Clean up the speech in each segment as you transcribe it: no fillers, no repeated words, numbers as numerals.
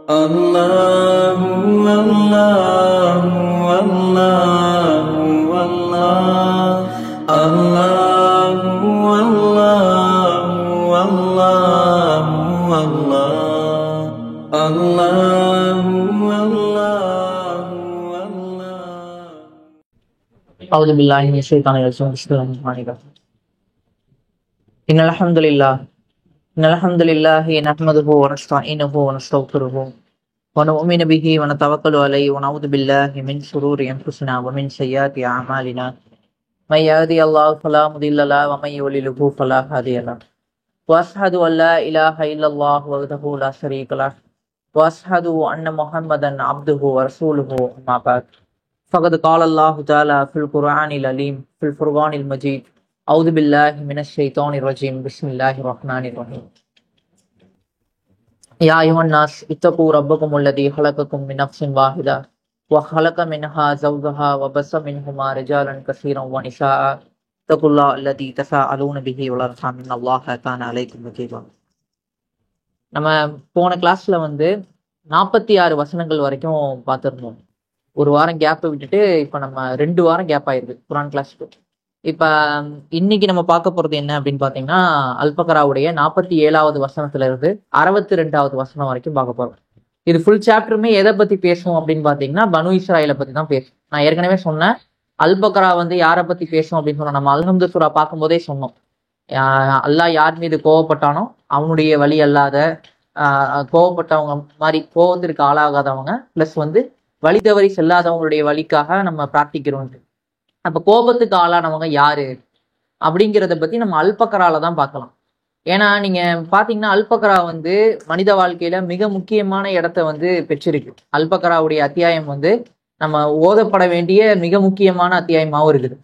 الله الله الله الله الله الله الله الله الله. أعوذ بالله من الشيطان الرجيم. بسم الله الرحمن الرحيم. إن الحمد لله نحمده ونستعينه ونستغفره ونؤمن به ونتوكل عليه ونعوذ بالله من شرور أنفسنا ومن سيئات أعمالنا من يهده الله فلا مضل له ومن يضلل فلا هادي له وأشهد أن لا إله إلا الله وحده لا شريك له وأشهد أن محمدا عبده ورسوله أما بعد فقد قال الله تعالى في القرآن العليم في الفرقان المجيد أعوذ بالله من الشيطان الرجيم بسم الله الرحمن الرحيم. يا أيها الناس اتقوا ربكم الذي خلقكم من نفس واحدة وخلق منها زوجها وبث منهما رجالا كثيرا ونساء اتقوا الله الذي تساءلون به والأرحام إن الله كان عليكم رقيبا. நம்ம போன கிளாஸ்ல 46 வசனங்கள் வரைக்கும் பார்த்துருந்தோம். ஒரு வாரம் கேப்பை விட்டுட்டு இப்ப நம்ம 2 வாரம் கேப் ஆயிருக்கு குரான் கிளாஸ்க்கு. இப்ப இன்னைக்கு நம்ம பார்க்க போறது என்ன அப்படின்னு பாத்தீங்கன்னா, அல்பக்கராவுடைய 47வது வசனத்துல இருந்து 62வது வசனம் வரைக்கும் பார்க்க போறோம். இது ஃபுல் சாப்டருமே எதை பத்தி பேசும் அப்படின்னு பாத்தீங்கன்னா, பனு இஸ்ராயலை பத்தி தான் பேசும். நான் ஏற்கனவே சொன்னேன், அல்பக்கரா யாரை பத்தி பேசும் அப்படின்னு சொன்னா, நம்ம அல்ஹம்து சூரா பார்க்கும் போதே சொன்னோம். அல்லாஹ் யார் மீது கோவப்பட்டானோ அவனுடைய வழி அல்லாத கோவப்பட்டவங்க மாதிரி கோவத்திற்கு ஆளாகாதவங்க பிளஸ் வழி தவறி செல்லாதவங்களுடைய வழிக்காக நம்ம பிரார்த்திக்கிறோம். அப்ப கோபத்துக்கு ஆளானவங்க யாரு அப்படிங்கிறத பத்தி நம்ம அல்பக்கரால தான் பார்க்கலாம். ஏன்னா நீங்க பாத்தீங்கன்னா, அல்பக்கரா மனித வாழ்க்கையில மிக முக்கியமான இடத்த பெற்றிருக்கு. அல்பக்கராவுடைய அத்தியாயம் நம்ம ஓதப்பட வேண்டிய மிக முக்கியமான அத்தியாயமாவும் இருக்குது.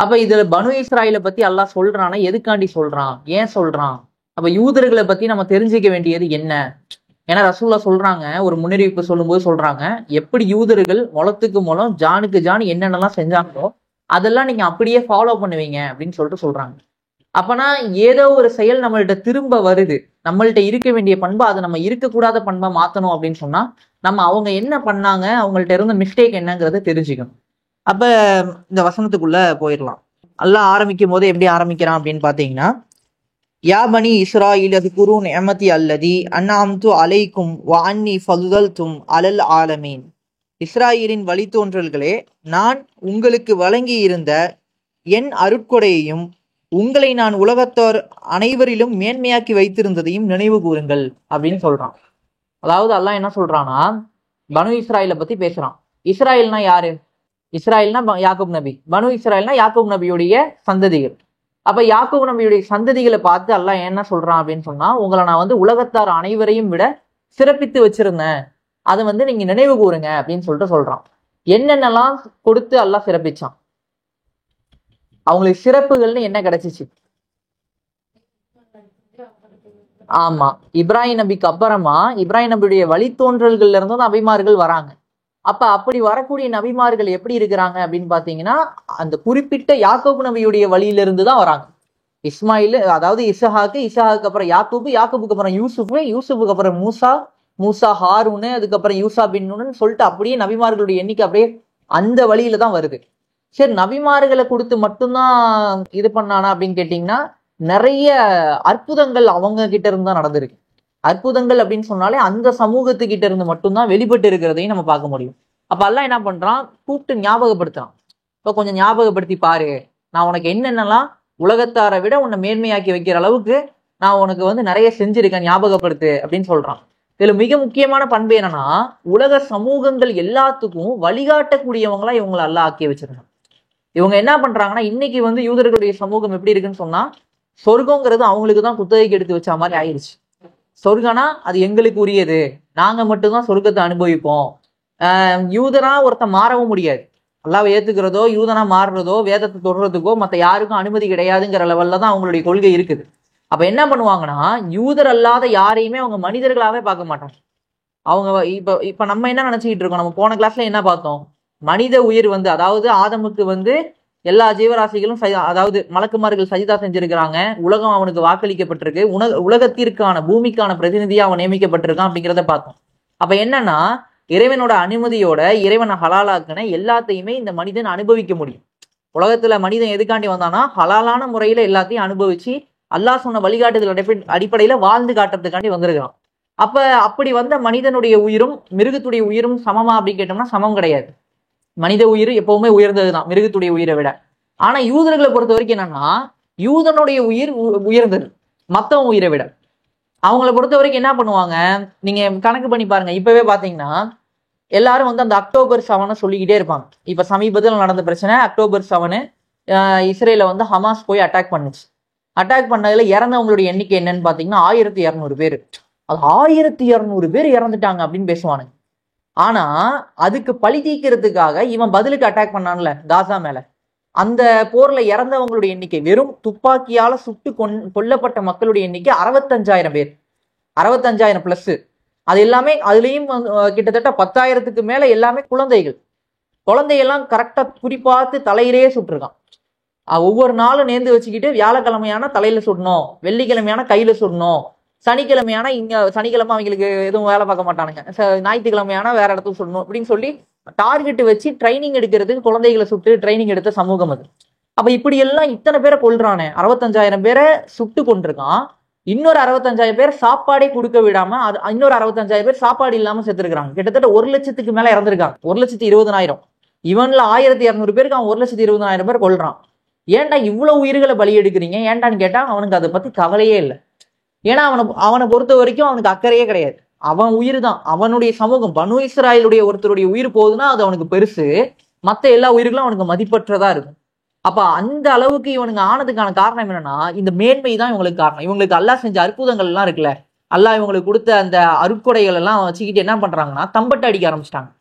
அப்ப இதுல பனு இஸ்ராயலை பத்தி அல்லாஹ் சொல்றான்னா எதுக்காண்டி சொல்றான், ஏன் சொல்றான்? அப்ப யூதர்களை பத்தி நம்ம தெரிஞ்சுக்க வேண்டியது என்ன? ஏன்னா ரசூலுல்லாஹ் சொல்றாங்க, ஒரு முன்னறிவிப்பு சொல்லும்போது சொல்றாங்க, எப்படி யூதர்கள் முளத்துக்கு முளம் ஜானுக்கு ஜான் என்னென்னலாம் செஞ்சாங்களோ அதெல்லாம் நீங்க அப்படியே ஃபாலோ பண்ணுவீங்க அப்படின்னு சொல்றாங்க. அப்பனா ஏதோ ஒரு செயல் நம்மள்ட்ட திரும்ப வருது, நம்மள்ட்ட இருக்க வேண்டிய பண்பு அதை நம்ம இருக்கக்கூடாத பண்பா மாத்தணும் அப்படின்னு சொன்னா நம்ம அவங்க என்ன பண்ணாங்க, அவங்கள்ட்ட இருந்த மிஸ்டேக் என்னங்கிறத தெரிஞ்சுக்கணும். அப்ப இந்த வசனத்துக்குள்ள போயிடலாம். அல்லாஹ் ஆரம்பிக்கும் போது எப்படி ஆரம்பிக்கிறான் அப்படின்னு பாத்தீங்கன்னா, யா பனி இஸ்ராயில் அஸ்குரு நிஅமதி அல்லதி அன்அம்து அலைக்கும் வ அன்னி ஃபضلتும் அலல் ஆலமீன். இஸ்ராயலின் வழித்தோன்றல்களே, நான் உங்களுக்கு வழங்கி இருந்த என் அருட்கொடையையும் உங்களை நான் உலகத்தோர் அனைவரிலும் மேன்மையாக்கி வைத்திருந்ததையும் நினைவு கூறுங்கள் அப்படின்னு சொல்றான். அதாவது அல்லாஹ் என்ன சொல்றான்னா, பனு இஸ்ராயலை பத்தி பேசுறான். இஸ்ராயல்னா யாரு? இஸ்ராயல்னா யாக்கூப் நபி. பனு இஸ்ராயல்னா யாக்கூப் நபியுடைய சந்ததிகள். அப்ப யாக்கூப் நபியுடைய சந்ததிகளை பார்த்து அல்லாஹ் என்ன சொல்றான் அப்படின்னு சொன்னா, உங்களை நான் உலகத்தார் அனைவரையும் விட சிறப்பித்து வச்சிருந்தேன், அதை நீங்க நினைவு கூறுங்க அப்படின்னு சொல்றான். என்னென்னலாம் கொடுத்து அல்லாஹ் சிறப்பிச்சான், அவங்களுக்கு சிறப்புகள்னு என்ன கிடைச்சிச்சு? ஆமா, இப்ராஹிம் நபிக்கு அப்புறமா இப்ராஹிம் நபியுடைய வழித்தோன்றல்கள்ல இருந்தும் நபிமார்கள் வராங்க. அப்ப அப்படி வரக்கூடிய நபிமார்கள் எப்படி இருக்கிறாங்க அப்படின்னு பாத்தீங்கன்னா, அந்த குறிப்பிட்ட யாக்கூப் நபியுடைய வழியில இருந்து தான் வராங்க. இஸ்மாயில், அதாவது இசஹாக்கு அப்புறம் யாக்கூபுக்கு அப்புறம் யூசுஃபுக்கு அப்புறம் மூசா ஹாரூனு, அதுக்கப்புறம் யூசா பின் நூன்னு சொல்லிட்டு அப்படியே நபிமார்களுடைய எண்ணிக்கை அப்படியே அந்த வழியில தான் வருது. சரி, நபிமார்களை கொடுத்து மட்டும்தான் இது பண்ணானா அப்படின்னு கேட்டீங்கன்னா, நிறைய அற்புதங்கள் அவங்க கிட்ட இருந்து தான் நடந்திருக்கு. அற்புதங்கள் அப்படின்னு சொன்னாலே அந்த சமூகத்துக்கிட்ட இருந்து மட்டும்தான் வெளிப்பட்டு இருக்கிறதையும் நம்ம பார்க்க முடியும். அப்ப அல்லாஹ் என்ன பண்றான், கூப்பிட்டு ஞாபகப்படுத்துறான். இப்ப கொஞ்சம் ஞாபகப்படுத்தி பாரு, நான் உனக்கு என்னென்னலாம் உலகத்தாரை விட உன்னை மேன்மையாக்கி வைக்கிற அளவுக்கு நான் உனக்கு நிறைய செஞ்சிருக்கேன், ஞாபகப்படுத்து அப்படின்னு சொல்றான். இதுல மிக முக்கியமான பண்பு என்னன்னா, உலக சமூகங்கள் எல்லாத்துக்கும் வழிகாட்டக்கூடியவங்களா இவங்களை அல்லாஹ் ஆக்கி வச்சிருக்காங்க. இவங்க என்ன பண்றாங்கன்னா, இன்னைக்கு யூதர்களுடைய சமூகம் எப்படி இருக்குன்னு சொன்னா, சொர்க்கங்கிறது அவங்களுக்கு தான் குத்தகைக்கு எடுத்து வச்ச மாதிரி ஆயிடுச்சு. சொர்க்கம்னா அது எங்களுக்கு உரியது, நாங்க மட்டும்தான் சொர்க்கத்தை அனுபவிப்போம். யூதனா ஒருத்தன் மாறவும் முடியாது. அல்லாஹ்வை ஏத்துக்கிறதோ யூதனா மாறுறதோ வேதத்தை தொடுறதுக்கோ மற்ற யாருக்கும் அனுமதி கிடையாதுங்கிற லெவல்ல தான் அவங்களுடைய கொள்கை இருக்குது. அப்ப என்ன பண்ணுவாங்கன்னா, யூதர் அல்லாத யாரையுமே அவங்க மனிதர்களாவே பார்க்க மாட்டாங்க. அவங்க இப்ப நம்ம என்ன நினைச்சுக்கிட்டு இருக்கோம், நம்ம போன கிளாஸ்ல என்ன பார்த்தோம், மனித உயிர் அதாவது ஆதமுக்கு எல்லா ஜீவராசிகளும் அதாவது மலக்குமார்கள் சஜிதா செஞ்சிருக்கிறாங்க, உலகம் அவனுக்கு வாக்களிக்கப்பட்டிருக்கு, உலகத்திற்கான பூமிக்கான பிரதிநிதியா அவன் நியமிக்கப்பட்டிருக்கான் அப்படிங்கிறத பார்த்தோம். அப்ப என்னன்னா, இறைவனோட அனுமதியோட இறைவனை ஹலாலாக்குன எல்லாத்தையுமே இந்த மனிதன் அனுபவிக்க முடியும். உலகத்துல மனிதன் எதுக்காண்டி வந்தானா, ஹலாலான முறையில எல்லாத்தையும் அனுபவிச்சு அல்லாஹ் சொன்ன வழிகாட்டுதல் அடிப்படையில வாழ்ந்து காட்டுறதுக்காண்டி வந்திருக்கான். அப்ப அப்படி வந்த மனிதனுடைய உயிரும் மிருகத்துடைய உயிரும் சமமா அப்படின்னு கேட்டோம்னா சமம் கிடையாது. மனித உயிர் எப்பவுமே உயர்ந்ததுதான் மிருகத்துடைய உயிரை விட. ஆனா யூதர்களை பொறுத்த வரைக்கும் என்னன்னா, யூதனுடைய உயிர் உயர்ந்தது மத்தவன் உயிரை விட. அவங்களை பொறுத்த வரைக்கும் என்ன பண்ணுவாங்க, நீங்க கணக்கு பண்ணி பாருங்க. இப்பவே பாத்தீங்கன்னா எல்லாரும் வந்து அந்த அக்டோபர் 7 சொல்லிக்கிட்டே இருப்பாங்க. இப்ப சமீபத்தில் நடந்த பிரச்சனை அக்டோபர் 7 இஸ்ரேல வந்து ஹமாஸ் போய் அட்டாக் பண்ணுச்சு. அட்டாக் பண்ணதுல இறந்தவங்களுடைய எண்ணிக்கை என்னன்னு பாத்தீங்கன்னா 1200 பேர். அது 1200 பேர் இறந்துட்டாங்க அப்படின்னு பேசுவானுங்க. ஆனா அதுக்கு பழி தீர்க்கிறதுக்காக இவன் பதிலுக்கு அட்டாக் பண்ணான்ல காசா மேல, அந்த போர்ல இறந்தவங்களுடைய எண்ணிக்கை வெறும் துப்பாக்கியால சுட்டு கொல்லப்பட்ட மக்களுடைய எண்ணிக்கை 65,000 பேர். 65,000 பிளஸ். அது எல்லாமே அதுலயும் கிட்டத்தட்ட 10,000க்கு மேல எல்லாமே குழந்தையெல்லாம் கரெக்டா குறிப்பாத்து தலையிலேயே சுட்டுருக்கான். ஒவ்வொரு நாளும் நேர்ந்து வச்சுக்கிட்டு வியாழக்கிழமையான தலையில சுடணும், வெள்ளிக்கிழமையான கையில சுடணும், சனிக்கிழமையான சனிக்கிழமை அவங்களுக்கு எதுவும் வேலை பார்க்க மாட்டானுங்க, ஞாயிற்றுக்கிழமையான வேற இடத்துக்கு சுடணும் அப்படின்னு சொல்லி டார்கெட் வச்சு ட்ரைனிங் எடுக்கிறதுக்கு குழந்தைகளை சுட்டு ட்ரைனிங் எடுத்த சமூகம் அது. அப்ப இப்படி எல்லாம் இத்தனை பேரை கொல்றானே, 65,000 பேரை சுட்டு கொண்டிருக்கான். இன்னொரு 65,000 பேர் சாப்பாடே கொடுக்க விடாம இன்னொரு 65,000 பேர் சாப்பாடு இல்லாம செத்துருக்காங்க. கிட்டத்தட்ட 1,00,000க்கு மேல இறந்துருக்காங்க. 1,20,000. இவன்ல 1200 பேருக்கு அவன் 1,20,000 பேர் கொல்றான். ஏன்டா இவ்வளவு உயிர்களை பலி எடுக்கிறீங்க ஏன்டான்னு கேட்டா அவனுக்கு அதை பத்தி கவலையே இல்லை. ஏன்னா அவனை பொறுத்த வரைக்கும் அவனுக்கு அக்கறையே கிடையாது. அவன் உயிர் தான், அவனுடைய சமூகம் பனு இஸ்ராயலுடைய ஒருத்தருடைய உயிர் போகுதுன்னா அது அவனுக்கு பெருசு, மற்ற எல்லா உயிர்களும் அவனுக்கு மதிப்பற்றதா இருக்கும். அப்ப அந்த அளவுக்கு இவனுங்க ஆனதுக்கான காரணம் என்னன்னா, இந்த மேன்மை தான் இவங்களுக்கு காரணம். இவங்களுக்கு அல்லாஹ் செஞ்ச அற்புதங்கள் எல்லாம் இருக்குல்ல, அல்லாஹ் இவங்களுக்கு கொடுத்த அந்த அருட்கொடைகள் எல்லாம் வச்சுக்கிட்டு என்ன பண்றாங்கன்னா தம்பட்டு அடிக்க ஆரம்பிச்சிட்டாங்க.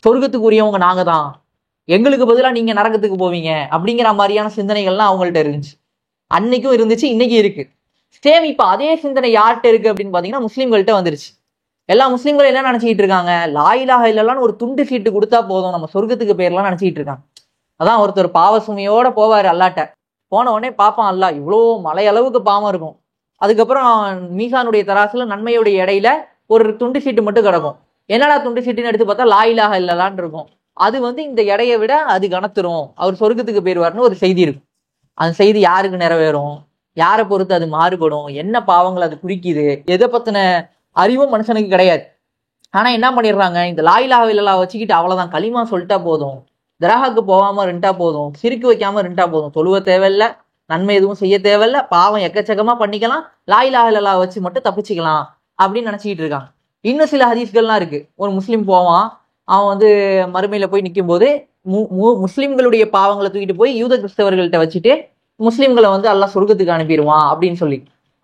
சொர்க்கத்துக்கு உரியவங்க நாங்க தான், எங்களுக்கு பதிலா நீங்க நரகத்துக்கு போவீங்க அப்படிங்கிற மாதிரியான சிந்தனைகள்லாம் அவங்கள்ட்ட இருந்துச்சு. அன்னைக்கும் இருந்துச்சு, இன்னைக்கும் இருக்கு. சேம் இப்ப அதே சிந்தனை யார்கிட்ட இருக்கு அப்படின்னு பாத்தீங்கன்னா முஸ்லீம்கள்ட்ட வந்துருச்சு. எல்லா முஸ்லீம்களும் என்ன நினைச்சிட்டு இருக்காங்க, லா இலாஹ இல்லல்லாஹ்னு ஒரு துண்டு சீட்டு கொடுத்தா போதும் நம்ம சொர்க்கத்துக்கு பேர்லாம் நினைச்சிட்டு இருக்காங்க. அதான் ஒருத்தர் பாவ சுமையோட போவாரு அல்லாட்ட. போன உடனே பாப்பான் அல்லா இவ்வளோ மலையளவுக்கு பாவம் இருக்கும். அதுக்கப்புறம் மீசானுடைய தராசுல நன்மையுடைய இடையில ஒரு துண்டு சீட்டு மட்டும் கிடக்கும். என்னடா துண்டு சீட்டுன்னு எடுத்து பார்த்தா லா இலாஹ இல்லல்லான்னு இருக்கும். அது வந்து இந்த எடையை விட அது கனத்துரும், அவர் சொர்க்கத்துக்கு போயிருவாருன்னு ஒரு செய்தி இருக்கும். அந்த செய்தி யாருக்கு நிறைவேறும், யாரை பொறுத்து அது மாறுபடும், என்ன பாவங்கள் அது குறிக்குது, எதை பத்தின அறிவும் மனுஷனுக்கு கிடையாது. ஆனா என்ன பண்ணிடுறாங்க, இந்த லா இலாஹ இல்லல்லாஹ் வச்சுக்கிட்டு அவ்வளவுதான், களிமா சொல்லிட்டா போதும், தராஹுக்கு போகாம இருந்துட்டா போதும், சிரிக்கு வைக்காம இருந்துட்டா போதும், தொழுவ தேவையில்ல, நன்மை எதுவும் செய்ய தேவையில்ல, பாவம் எக்கச்சக்கமா பண்ணிக்கலாம், லா இலாஹ இல்லல்லாஹ் வச்சு மட்டும் தப்பிச்சுக்கலாம் அப்படின்னு நினைச்சிக்கிட்டு இருக்காங்க. இன்னும் சில ஹதீஸ்கள்லாம் இருக்கு. ஒரு முஸ்லீம் போவான், அவன் வந்து மறுமையில போய் நிற்கும் போது முஸ்லிம்களுடைய பாவங்களை தூக்கிட்டு போய் யூத கிறிஸ்தவர்கள்ட்ட வச்சுட்டு முஸ்லிம்களை வந்து அல்லாஹ் சொர்க்கத்துக்கு அனுப்பிடுவான் அப்படின்னு சொல்லி,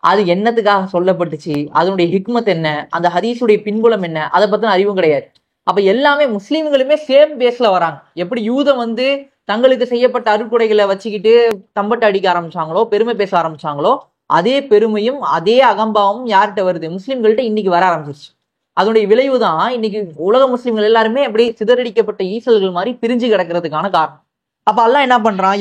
அது என்னத்துக்காக சொல்லப்பட்டுச்சு, அதனுடைய ஹிக்மத் என்ன, அந்த ஹதீஸுடைய பின்புலம் என்ன, அதை பத்தின அறிவும் கிடையாது. அப்ப எல்லாமே முஸ்லீம்களுமே சேம் பேஸ்ல வராங்க. எப்படி யூதம் வந்து தங்களுக்கு செய்யப்பட்ட அருட்கொடைகளை வச்சுக்கிட்டு தம்பட்டு அடிக்க ஆரம்பிச்சாங்களோ, பெருமை பேச ஆரம்பிச்சாங்களோ, அதே பெருமையும் அதே அகம்பாவமும் யார்கிட்ட வருது, முஸ்லிம்கள்ட்ட இன்னைக்கு வர ஆரம்பிச்சிருச்சு. அதனுடைய விளைவு தான் இன்னைக்கு உலக முஸ்லிம்கள் எல்லாருமே அப்படி சிதறடிக்கப்பட்ட ஈசல்கள் மாதிரி பிரிஞ்சு கிடக்கிறதுக்கான காரணம். அப்ப அல்லாஹ் என்ன பண்றான்,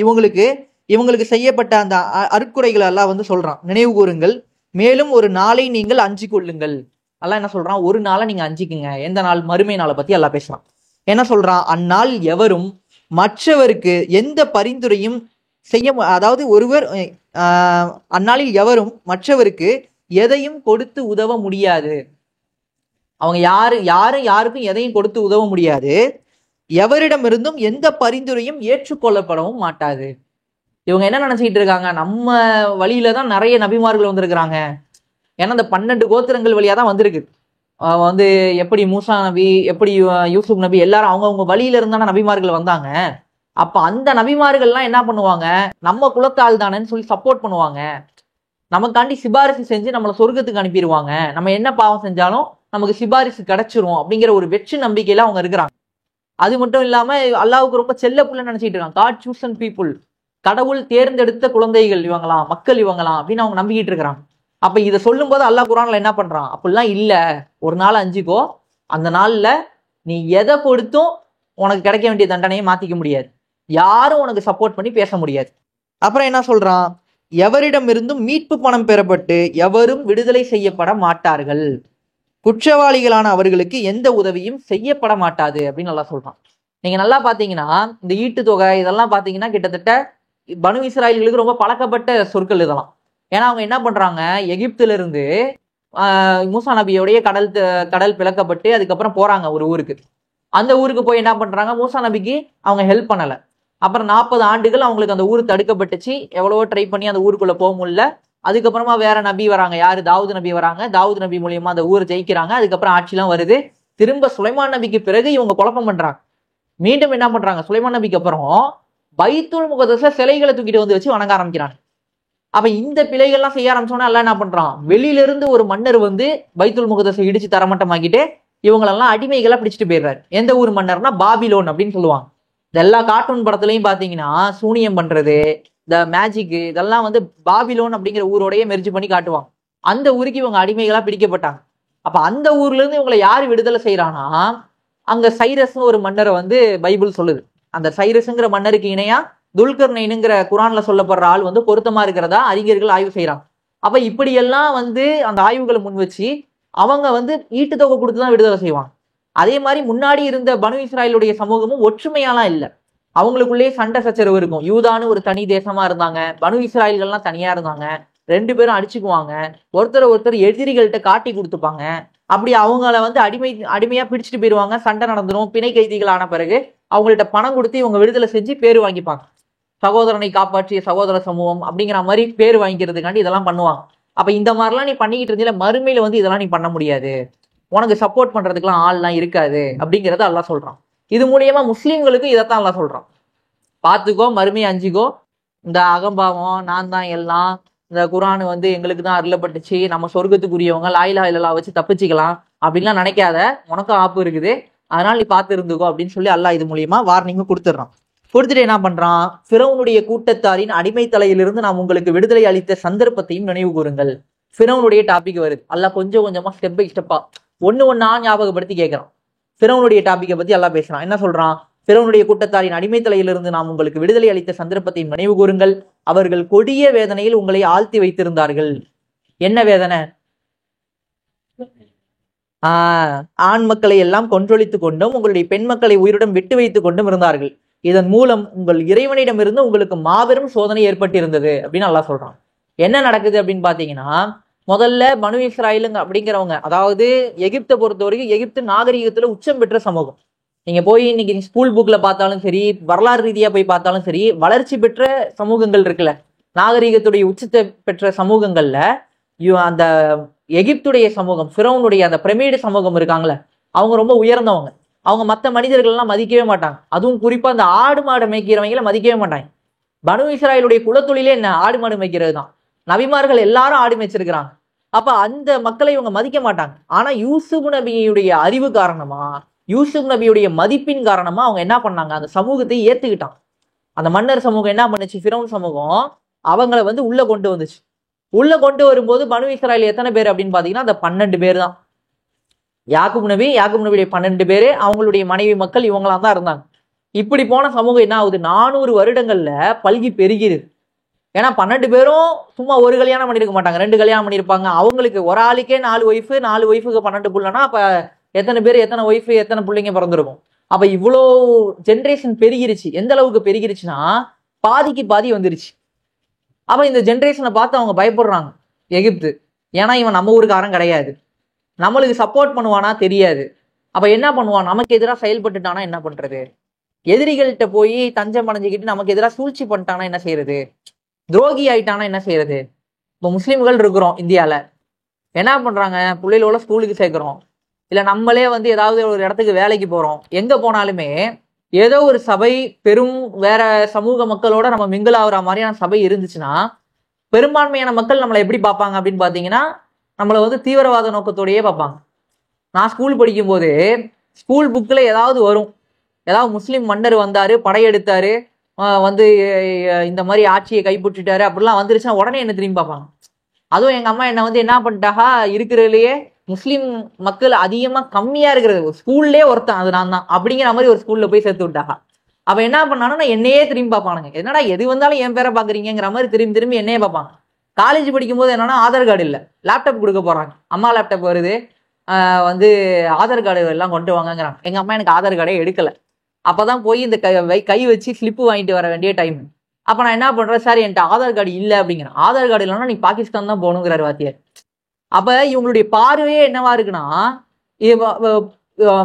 இவங்களுக்கு செய்யப்பட்ட அந்த அருட்குறைகளை எல்லாம் வந்து சொல்றான், நினைவு கூறுங்கள், மேலும் ஒரு நாளை நீங்கள் அஞ்சு கொள்ளுங்கள். அல்லாஹ் என்ன சொல்றான், ஒரு நாளை நீங்க அஞ்சிக்குங்க. எந்த நாள், மறுமை நாளை பத்தி அல்லாஹ் பேசுறான். என்ன சொல்றான், அந்நாள் எவரும் மற்றவருக்கு எந்த பரிந்துரையும் செய்ய, அதாவது ஒருவர் அந்நாளில் எவரும் மற்றவருக்கு எதையும் கொடுத்து உதவ முடியாது. அவங்க யாருக்கும் எதையும் கொடுத்து உதவ முடியாது. எவரிடமிருந்தும் எந்த பரிந்துரையும் ஏற்றுக்கொள்ளப்படவும் மாட்டாது. இவங்க என்ன நினைச்சிட்டு இருக்காங்க, நம்ம வழியில தான் நிறைய நபிமார்கள் வந்திருக்கிறாங்க. ஏன்னா இந்த 12 கோத்திரங்கள் வழியா தான் வந்திருக்கு. வந்து எப்படி மூசா நபி, எப்படி யூசுப் நபி, எல்லாரும் அவங்கவுங்க வழியில இருந்தான நபிமார்கள் வந்தாங்க. அப்ப அந்த நபிமார்கள்லாம் என்ன பண்ணுவாங்க, நம்ம குலத்தால் தானேன்னு சொல்லி சப்போர்ட் பண்ணுவாங்க. நமக்காண்டி சிபாரிசு செஞ்சு நம்மளை சொர்க்கத்துக்கு அனுப்பிடுவாங்க. நம்ம என்ன பாவம் செஞ்சாலும் நமக்கு சிபாரிசு கிடைச்சிரும் அப்படிங்கிற ஒரு வெற்றி நம்பிக்கையில அவங்க இருக்கிறாங்க. அது மட்டும் இல்லாம அல்லாஹ்வுக்கு ரொம்ப செல்ல புள்ள நினைச்சிட்டு இருக்காங்க. காட் சூசன் பீப்புள், கடவுள் தேர்ந்தெடுத்த குழந்தைகள் இவங்களாம், மக்கள் இவங்களாம் அப்படின்னு அவங்க நம்பிக்கிட்டு இருக்கிறாங்க. அப்ப இதை சொல்லும் போது அல்லாஹ் குர்ஆன்ல என்ன பண்றான், அப்படிலாம் இல்ல, ஒரு நாள் அஞ்சுக்கோ, அந்த நாள்ல நீ எதை கொடுத்தும் உனக்கு கிடைக்க வேண்டிய தண்டனையை மாத்திக்க முடியாது, யாரும் உனக்கு சப்போர்ட் பண்ணி பேச முடியாது. அப்புறம் என்ன சொல்றான், எவரிடம் இருந்தும் மீட்பு பணம் பெறப்பட்டு எவரும் விடுதலை செய்யப்பட மாட்டார்கள். குற்றவாளிகளான அவர்களுக்கு எந்த உதவியும் செய்யப்பட மாட்டாது அப்படின்னு நல்லா சொல்றான். நீங்க நல்லா பாத்தீங்கன்னா இந்த ஈட்டு தொகை இதெல்லாம் பாத்தீங்கன்னா கிட்டத்தட்ட பனு இஸ்ராயல்களுக்கு ரொம்ப பழக்கப்பட்ட சொற்கள் இதெல்லாம். ஏன்னா அவங்க என்ன பண்றாங்க, எகிப்துல இருந்து மூசா நபியோடைய கடல் பிளக்கப்பட்டு அதுக்கப்புறம் போறாங்க ஒரு ஊருக்கு. அந்த ஊருக்கு போய் என்ன பண்றாங்க, மூசா நபிக்கு அவங்க ஹெல்ப் பண்ணல. அப்புறம் 40 ஆண்டுகள் அவங்களுக்கு அந்த ஊர் தடுக்கப்பட்டுச்சு. எவ்வளவோ ட்ரை பண்ணி அந்த ஊருக்குள்ள போக முடியல. அதுக்கப்புறமா வேற நபி வராங்க, யாரு, தாவூது நபி வராங்க. தாவூது நபி மூலியமா அந்த ஊரை ஜெயிக்கிறாங்க. அதுக்கப்புறம் ஆட்சிலாம் வருது. திரும்ப சுலைமான் நபிக்கு பிறகு இவங்க குழப்பம் பண்றாங்க. மீண்டும் என்ன பண்றாங்க, சுலைமான் நபிக்கு அப்புறம் பைத்துல் முகத்தஸ்ல சிலைகளை தூக்கிட்டு வந்து வச்சு வணங்க ஆரம்பிக்கிறாங்க. அப்ப இந்த பிழைகள்லாம் செய்ய ஆரம்பிச்சோன்னா எல்லாம் என்ன பண்றான், வெளியில இருந்து ஒரு மன்னர் வந்து பைத்துல் முகத்தஸை இடிச்சு தரமட்டமாக்கிட்டு இவங்களெல்லாம் அடிமைகளா பிடிச்சிட்டு போயிடுறாரு. எந்த ஊர் மன்னர்னா பாபிலோன் அப்படின்னு சொல்லுவாங்க. இந்த எல்லா கார்ட்டூன் படத்துலையும் பாத்தீங்கன்னா சூனியம் பண்றது, இந்த மேஜிக், இதெல்லாம் வந்து பாபிலோன் அப்படிங்கிற ஊரோடய மெர்ஜ் பண்ணி காட்டுவாங்க. அந்த ஊருக்கு இவங்க அடிமைகளா பிடிக்கப்பட்டாங்க. அப்ப அந்த ஊர்ல இருந்து இவங்களை யாரு விடுதலை செய்யறானா, அங்க சைரஸ்னு ஒரு மன்னரை வந்து பைபிள் சொல்லுது. அந்த சைரஸ்ங்கிற மன்னருக்கு இணையா துல்கர்னைனுங்கிற குரான்ல சொல்லப்படுற ஆள் வந்து பொருத்தமா இருக்கிறதா அறிஞர்கள் ஆய்வு செய்யறாங்க. அப்ப இப்படியெல்லாம் வந்து அந்த ஆய்வுகளை முன் வச்சு அவங்க வந்து ஈட்டு தொகை கொடுத்துதான் விடுதலை செய்வாங்க. அதே மாதிரி முன்னாடி இருந்த பனு இஸ்ராயலுடைய சமூகமும் ஒற்றுமையாலாம் இல்லை. அவங்களுக்குள்ளேயே சண்டை சச்சரவு இருக்கும். யூதான்னு ஒரு தனி தேசமா இருந்தாங்க, பனு இஸ்ராயல்கள்லாம் தனியா இருந்தாங்க. 2 பேரும் அடிச்சுக்குவாங்க, ஒருத்தர் எதிரிகள்கிட்ட காட்டி கொடுத்துப்பாங்க. அப்படி அவங்கள வந்து அடிமையா பிடிச்சிட்டு போயிடுவாங்க. சண்டை நடந்துடும். பிணை கைதிகள் ஆன பிறகு அவங்கள்ட்ட பணம் கொடுத்து இவங்க விடுதலை செஞ்சு பேர் வாங்கிப்பாங்க. சகோதரனை காப்பாற்றிய சகோதர சமூகம் அப்படிங்கிற மாதிரி பேர் வாங்கிக்கிறதுக்காண்டி இதெல்லாம் பண்ணுவாங்க. அப்ப இந்த மாதிரிலாம் நீ பண்ணிக்கிட்டு இருந்தீல, மறுமையில வந்து இதெல்லாம் நீ பண்ண முடியாது, உனக்கு சப்போர்ட் பண்றதுக்குலாம் ஆள்லாம் இருக்காது அப்படிங்கிறத அல்லாஹ் சொல்றான். இது மூலியமா முஸ்லீம்களுக்கு இதைத்தான் அல்லாஹ் சொல்றான். பார்த்துக்கோ, மறுமையை அஞ்சிக்கோ. இந்த அகம்பாவம், நான் தான் எல்லாம், இந்த குரான் வந்து எங்களுக்கு தான் அருளப்பட்டுச்சு, நம்ம சொர்க்கத்துக்குரியவங்க, லா இலாஹா இல்லல்லாஹ் வச்சு தப்பிச்சுக்கலாம் அப்படின்லாம் நினைக்காத, உனக்கும் ஆப்பு இருக்குது, அதனால நீ பார்த்து இருந்துக்கோ அப்படின்னு சொல்லி அல்லாஹ் இது மூலியமா வார்னிங்கும் கொடுத்துட்றான். கொடுத்துட்டு என்ன பண்றான், ஃபிரௌனுடைய கூட்டத்தாரின் அடிமை தலையிலிருந்து நாம் உங்களுக்கு விடுதலை அளித்த சந்தர்ப்பத்தையும் நினைவு கூறுங்கள். ஃபிரௌனுடைய டாபிக் வருது. அல்லாஹ் கொஞ்சம் கொஞ்சமா ஸ்டெப் பை ஸ்டெப்பா ஒண்ணா ஞாபகப்படுத்தி கேட்கிறான். ஃபிரௌனுடைய டாபிக்கை பத்தி அல்லாஹ் பேசுறான். என்ன சொல்றான், ஃபிரௌனுடைய கூட்டத்தாரின் அடிமை தலையிலிருந்து நாம் உங்களுக்கு விடுதலை அளித்த சந்தர்ப்பத்தையும் நினைவு கூறுங்கள். அவர்கள் கொடிய வேதனையில் உங்களை ஆழ்த்தி வைத்திருந்தார்கள். என்ன வேதனை? ஆண் மக்களை எல்லாம் கொன்றொழித்துக் கொண்டும் உங்களுடைய பெண் மக்களை உயிருடன் விட்டு வைத்துக் கொண்டும் இருந்தார்கள். இதன் மூலம் உங்கள் இறைவனிடமிருந்து உங்களுக்கு மாபெரும் சோதனை ஏற்பட்டிருந்தது அப்படின்னு அல்லாஹ் சொல்றான். என்ன நடக்குது அப்படின்னு பாத்தீங்கன்னா, முதல்ல பனு இஸ்ராயலுங்க அப்படிங்கிறவங்க, அதாவது எகிப்தை பொறுத்த வரைக்கும் எகிப்து நாகரிகத்துல உச்சம் பெற்ற சமூகம். நீங்க போய் இன்னைக்கு ஸ்கூல் புக்ல பார்த்தாலும் சரி, வரலாறு ரீதியா போய் பார்த்தாலும் சரி, வளர்ச்சி பெற்ற சமூகங்கள் இருக்குல்ல, நாகரிகத்துடைய உச்சத்தை பெற்ற சமூகங்கள்ல அந்த எகிப்துடைய சமூகம், ஃபிரௌனுடைய அந்த பிரமிடு சமூகம் இருக்காங்களே, அவங்க ரொம்ப உயர்ந்தவங்க. அவங்க மற்ற மனிதர்கள் எல்லாம் மதிக்கவே மாட்டாங்க. அதுவும் குறிப்பா அந்த ஆடு மாடு மேய்க்கிறவங்களை மதிக்கவே மாட்டாங்க. பனு இஸ்ராயலுடைய குலத்தொழிலே என்ன, ஆடு மாடு மேய்க்கிறது தான். நபிமார்கள் எல்லாரும் ஆடு மேய்ச்சிருக்கிறாங்க. அப்ப அந்த மக்களை இவங்க மதிக்க மாட்டாங்க. ஆனா யூசுப் நபியுடைய அறிவு காரணமா, யூசுப் நபியுடைய மதிப்பின் காரணமா அவங்க என்ன பண்ணாங்க, அந்த சமூகத்தை ஏத்துக்கிட்டாங்க. அந்த மன்னர் சமூகம் என்ன பண்ணுச்சு, ஃபிரௌன் சமூகம் அவங்களை வந்து உள்ள கொண்டு வந்துச்சு. உள்ள கொண்டு வரும்போது பனு இஸ்ராயல் எத்தனை பேர் அப்படின்னு பாத்தீங்கன்னா அந்த 12 பேர் தான். யாக்கூப் நபியுடைய 12 பேரு, அவங்களுடைய மனைவி மக்கள், இவங்களாம் தான் இருந்தாங்க. இப்படி போன சமூகம் என்ன ஆகுது, 400 வருடங்கள்ல பல்கி பெருகிருது. ஏன்னா 12 பேரும் சும்மா ஒரு கல்யாணம் பண்ணிருக்க மாட்டாங்க, 2 கல்யாணம் பண்ணியிருப்பாங்க. அவங்களுக்கு ஒரு ஆளுக்கே 4 ஒய்ஃபு, 4 ஒய்ஃபுக்கு 12 புள்ளனா அப்ப எத்தனை பேர், எத்தனை ஒய்ஃபு, எத்தனை பிள்ளைங்க பிறந்திருக்கும். அப்ப இவ்வளோ ஜென்ரேஷன் பெருகிருச்சு. எந்த அளவுக்கு பெருகிருச்சுன்னா பாதிக்கு பாதி வந்துருச்சு. அப்ப இந்த ஜென்ரேஷனை பார்த்து அவங்க பயப்படுறாங்க எகிப்து. ஏன்னா இவன் நம்ம ஊருக்காரன் கிடையாது, நம்மளுக்கு சப்போர்ட் பண்ணுவானா தெரியாது. அப்ப என்ன பண்ணுவான், நமக்கு எதிராக செயல்பட்டுட்டானா என்ன பண்றது, எதிரிகள்கிட்ட போய் தஞ்சம் அடைஞ்சுக்கிட்டு நமக்கு எதிராக சூழ்ச்சி பண்ணிட்டானா என்ன செய்யறது, துரோகி ஆயிட்டானா என்ன செய்யறது. இப்போ முஸ்லீம்கள் இருக்கிறோம் இந்தியால, என்ன பண்றாங்க, பிள்ளைகளோட ஸ்கூலுக்கு சேர்க்கிறோம், இல்ல நம்மளே வந்து ஏதாவது ஒரு இடத்துக்கு வேலைக்கு போறோம். எங்க போனாலுமே ஏதோ ஒரு சபை, பெரும் வேற சமூக மக்களோட நம்ம மிங்கிள் ஆகுற மாதிரியான சபை இருந்துச்சுன்னா பெரும்பான்மையான மக்கள் நம்மளை எப்படி பார்ப்பாங்க அப்படின்னு பாத்தீங்கன்னா, நம்மளை வந்து தீவிரவாத நோக்கத்தோடையே பார்ப்பாங்க. நான் ஸ்கூல் படிக்கும் போது ஸ்கூல் புக்கில் ஏதாவது வரும், ஏதாவது முஸ்லீம் மன்னர் வந்தாரு, படையெடுத்தாரு, வந்து இந்த மாதிரி ஆட்சியை கைப்பற்றிட்டாரு அப்படிலாம் வந்துருச்சுன்னா உடனே என்ன திரும்பி பார்ப்பாங்க. அதுவும் எங்க அம்மா என்ன வந்து என்ன பண்ணிட்டாகா, இருக்கிறதுலையே முஸ்லீம் மக்கள் அதிகமா கம்மியா இருக்கிறது ஸ்கூல்லே ஒருத்தன் அது நான் தான் அப்படிங்கிற மாதிரி ஒரு ஸ்கூல்ல போய் சேர்த்து விட்டாகா. அப்ப என்ன பண்ணாலும் நான் என்னையே திரும்பி பார்ப்பானுங்க, என்னடா எது வந்தாலும் என் பேரை பாக்குறீங்கிற மாதிரி திரும்பி என்னையே பார்ப்பாங்க. காலேஜ் படிக்கும் போது என்னன்னா ஆதார் கார்டு இல்லை, லேப்டாப் கொடுக்க போறாங்க, அம்மா லேப்டாப் வருது, வந்து ஆதார் கார்டு எல்லாம் கொண்டு வாங்கங்கிறாங்க. எங்க அம்மா எனக்கு ஆதார் கார்டே எடுக்கல. அப்பதான் போய் இந்த கை வச்சு ஸ்லிப்பு வாங்கிட்டு வர வேண்டிய டைம். அப்ப நான் என்ன பண்றேன், சார் என்கிட்ட ஆதார் கார்டு இல்லை அப்படிங்கிறேன். ஆதார் கார்டு இல்லைன்னா நீ பாகிஸ்தான் தான் போகணுங்கிறாரு வாத்தியார். அப்ப இவங்களுடைய பார்வையே என்னவா இருக்குன்னா,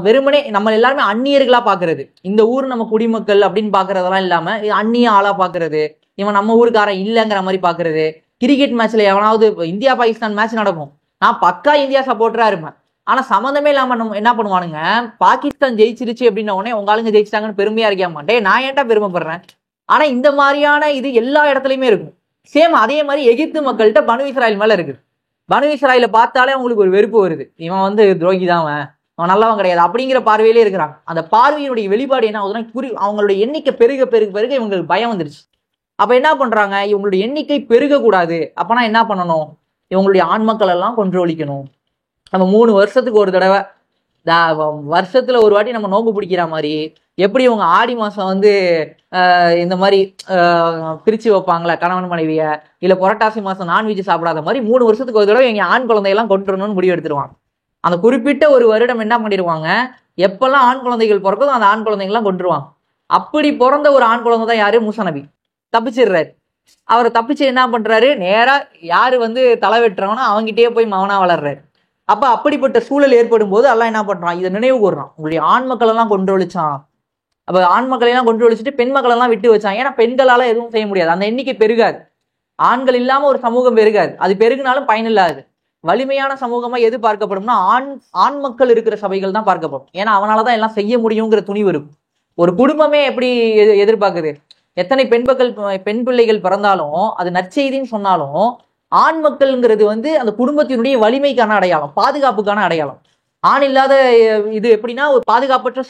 வெறுமனே நம்ம எல்லாருமே அந்நியர்களா பாக்குறது, இந்த ஊர் நம்ம குடிமக்கள் அப்படின்னு பாக்குறதெல்லாம் இல்லாம அந்நிய ஆளா பாக்குறது, இவன் நம்ம ஊருக்காரன் இல்லைங்கிற மாதிரி பாக்குறது. கிரிக்கெட் மேட்ச்ல எவனாவது இந்தியா பாகிஸ்தான் மேட்ச் நடக்கும், நான் பக்கா இந்தியா சப்போர்ட்டரா இருப்பேன். ஆனா சம்மந்தமே இல்லாம நம்ம என்ன பண்ணுவானுங்க, பாகிஸ்தான் ஜெயிச்சிருச்சு அப்படின்ன உடனே உங்க ஆளுங்க ஜெயிச்சிட்டாங்கன்னு பெருமையா இருக்க மாட்டேன், நான் ஏன்டா பெருமைப்படுறேன். ஆனா இந்த மாதிரியான இது எல்லா இடத்துலயுமே இருக்கும். சேம் அதே மாதிரி எகிப்து மக்கள்கிட்ட பனு இஸ்ராயல் மேல இருக்குது. பனு இஸ்ராயலை பார்த்தாலே அவங்களுக்கு ஒரு வெறுப்பு வருது, இவன் வந்து துரோகி தான், அவன் நல்லவன் கிடையாது அப்படிங்கிற பார்வையிலே இருக்கிறாங்க. அந்த பார்வையினுடைய வெளிப்பாடு என்ன ஆகுதுன்னா, அவங்களுடைய எண்ணிக்கை பெருக பெருக பெருக இவங்களுக்கு பயம் வந்துருச்சு. அப்ப என்ன பண்றாங்க, இவங்களுடைய எண்ணிக்கை பெருக கூடாது, அப்பனா என்ன பண்ணணும், இவங்களுடைய ஆண் மக்கள் எல்லாம் கொன்றொழிக்கணும். நம்ம 3 வருஷத்துக்கு ஒரு தடவை, வருஷத்துல ஒரு வாட்டி நம்ம நோம்பு பிடிக்கிற மாதிரி, எப்படி இவங்க ஆடி மாசம் வந்து இந்த மாதிரி பிரிச்சு வைப்பாங்களே கணவன் மனைவிய, இல்ல புரட்டாசி மாசம் நான்வெஜ் சாப்பிடாத மாதிரி 3 வருஷத்துக்கு ஒரு தடவை எங்க ஆண் குழந்தையெல்லாம் கொண்டுறணும்னு முடிவு எடுத்துருவாங்க. அந்த குறிப்பிட்ட ஒரு வருடம் என்ன பண்ணிடுவாங்க, எப்பெல்லாம் ஆண் குழந்தைகள் பிறக்குதோ அந்த ஆண் குழந்தைங்கள்லாம் கொண்டுருவாங்க. அப்படி பிறந்த ஒரு ஆண் குழந்தை தான் யாரு, மூசா நபி. தப்பிச்சிடுறாரு. அவரை தப்பிச்சு என்ன பண்றாரு, நேரா யாரு வந்து தலை வெட்டுறானோ அவங்கிட்டே போய் மவனா வளர்றாரு. அப்ப அப்படிப்பட்ட சூழல் ஏற்படும் போது அல்லாஹ் என்ன பண்றான், இதை நினைவு கூறுறான், உங்களுடைய ஆண் மக்கள் எல்லாம் கொன்றொழிச்சான். அப்ப ஆண் மக்களை எல்லாம் கொன்றொழிச்சுட்டு பெண் மக்கள் எல்லாம் விட்டு வச்சான். ஏன்னா பெண்களால எதுவும் செய்ய முடியாது, அந்த எண்ணிக்கை பெருகாது. ஆண்கள் இல்லாம ஒரு சமூகம் பெருகாது, அது பெருகினாலும் பயனில்லாது. வலிமையான சமூகமா எது பார்க்கப்படும்னா, ஆண் மக்கள் இருக்கிற சபைகள் தான் பார்க்கப்படும். ஏன்னா அவனாலதான் எல்லாம் செய்ய முடியுங்கிற துணிவு இருக்கும். ஒரு குடும்பமே எப்படி எதிர்பார்க்குது, எத்தனை பெண் பிள்ளைகள் பிறந்தாலும் அது நற்செய்தின்னு சொன்னாலும் ஆண் மக்கள்ங்கிறது வந்து அந்த குடும்பத்தினுடைய வலிமைக்கான அடையாளம், பாதுகாப்புக்கான அடையாளம். ஆண் இல்லாத இது எப்படின்னா ஒரு பாதுகாப்பற்ற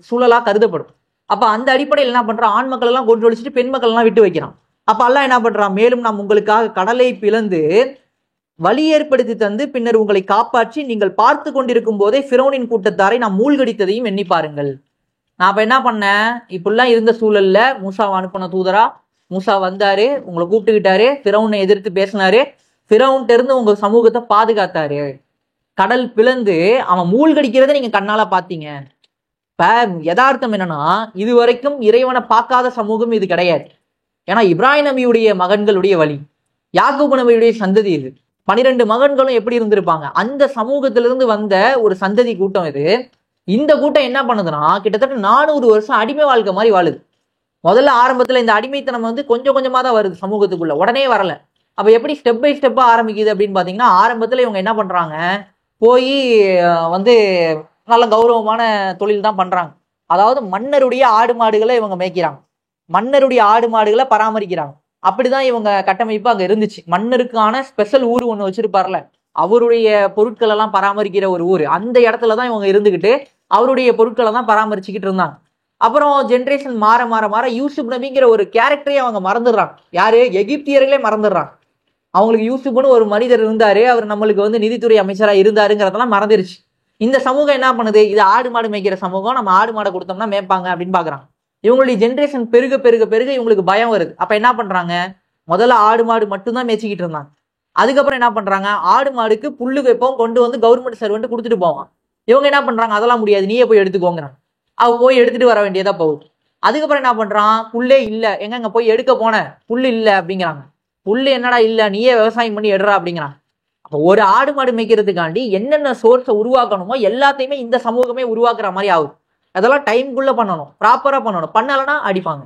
சூழலா கருதப்படும். அப்ப அந்த அடிப்படையில் என்ன பண்றான், ஆண் மக்கள் எல்லாம் கொன்றொழிச்சிட்டு பெண் மக்கள் எல்லாம் விட்டு வைக்கிறான். அப்ப அல்லாஹ் என்ன பண்றான், மேலும் நாம் உங்களுக்காக கடலை பிளந்து வழி ஏற்படுத்தி தந்து பின்னர் உங்களை காப்பாற்றி நீங்கள் பார்த்து கொண்டிருக்கும் போதே ஃபிரௌனின் கூட்டத்தாரை நாம் மூழ்கடித்ததையும் எண்ணி பாருங்கள். நான் அப்ப என்ன பண்ணேன், இப்படிலாம் இருந்த சூழல்ல மூசாவை அனுப்பின தூதரா, மூசா வந்தாரு, உங்களை கூப்பிட்டுக்கிட்டாரு, ஃபிரௌனை எதிர்த்து பேசினாரு, ஃபிரௌன்ட்ட இருந்து உங்க சமூகத்தை பாதுகாத்தாரு. கடல் பிளந்து அவன் மூழ்கடிக்கிறத நீங்க கண்ணால பாத்தீங்க. இப்ப யதார்த்தம் என்னன்னா, இதுவரைக்கும் இறைவனை பார்க்காத சமூகம் இது கிடையாது. ஏன்னா இப்ராஹிம் நபியுடைய மகன்களுடைய வழி, யாக்கூப் நபியுடைய சந்ததி இது. 12 மகன்களும் எப்படி இருந்திருப்பாங்க, அந்த சமூகத்திலிருந்து வந்த ஒரு சந்ததி கூட்டம் இது. இந்த கூட்டம் என்ன பண்ணுதுன்னா, கிட்டத்தட்ட 400 வருஷம் அடிமை வாழ்க்கை மாதிரி வாழுது. முதல்ல ஆரம்பத்துல இந்த அடிமைத்தனம் வந்து கொஞ்சம் கொஞ்சமா தான் வருது சமூகத்துக்குள்ள, உடனே வரல. அப்ப எப்படி ஸ்டெப் பை ஸ்டெப்பா ஆரம்பிக்குது அப்படின்னு பாத்தீங்கன்னா, ஆரம்பத்துல இவங்க என்ன பண்றாங்க, போய் வந்து நல்ல கௌரவமான தொழில் தான் பண்றாங்க. அதாவது மன்னருடைய ஆடு மாடுகளை இவங்க மேய்க்கிறாங்க, மன்னருடைய ஆடு மாடுகளை பராமரிக்கிறாங்க. அப்படிதான் இவங்க கட்டமைப்பு அங்க இருந்துச்சு. மன்னருக்கான ஸ்பெஷல் ஊர் ஒண்ணு வச்சிருப்பார்ல, அவருடைய பொருட்கள் எல்லாம் பராமரிக்கிற ஒரு ஊர், அந்த இடத்துலதான் இவங்க இருந்துகிட்டு அவருடைய பொருட்களை தான் பராமரிச்சுக்கிட்டு இருந்தாங்க. அப்புறம் ஜென்ரேஷன் மாற மாற மாற யூசுப் நபிங்கிற ஒரு கேரக்டரே அவங்க மறந்துடுறாங்க. யாரு, எகிப்தியர்களே மறந்துடுறாங்க. அவங்களுக்கு யூசுப்னு ஒரு மனிதர் இருந்தாரு, அவர் நம்மளுக்கு வந்து நிதித்துறை அமைச்சரா இருந்தாருங்கிறதெல்லாம் மறந்துருச்சு. இந்த சமூகம் என்ன பண்ணுது, இது ஆடு மாடு மேய்க்கிற சமூகம், நம்ம ஆடு மாடை கொடுத்தோம்னா மேய்ப்பாங்க அப்படின்னு பாக்குறாங்க. இவங்களுடைய ஜென்ரேஷன் பெருக பெருக பெருக இவங்களுக்கு பயம் வருது. அப்ப என்ன பண்றாங்க, முதல்ல ஆடு மாடு மட்டும்தான் மேய்ச்சிக்கிட்டு இருந்தாங்க. அதுக்கப்புறம் என்ன பண்றாங்க, ஆடு மாடுக்கு புல்லு வைப்போம் கொண்டு வந்து கவர்மெண்ட் சர்வெண்ட் கொடுத்துட்டு போவான். இவங்க என்ன பண்றாங்க, அதெல்லாம் முடியாது, நீயே போய் எடுத்துக்கோங்கிறாங்க. அவ போய் எடுத்துட்டு வர வேண்டியதா போகுது. அதுக்கப்புறம் என்ன பண்றான், புல்லே இல்ல, எங்க போய் எடுக்க போன, புல்லு இல்ல அப்படிங்கிறாங்க. புல்லு என்னடா இல்ல, நீயே விவசாயம் பண்ணி எடுறா அப்படிங்கிறாங்க. அப்போ ஒரு ஆடு மாடு மேய்க்கிறதுக்காண்டி என்னென்ன சோர்ஸை உருவாக்கணுமோ எல்லாத்தையுமே இந்த சமூகமே உருவாக்குற மாதிரி ஆகுது. அதெல்லாம் டைம்குள்ள பண்ணணும், ப்ராப்பரா பண்ணணும். பண்ணலைன்னா அடிப்பாங்க.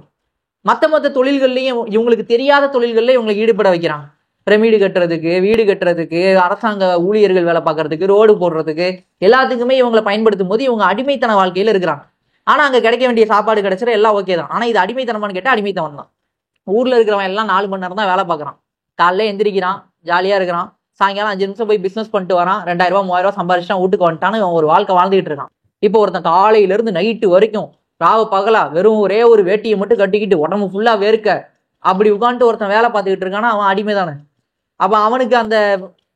மற்ற தொழில்கள்லையும் இவங்களுக்கு தெரியாத தொழில்கள்ல இவங்களுக்கு ஈடுபட வைக்கிறாங்க. பிரமிடு கட்டுறதுக்கு, வீடு கட்டுறதுக்கு, அரசாங்க ஊழியர்கள் வேலை பார்க்கறதுக்கு, ரோடு போடுறதுக்கு, எல்லாத்துக்குமே இவங்களை பயன்படுத்தும் போது இவங்க அடிமைத்தன வாழ்க்கையில இருக்கிறாங்க. ஆனா அங்க கிடைக்க வேண்டிய சாப்பாடு கிடைச்சிட எல்லாம் ஓகே தான். ஆனா இது அடிமைத்தனமானு கேட்டா அடிமைத்தனம் தான். ஊர்ல இருக்கிறவன் எல்லாம் 4 மணி நேரம் தான் வேலை பார்க்கறான். காலைல எந்திரிக்கிறான், ஜாலியா இருக்கிறான், சாயங்காலம் 5 நிமிஷம் போய் பிசினஸ் பண்ணிட்டு வரான், 2000 ரூபாய் 3000 ரூபாய் சம்பாரிச்சுட்டான், வீட்டுக்கு வந்துட்டான்னு ஒரு வாழ்க்கை வாழ்ந்துகிட்டு இருக்கான். இப்போ ஒருத்தன் காலையில இருந்து நைட்டு வரைக்கும் ராவ பகலா வெறும் ஒரே ஒரு வேட்டியை மட்டும் கட்டிக்கிட்டு உடம்பு ஃபுல்லா வேர்க்க அப்படி உட்காந்துட்டு ஒருத்தன் வேலை பார்த்துக்கிட்டு இருக்கானா, அவன் அடிமை தானே. அப்ப அவனுக்கு அந்த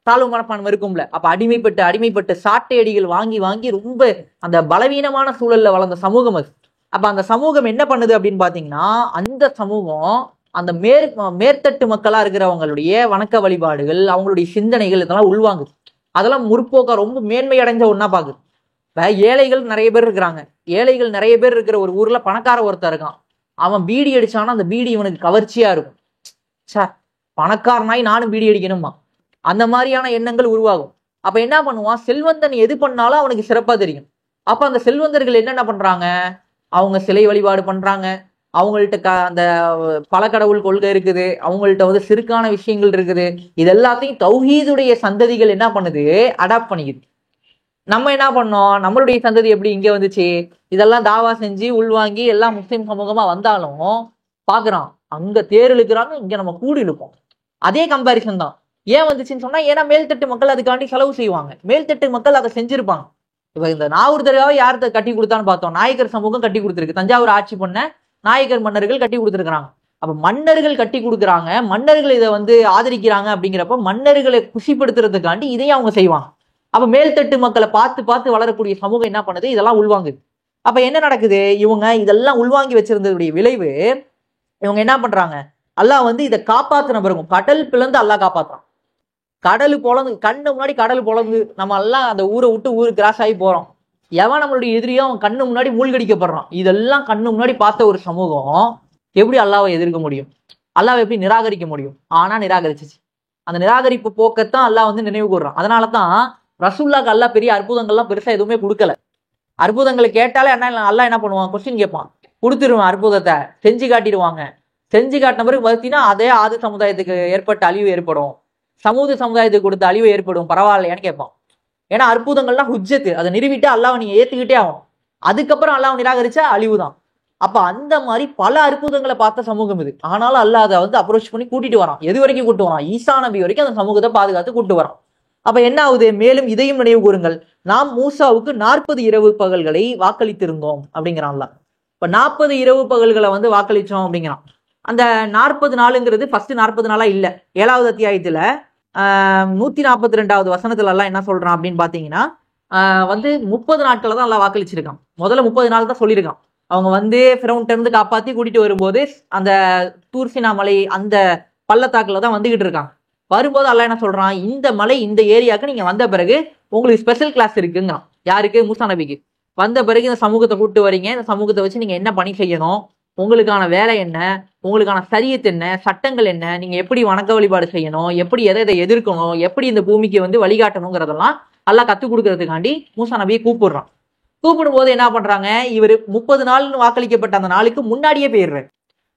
தாழ்வு மனப்பான்மை இருக்கும்ல. அப்ப அடிமைப்பட்டு சாட்டை அடிகள் வாங்கி வாங்கி ரொம்ப அந்த பலவீனமான சூழல்ல வளர்ந்த சமூகம் அது. அப்ப அந்த சமூகம் என்ன பண்ணுது அப்படின்னு பாத்தீங்கன்னா, அந்த சமூகம் அந்த மேற்தட்டு மக்களா இருக்கிறவங்களுடைய வணக்க வழிபாடுகள், அவங்களுடைய சிந்தனைகள் இதெல்லாம் உள்வாங்குது. அதெல்லாம் முற்போக்கா ரொம்ப மேன்மை அடைஞ்ச ஒன்னா பாக்குது. ஏழைகள் நிறைய பேர் இருக்கிறாங்க. ஏழைகள் நிறைய பேர் இருக்கிற ஒரு ஊர்ல பணக்கார ஒருத்தர் இருக்கான். அவன் பீடி அடிச்சானா அந்த பீடி இவனுக்கு கவர்ச்சியா இருக்கும். சார் பணக்காரனாய் நானும் பீடி அடிக்கணுமா, அந்த மாதிரியான எண்ணங்கள் உருவாகும். அப்ப என்ன பண்ணுவான், செல்வந்தன் எது பண்ணாலும் அவனுக்கு சிறப்பா தெரியும். அப்ப அந்த செல்வந்தர்கள் என்னென்ன பண்றாங்க, அவங்க சிலை வழிபாடு பண்றாங்க, அவங்கள்ட்ட அந்த பல கடவுள் கொள்கை இருக்குது, அவங்கள்ட்ட வந்து சிறுக்கான விஷயங்கள் இருக்குது. இது எல்லாத்தையும் தௌஹீதுடைய சந்ததிகள் என்ன பண்ணுது, அடாப்ட் பண்ணிக்குது. நம்ம என்ன பண்ணோம், நம்மளுடைய சந்ததி எப்படி இங்க வந்துச்சு, இதெல்லாம் தாவா செஞ்சு உள்வாங்கி எல்லாம் முஸ்லிம் சமூகமா வந்தாலும் பாக்குறான் அங்க தேர் இழுக்கிறாங்க, இங்க நம்ம கூடு இழுப்போம். அதே கம்பாரிசன் தான். ஏன் வந்துச்சுன்னு சொன்னா, ஏன்னா மேல்தட்டு மக்கள் அதுக்காண்டி செலவு செய்வாங்க, மேல்தட்டு மக்கள் அதை செஞ்சிருப்பாங்க. இப்ப இந்த நாகூர் தர்காவை யார் கட்டி கொடுத்தான்னு பார்த்தோம், நாயக்கர் சமூகம் கட்டி கொடுத்துருக்கு. தஞ்சாவூர் ஆட்சி பண்ண நாயக்கர் மன்னர்கள் கட்டி கொடுத்துருக்காங்க. அப்ப மன்னர்கள் கட்டி கொடுக்குறாங்க, மன்னர்கள் இதை வந்து ஆதரிக்கிறாங்க. அப்படிங்கிறப்ப மன்னர்களை குஷிப்படுத்துறதுக்காண்டி இதையும் அவங்க செய்வாங்க. அப்ப மேல்தட்டு மக்களை பார்த்து பார்த்து வளரக்கூடிய சமூகம் என்ன பண்ணுது, இதெல்லாம் உள்வாங்குது. அப்ப என்ன நடக்குது, இவங்க இதெல்லாம் உள்வாங்கி வச்சிருந்ததுடைய விளைவு இவங்க என்ன பண்றாங்க, அல்லாஹ் வந்து இதை காப்பாத்தின பிறகும் கடல் பிளந்து அல்லாஹ் காப்பாத்துறான். கடல் பொழந்து கண்ணு முன்னாடி கடல் பொழந்து நம்ம எல்லாம் அந்த ஊரை விட்டு ஊரு கிராஸ் ஆகி போறோம். எவன் நம்மளுடைய எதிரியோ அவன் கண்ணு முன்னாடி மூழ்கடிக்கப்படுறான். இதெல்லாம் கண்ணு முன்னாடி பார்த்த ஒரு சமூகம் எப்படி அல்லாவை எதிர்க்க முடியும், அல்லாவை எப்படி நிராகரிக்க முடியும்? ஆனா நிராகரிச்சிச்சு. அந்த நிராகரிப்பு போக்கத்தான் அல்லாஹ் வந்து நினைவு கூறுறான். அதனாலதான் ரசூலுல்லாஹ்க்கு அல்லாஹ் பெரிய அற்புதங்கள்லாம் பெருசா எதுவுமே கொடுக்கல. அற்புதங்களை கேட்டாலே அல்லாஹ் என்ன பண்ணுவான், கொஸ்டின் கேட்பான், கொடுத்துருவான். அற்புதத்தை செஞ்சு காட்டிடுவாங்க. செஞ்சு காட்டின பிறகு பார்த்தீங்கன்னா அதே ஆது சமுதாயத்துக்கு ஏற்பட்ட அழிவு ஏற்படும், சமுதாயத்துக்கு கொடுத்த அழிவு ஏற்படும், பரவாயில்லையான்னு கேட்பான். ஏன்னா அற்புதங்கள்லாம் ஹுஜ்ஜத்து, அதை நிறுவிட்டு அல்லாஹ் நீங்க ஏத்துக்கிட்டே ஆகும். அதுக்கப்புறம் அல்லாஹ் நிராகரிச்சா அழிவு தான். அப்ப அந்த மாதிரி பல அற்புதங்களை பார்த்த சமூகம் இது. ஆனாலும் அல்லாஹ் அதை வந்து அப்ரோச் பண்ணி கூட்டிட்டு வரான். எது வரைக்கும் கூட்டு வரான், ஈசா நபி வரைக்கும் அந்த சமூகத்தை பாதுகாத்து கூட்டு வரான். அப்ப என்ன ஆகுது, மேலும் இதையும் நினைவு கூறுங்கள், நாம் மூசாவுக்கு 40 இரவு பகல்களை வாக்களித்திருந்தோம் அப்படிங்கிறான் அல்லாஹ். இப்ப 40 இரவு பகல்களை வந்து வாக்களிச்சோம் அப்படிங்கிறான். அந்த 40 நாளுங்கிறது ஃபர்ஸ்ட் 40 நாளா இல்ல. 7வது அத்தியாயத்துல 142வது வசனத்துல எல்லாம் என்ன சொல்றான் அப்படின்னு பாத்தீங்கன்னா, வந்து 30 நாட்களை தான் எல்லாம் வாக்களிச்சிருக்கான். முதல்ல 30 நாள் தான் சொல்லியிருக்கான். அவங்க வந்து ஃபிரௌன்ட்ட இருந்து காப்பாத்தி கூட்டிட்டு வரும்போது அந்த தூர்சினா மலை அந்த பள்ளத்தாக்குல தான் வந்துகிட்டு இருக்காங்க. வரும்போது அல்லாஹ் என்ன சொல்றான், இந்த மலை இந்த ஏரியாவுக்கு நீங்க வந்த பிறகு உங்களுக்கு ஸ்பெஷல் கிளாஸ் இருக்குங்க. யாருக்கு, மூசா நபிக்கு. வந்த பிறகு இந்த சமூகத்தை கூப்பிட்டு வரீங்க, இந்த சமூகத்தை வச்சு நீங்க என்ன பணி செய்யணும், உங்களுக்கான வேலை என்ன, உங்களுக்கான சரியத் என்ன, சட்டங்கள் என்ன, நீங்க எப்படி வணக்க வழிபாடு செய்யணும், எப்படி எதை எதிர்க்கணும், எப்படி இந்த பூமிக்கு வந்து வழிகாட்டணுங்கிறதெல்லாம் அல்லாஹ் கத்துக் கொடுக்கறதுக்காண்டி மூசா நபியை கூப்பிடுறான். கூப்பிடும் போது என்ன பண்றாங்க, இவர் 30 நாள் வாக்களிக்கப்பட்ட அந்த நாளுக்கு முன்னாடியே போயிடுறாரு.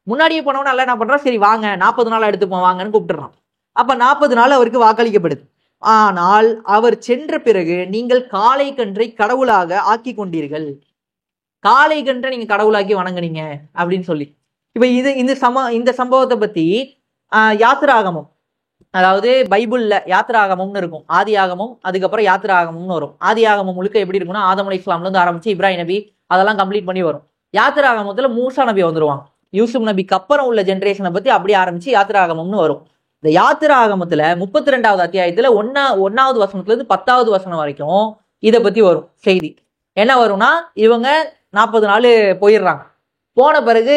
முன்னாடியே போனவன அல்லாஹ் என்ன பண்றான், சரி வாங்க 40 நாள் எடுத்துப்போம் வாங்கன்னு கூப்பிட்டுறான். அப்ப 40 நாள் அவருக்கு வாக்களிக்கப்படுது. ஆனால் அவர் சென்ற பிறகு நீங்கள் காளை கன்றை கடவுளாக ஆக்கி கொண்டீர்கள், காளை கன்றை நீங்க கடவுளாக்கி வணங்குனீங்க அப்படின்னு சொல்லி. இப்ப இந்த சம்பவத்தை பத்தி யாத்திராகமம், அதாவது பைபிள்ல யாத்திராகமம்னு இருக்கும், ஆதி ஆகமம், அதுக்கப்புறம் யாத்திராகமம்னு வரும். ஆதி ஆகமம் முழுக்க எப்படி இருக்குன்னா, ஆதம் அலைஹிஸ்ஸலாம்ல இருந்து ஆரம்பிச்சு இப்ராஹிம் நபி அதெல்லாம் கம்ப்ளீட் பண்ணி வரும். யாத்திராகமத்துல மூசா நபி வந்துருவாங்க. யூசுப் நபிக்கு அப்புறம் உள்ள ஜென்ரேஷனை பத்தி அப்படியே ஆரம்பிச்சு யாத்திராகமம்னு வரும். இந்த யாத்திராகமத்துல 32வது அத்தியாயத்துல 1வது வசனத்துல இருந்து 10வது வசனம் வரைக்கும் இதை பத்தி வரும் செய்தி. என்ன வரும்னா, இவங்க 40 நாள் போயிடுறாங்க. போன பிறகு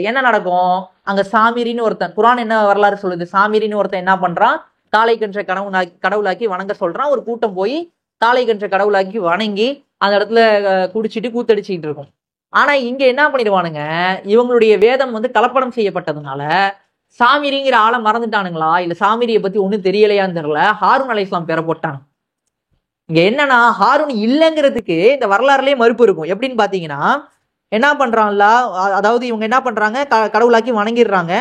என்ன நடக்கும், அங்க சாமிரின்னு ஒருத்தன், குர்ஆன் என்ன வரலாறு சொல்லுது, சாமிரின்னு ஒருத்தன் என்ன பண்றான், காளை கன்றை கடவுளாக்கி வணங்க சொல்றான். ஒரு கூட்டம் போய் காளை கன்றை கடவுளாக்கி வணங்கி அந்த இடத்துல குடிச்சிட்டு கூத்தடிச்சுக்கிட்டு இருக்கும். ஆனா இங்க என்ன பண்ணிடுவானுங்க, இவங்களுடைய வேதம் வந்து கலப்படம் செய்யப்பட்டதுனால சாமிரிங்கிற ஆளை மறந்துட்டானுங்களா, இல்ல சாமிரியை பத்தி ஒண்ணும் தெரியலையான்னு தெரியல, ஹாரூன் அலைஹிஸ்ஸலாம் பேரை போட்டாங்க. இங்க என்னன்னா, ஹாரூன் இல்லைங்கிறதுக்கு இந்த வரலாறுலயே மறுப்பு இருக்கும். எப்படின்னு பாத்தீங்கன்னா, என்ன பண்றான்ல, அதாவது இவங்க என்ன பண்றாங்க, கடவுளாக்கி வணங்கிடுறாங்க.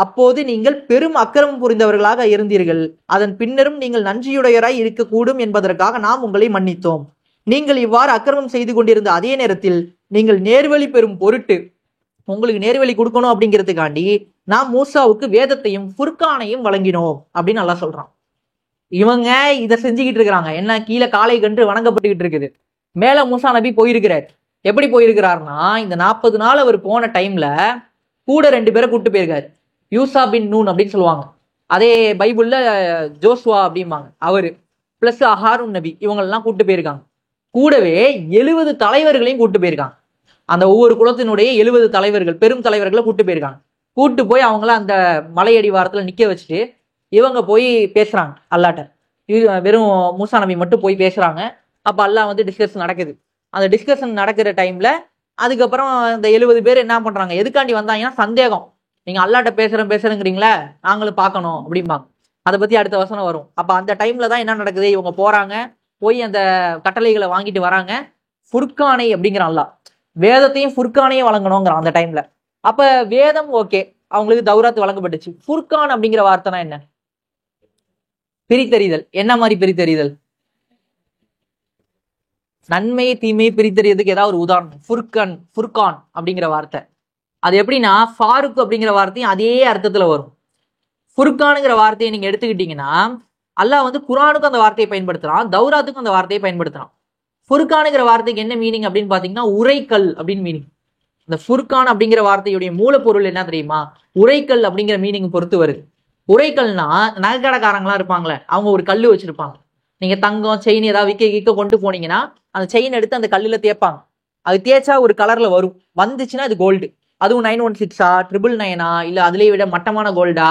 அப்போது நீங்கள் பெரும் அக்கிரமம் புரிந்தவர்களாக இருந்தீர்கள், அதன் பின்னரும் நீங்கள் நன்றியுடையராய் இருக்கக்கூடும் என்பதற்காக நாம் உங்களை மன்னித்தோம். நீங்கள் இவ்வாறு அக்கிரமம் செய்து கொண்டிருந்த அதே நேரத்தில் நீங்கள் நேர்வழி பெறும் பொருட்டு, உங்களுக்கு நேர்வழி கொடுக்கணும் அப்படிங்கிறதுக்காண்டி நாம் மூசாவுக்கு வேதத்தையும் ஃபுர்கானையும் வழங்கினோம் அப்படின்னு அல்லாஹ் சொல்றான். இவங்க இதை செஞ்சுக்கிட்டு இருக்கிறாங்க. என்ன, கீழே காளை கன்று வணங்கப்பட்டுக்கிட்டு இருக்குது, மேல மூசா நபி போயிருக்கிறார். எப்படி போயிருக்கிறாருன்னா, இந்த 40 நாள் அவர் போன டைம்ல கூட 2 பேரை கூப்பிட்டு போயிருக்காரு. யூசா பின் நூன் அப்படின்னு சொல்லுவாங்க, அதே பைபிள்ல ஜோஸ்வா அப்படிம்பாங்க, அவரு பிளஸ் ஹாரூன் நபி, இவங்களெல்லாம் கூப்பிட்டு போயிருக்காங்க. கூடவே 70 தலைவர்களையும் கூப்பிட்டு போயிருக்காங்க. அந்த ஒவ்வொரு குலத்தினுடைய 70 தலைவர்கள், பெரும் தலைவர்களை கூப்பிட்டு போயிருக்காங்க. கூப்பிட்டு போய் அவங்கள அந்த மலையடிவாரத்துல நிக்க வச்சுட்டு இவங்க போய் பேசுறாங்க அல்லாட்ட. வெறும் மூசா நபி மட்டும் போய் பேசுறாங்க. அப்ப அல்லாஹ் வந்து டிஸ்கஷன் நடக்குது. அந்த டிஸ்கஷன் நடக்கிற டைம்ல அதுக்கப்புறம் இந்த 70 பேர் என்ன பண்றாங்க, எதுக்காண்டி வந்தாங்கன்னா சந்தேகம். நீங்க அல்லாட்ட பேசுறேங்கிறீங்களே, நாங்களும் பார்க்கணும் அப்படிம்பாங்க. அதை பத்தி அடுத்த வசனம் வரும். அப்ப அந்த டைம்ல தான் என்ன நடக்குது, இவங்க போறாங்க, போய் அந்த கட்டளைகளை வாங்கிட்டு வராங்க. ஃபுர்கானை அப்படிங்கிற அல்லாஹ் வேதத்தையும் ஃபுர்கானையும் வழங்கணுங்கிறான் அந்த டைம்ல. அப்ப வேதம் ஓகே, அவங்களுக்கு தௌராத் வழங்கப்பட்டுச்சு. ஃபுர்கான் அப்படிங்கிற வார்த்தைனா என்ன? பிரித்தறிதல். என்ன மாதிரி பிரித்தறிதல்? நன்மையை தீமையை பிரித்தறியதுக்கு ஏதாவது ஒரு உதாரணம்? ஃபுர்கான் அப்படிங்கிற வார்த்தை அது எப்படின்னா, ஃபாருக் அப்படிங்கிற வார்த்தையும் அதே அர்த்தத்துல வரும். ஃபுர்கானுங்கிற வார்த்தையை நீங்க எடுத்துக்கிட்டீங்கன்னா, அல்லாஹ் வந்து குர்ஆனுக்கும் அந்த வார்த்தையை பயன்படுத்துறான், தௌராத்துக்கும் அந்த வார்த்தையை பயன்படுத்துறான். ஃபுர்கானுங்கிற வார்த்தைக்கு என்ன மீனிங் அப்படின்னு பாத்தீங்கன்னா, உரைக்கல் அப்படின்னு மீனிங். இந்த ஃபுர்கான் அப்படிங்கிற வார்த்தையுடைய மூலப்பொருள் என்ன தெரியுமா? உரைக்கல் அப்படிங்கிற மீனிங் பொறுத்து வருது. உரைக்கல்னா நகைக்கடைக்காரங்களா இருப்பாங்களே, அவங்க ஒரு கல்லு வச்சிருப்பாங்க. நீங்க தங்கம் செயின் ஏதாவது விற்க கொண்டு போனீங்கன்னா அந்த செயின் எடுத்து அந்த கல்லுல தேய்ப்பாங்க. அது தேய்ச்சா ஒரு கலர்ல வரும், வந்துச்சுன்னா அது கோல்டு. அதுவும் 916 999 இல்ல அதுலயே விட மட்டமான கோல்டா,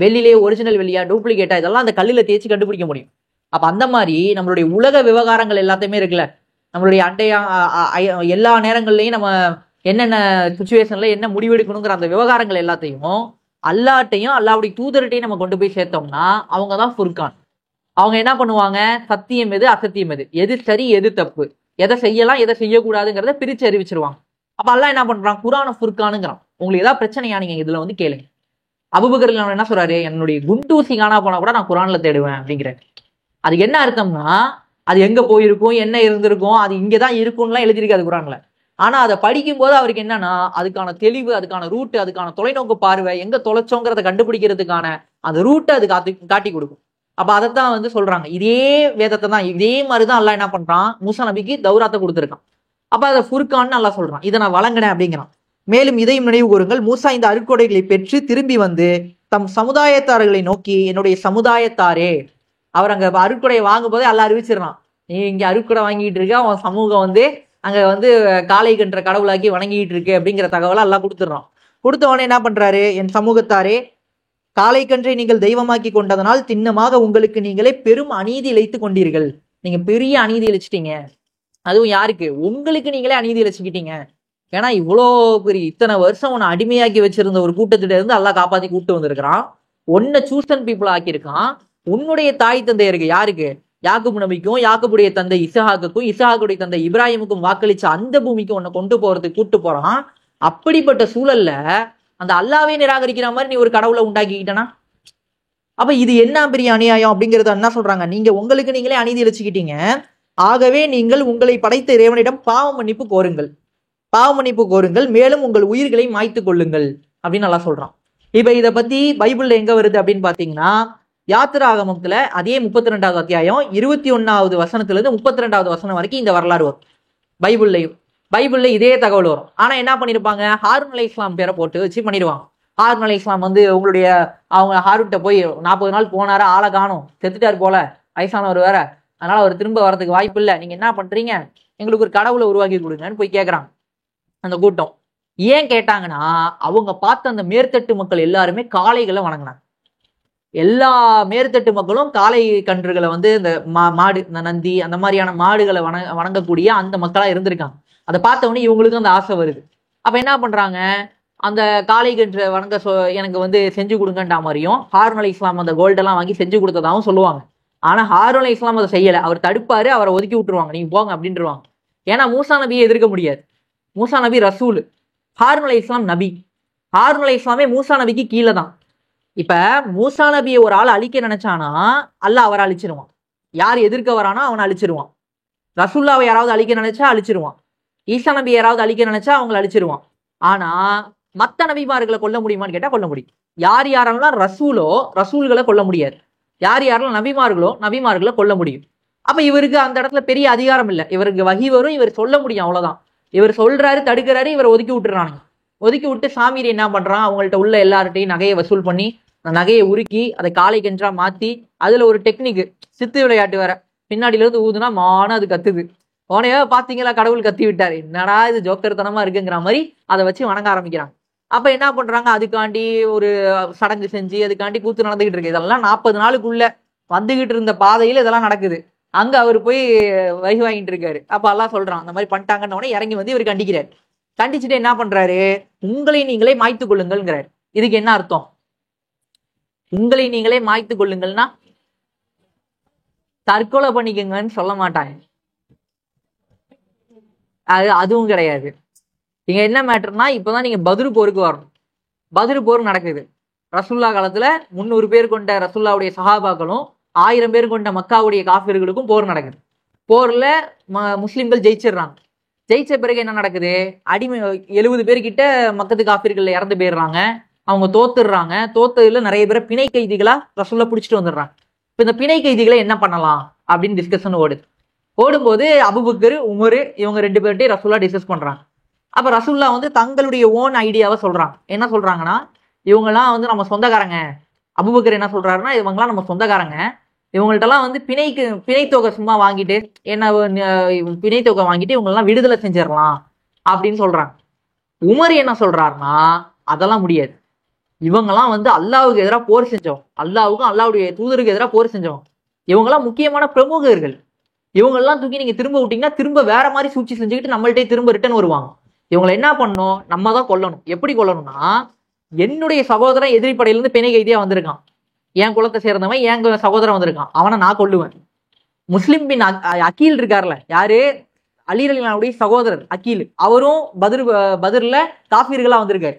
வெள்ளிலேயே ஒரிஜினல் வெள்ளியா, டூப்ளிகேட்டா, இதெல்லாம் அந்த கல்லுல தேய்ச்சி கண்டுபிடிக்க முடியும். அப்ப அந்த மாதிரி நம்மளுடைய உலக விவகாரங்கள் எல்லாத்தையுமே இருக்குல்ல, நம்மளுடைய எல்லா நேரங்கள்லயும் நம்ம என்னென்ன சுச்சுவேஷன்ல என்ன முடிவெடுக்கணுங்கிற அந்த விவகாரங்கள் எல்லாத்தையும் அல்லாட்டையும் அல்லாவுடைய தூதர்கிட்டையும் நம்ம கொண்டு போய் சேர்த்தோம்னா அவங்க தான் ஃபுர்கான். அவங்க என்ன பண்ணுவாங்க, சத்தியம் எது அசத்தியம் எது, எது சரி எது தப்பு, எதை செய்யலாம் எதை செய்யக்கூடாதுங்கிறத பிரிச்சு அறிவிச்சிருவாங்க. அப்ப அல்லாஹ் என்ன பண்றான், குர்ஆனை ஃபுர்கானுங்கிறான். உங்களுக்கு ஏதாவது பிரச்சனையா நீங்க இதுல வந்து கேளுங்க. அபூபக்கர் என்ன சொல்றாரு, என்னுடைய குண்டூசி காணா போனா கூட நான் குர்ஆன்ல தேடுவேன் அப்படிங்கிற. அது என்ன அர்த்தம்னா, அது எங்க போயிருக்கும் என்ன இருந்திருக்கும், அது இங்கதான் இருக்கும்லாம் எழுதியிருக்காது குர்ஆன்ல. ஆனா அதை படிக்கும் போது அவருக்கு என்னன்னா, அதுக்கான தெளிவு, அதுக்கான ரூட், அதுக்கான தொலைநோக்கு பார்வை, எங்க தொலைச்சோங்கிறத கண்டுபிடிக்கிறதுக்கான அந்த ரூட்டை அது காட்டி கொடுக்கும். அப்ப அதைத்தான் வந்து சொல்றாங்க. இதே வேதத்தை தான், இதே மாதிரிதான் அல்லாஹ் என்ன பண்றான், மூசா நபிக்கு தௌராத்தை கொடுத்திருக்கான். அப்ப அதை ஃபுர்கான்னு அல்லாஹ் சொல்றான், இதை நான் வழங்கினேன் அப்படிங்கிறான். மேலும் இதையும் நினைவு கூறுங்கள், மூசா இந்த அருட்கொடைகளை பெற்று திரும்பி வந்து தம் சமுதாயத்தார்களை நோக்கி, என்னுடைய சமுதாயத்தாரே, அவர் அங்க அருட்கொடையை வாங்கும் போதே அல்லாஹ் அறிவிச்சிடறான், நீ இங்க அருட்கொடை வாங்கிட்டு இருக்க, அவன் சமூகம் வந்து அங்க வந்து காளை கன்ற கடவுளாக்கி வணங்கிட்டு இருக்கு அப்படிங்கிற தகவலை எல்லாம் கொடுத்துடுறான். கொடுத்த உடனே என்ன பண்றாரு, என் சமூகத்தாரே, காளை கன்றை நீங்கள் தெய்வமாக்கி கொண்டதனால் திண்ணமாக உங்களுக்கு நீங்களே பெரும் அநீதி இழைத்து கொண்டீர்கள். நீங்க பெரிய அநீதி இழைச்சிட்டீங்க. அதுவும் யாருக்கு, உங்களுக்கு நீங்களே அநீதி இழைச்சிக்கிட்டீங்க. ஏன்னா இவ்வளோ பெரிய இத்தனை வருஷம் உன்னை அடிமையாக்கி வச்சிருந்த ஒரு கூட்டத்திட்ட இருந்து அல்லாஹ் காப்பாத்தி கூப்பிட்டு வந்திருக்கிறான். உன்னை சூசன் பீப்புள் ஆக்கியிருக்கான். உன்னுடைய தாய் தந்தையருக்கு, யாருக்கு, யாக்கூப் நபிக்கும், யாக்கூபுடைய தந்தை இஸ்ஹாக்குக்கும், இஸ்ஹாக்குடைய தந்தை இப்ராஹிமுக்கும் வாக்களிச்ச அந்த பூமிக்கு உன்னை கொண்டு போறதுக்கு கூப்பிட்டு போறான். அப்படிப்பட்ட சூழல்ல அந்த அல்லாவே நிராகரிக்கிற மாதிரி நீ ஒரு கடவுளை உண்டாக்கிக்கிட்டனா, அப்ப இது என்ன பெரிய அநியாயம் அப்படிங்கறத என்ன சொல்றாங்க, நீங்க உங்களுக்கு நீங்களே அநீதி இழைச்சுக்கிட்டீங்க. ஆகவே நீங்கள் உங்களை படைத்த இறைவனிடம் பாவ மன்னிப்பு கோருங்கள், மேலும் உங்கள் உயிர்களை மாய்த்து கொள்ளுங்கள் அப்படின்னு நல்லா சொல்றான். இப்ப இதை பத்தி பைபிள்ல எங்க வருது அப்படின்னு பாத்தீங்கன்னா, யாத்திராகமத்துல அதே 32வது அத்தியாயம் 21வது வசனத்துல இருந்து 32வது வசனம் வரைக்கும் இந்த வரலாறு வரும். பைபிள்ல இதே தகவல் வரும். ஆனா என்ன பண்ணிருப்பாங்க, ஹாரூன் அலைஹிஸ்ஸலாம் பேரை போட்டு வச்சு பண்ணிடுவாங்க. ஹாரூன் அலைஹிஸ்ஸலாம் வந்து அவங்க ஹாரூன்கிட்ட போய் 40 நாள் போனாரு, ஆளை காணும், செத்துட்டாரு போல, வயசானவர் வேற, அதனால அவர் திரும்ப வரதுக்கு வாய்ப்பு இல்லை, நீங்க என்ன பண்றீங்க, எங்களுக்கு ஒரு கடவுளை உருவாக்கி கொடுங்கன்னு போய் கேட்கறாங்க அந்த கூட்டம். ஏன் கேட்டாங்கன்னா, அவங்க பார்த்த அந்த மேற்தட்டு மக்கள் எல்லாருமே காளைகளை வணங்கினாங்க. எல்லா மேற்தட்டு மக்களும் காளை கன்றுகளை வந்து இந்த மாடு, இந்த நந்தி, அந்த மாதிரியான மாடுகளை வணங்கக்கூடிய அந்த மக்களா இருந்திருக்காங்க. அதை பார்த்த உடனே இவங்களுக்கும் அந்த ஆசை வருது. அப்ப என்ன பண்றாங்க, அந்த காளை கன்று வணங்க எனக்கு வந்து செஞ்சு கொடுங்கன்ற மாதிரியும், ஹாரூன் அலைஹிஸ்ஸலாம் அந்த கோல்டெல்லாம் வாங்கி செஞ்சு கொடுத்ததாகவும் சொல்லுவாங்க. ஆனா ஹாரூன் அலைஹிஸ்ஸலாம் அதை செய்யலை. அவர் தடுப்பாரு, அவரை ஒதுக்கி விட்டுருவாங்க, நீங்க போங்க அப்படின்ட்டுருவாங்க. ஏன்னா மூசா நபியை எதிர்க்க முடியாது. மூசா நபி ரசூல், ஹாரூன் அலைஹிஸ்ஸலாம் நபி. ஹாரூன் அலைஹிஸ்ஸலாமே மூசா நபிக்கு கீழே தான். இப்ப மூசா நபியை ஒரு ஆள் அழிக்க நினைச்சானா அல்லாஹ் அவரை அழிச்சிருவான். யார் எதிர்க்க வரானோ அவனை அழிச்சிருவான். ரசூல்லாவை யாராவது அழிக்க நினைச்சா அழிச்சிருவான். ஈசா நபி யாராவது அழிக்க நினைச்சா அவங்களை அழிச்சிருவான். ஆனா மத்த நபிமார்களை கொல்ல முடியுமான்னு கேட்டா கொல்ல முடியும். யார் யாரெல்லாம் ரசூல்களை கொல்ல முடியாது. யார் யாரெல்லாம் நபிமார்களை கொல்ல முடியும். அப்ப இவருக்கு அந்த இடத்துல பெரிய அதிகாரம் இல்லை. இவருக்கு வஹி வரும், இவர் சொல்ல முடியும், அவ்வளவுதான். இவர் சொல்றாரு, தடுக்கிறாரு, இவரை ஒதுக்கி விட்டுறானுங்க. ஒதுக்கி விட்டு சாமீர் என்ன பண்றான், அவங்கள்ட்ட உள்ள எல்லார்ட்டையும் நகையை வசூல் பண்ணி நகையை உருக்கி அதை காளை கன்றா மாத்தி, அதுல ஒரு டெக்னிக், சித்து விளையாட்டு வேற, பின்னாடில இருந்து ஊதுனா மான அது கத்துது. உனையோ பாத்தீங்களா, கடவுள் கத்தி விட்டாரு, என்னடா இது ஜோக்கர்தனமா இருக்குங்கிற மாதிரி அதை வச்சு வணங்க ஆரம்பிக்கிறாங்க. அப்ப என்ன பண்றாங்க, அதுக்காண்டி ஒரு சடங்கு செஞ்சு அதுக்காண்டி கூத்து நடந்துகிட்டு இருக்கு. இதெல்லாம் 40 நாளுக்குள்ள வந்துகிட்டு இருந்த பாதையில இதெல்லாம் நடக்குது. அங்க அவர் போய் வகி வாங்கிட்டு இருக்காரு. அப்ப அல்லாஹ் சொல்றான் அந்த மாதிரி பண்ணிட்டாங்கன்னு உடனே இறங்கி வந்து இவர் கண்டிக்கிறார். கண்டிச்சுட்டு என்ன பண்றாரு, உங்களை நீங்களே மாய்த்து கொள்ளுங்கள்ங்கிறார். இதுக்கு என்ன அர்த்தம்? உங்களை நீங்களே மாய்த்து கொள்ளுங்கள்னா தற்கொலை பண்ணிக்கங்கன்னு சொல்ல மாட்டாங்க. அதுவும் கிடையாது. இங்க என்ன மேட்டர்னா, இப்பதான் நீங்க பத்ரு போருக்கு வரணும். பத்ரு போர் நடக்குது. ரசூல்லா காலத்துல 300 பேர் கொண்ட ரசூல்லாவுடைய சஹாபாக்களும் 1000 பேர் கொண்ட மக்காவுடைய காஃபிர்களுக்கும் போர் நடக்குது. போர்ல முஸ்லிம்கள் ஜெயிச்சிடுறாங்க. ஜெயிச்ச பிறகு என்ன நடக்குது, அடிமை 70 பேர்கிட்ட மக்கத்து காஃபிர்கள் இறந்து போயிடுறாங்க. அவங்க தோத்துடுறாங்க. தோத்ததுல நிறைய பேரை பிணை கைதிகளா ரசூல்லா பிடிச்சிட்டு வந்துடுறாங்க. இப்ப இந்த பிணை கைதிகளை என்ன பண்ணலாம் அப்படின்னு டிஸ்கஷன் ஓடும்போது அபூபக்கர், உமர் இவங்க 2 பேர்கிட்டயும் ரசூல்லா டிஸ்கஸ் பண்றாங்க. அப்ப ரசூல்லா வந்து தங்களுடைய ஓன் ஐடியாவை சொல்றாங்க. என்ன சொல்றாங்கன்னா, இவங்கெல்லாம் வந்து நம்ம சொந்தக்காரங்க. அபூபக்கர் என்ன சொல்றாருன்னா, இவங்கெல்லாம் நம்ம சொந்தக்காரங்க. இவங்கள்ட்டெல்லாம் வந்து பிணை தொகை சும்மா வாங்கிட்டு பிணை தொகை வாங்கிட்டு இவங்களெல்லாம் விடுதலை செஞ்சிடலாம் அப்படின்னு சொல்றாங்க. உமர் என்ன சொல்றாருன்னா, அதெல்லாம் முடியாது. இவங்கெல்லாம் வந்து அல்லாவுக்கு எதிராக போர் செஞ்சோம், அல்லாவுக்கும் அல்லாவுடைய தூதருக்கு எதிராக போர் செஞ்சோம். இவங்கெல்லாம் முக்கியமான பிரமுகர்கள். இவங்கெல்லாம் தூக்கி நீங்க திரும்ப விட்டீங்கன்னா திரும்ப வேற மாதிரி சூழ்ச்சி செஞ்சுக்கிட்டு நம்மள்ட்டே திரும்ப ரிட்டர்ன் வருவாங்க. இவங்களை என்ன பண்ணணும், நம்ம தான் கொல்லணும். எப்படி கொல்லணும்னா, என்னுடைய சகோதரன் எதிரி படையிலிருந்து பிணை கைதியா வந்திருக்கான், என் குலத்தை சேர்ந்தவன் என் சகோதரன் வந்திருக்கான், அவனை நான் கொல்லுவேன். முஸ்லிம் பின் அக்கீல் இருக்கார்ல, யாரு, அலி ரலியல்லாஹுடைய சகோதரர் அக்கீல், அவரும் பத்ர்ல காஃபிர்களா வந்திருக்காரு.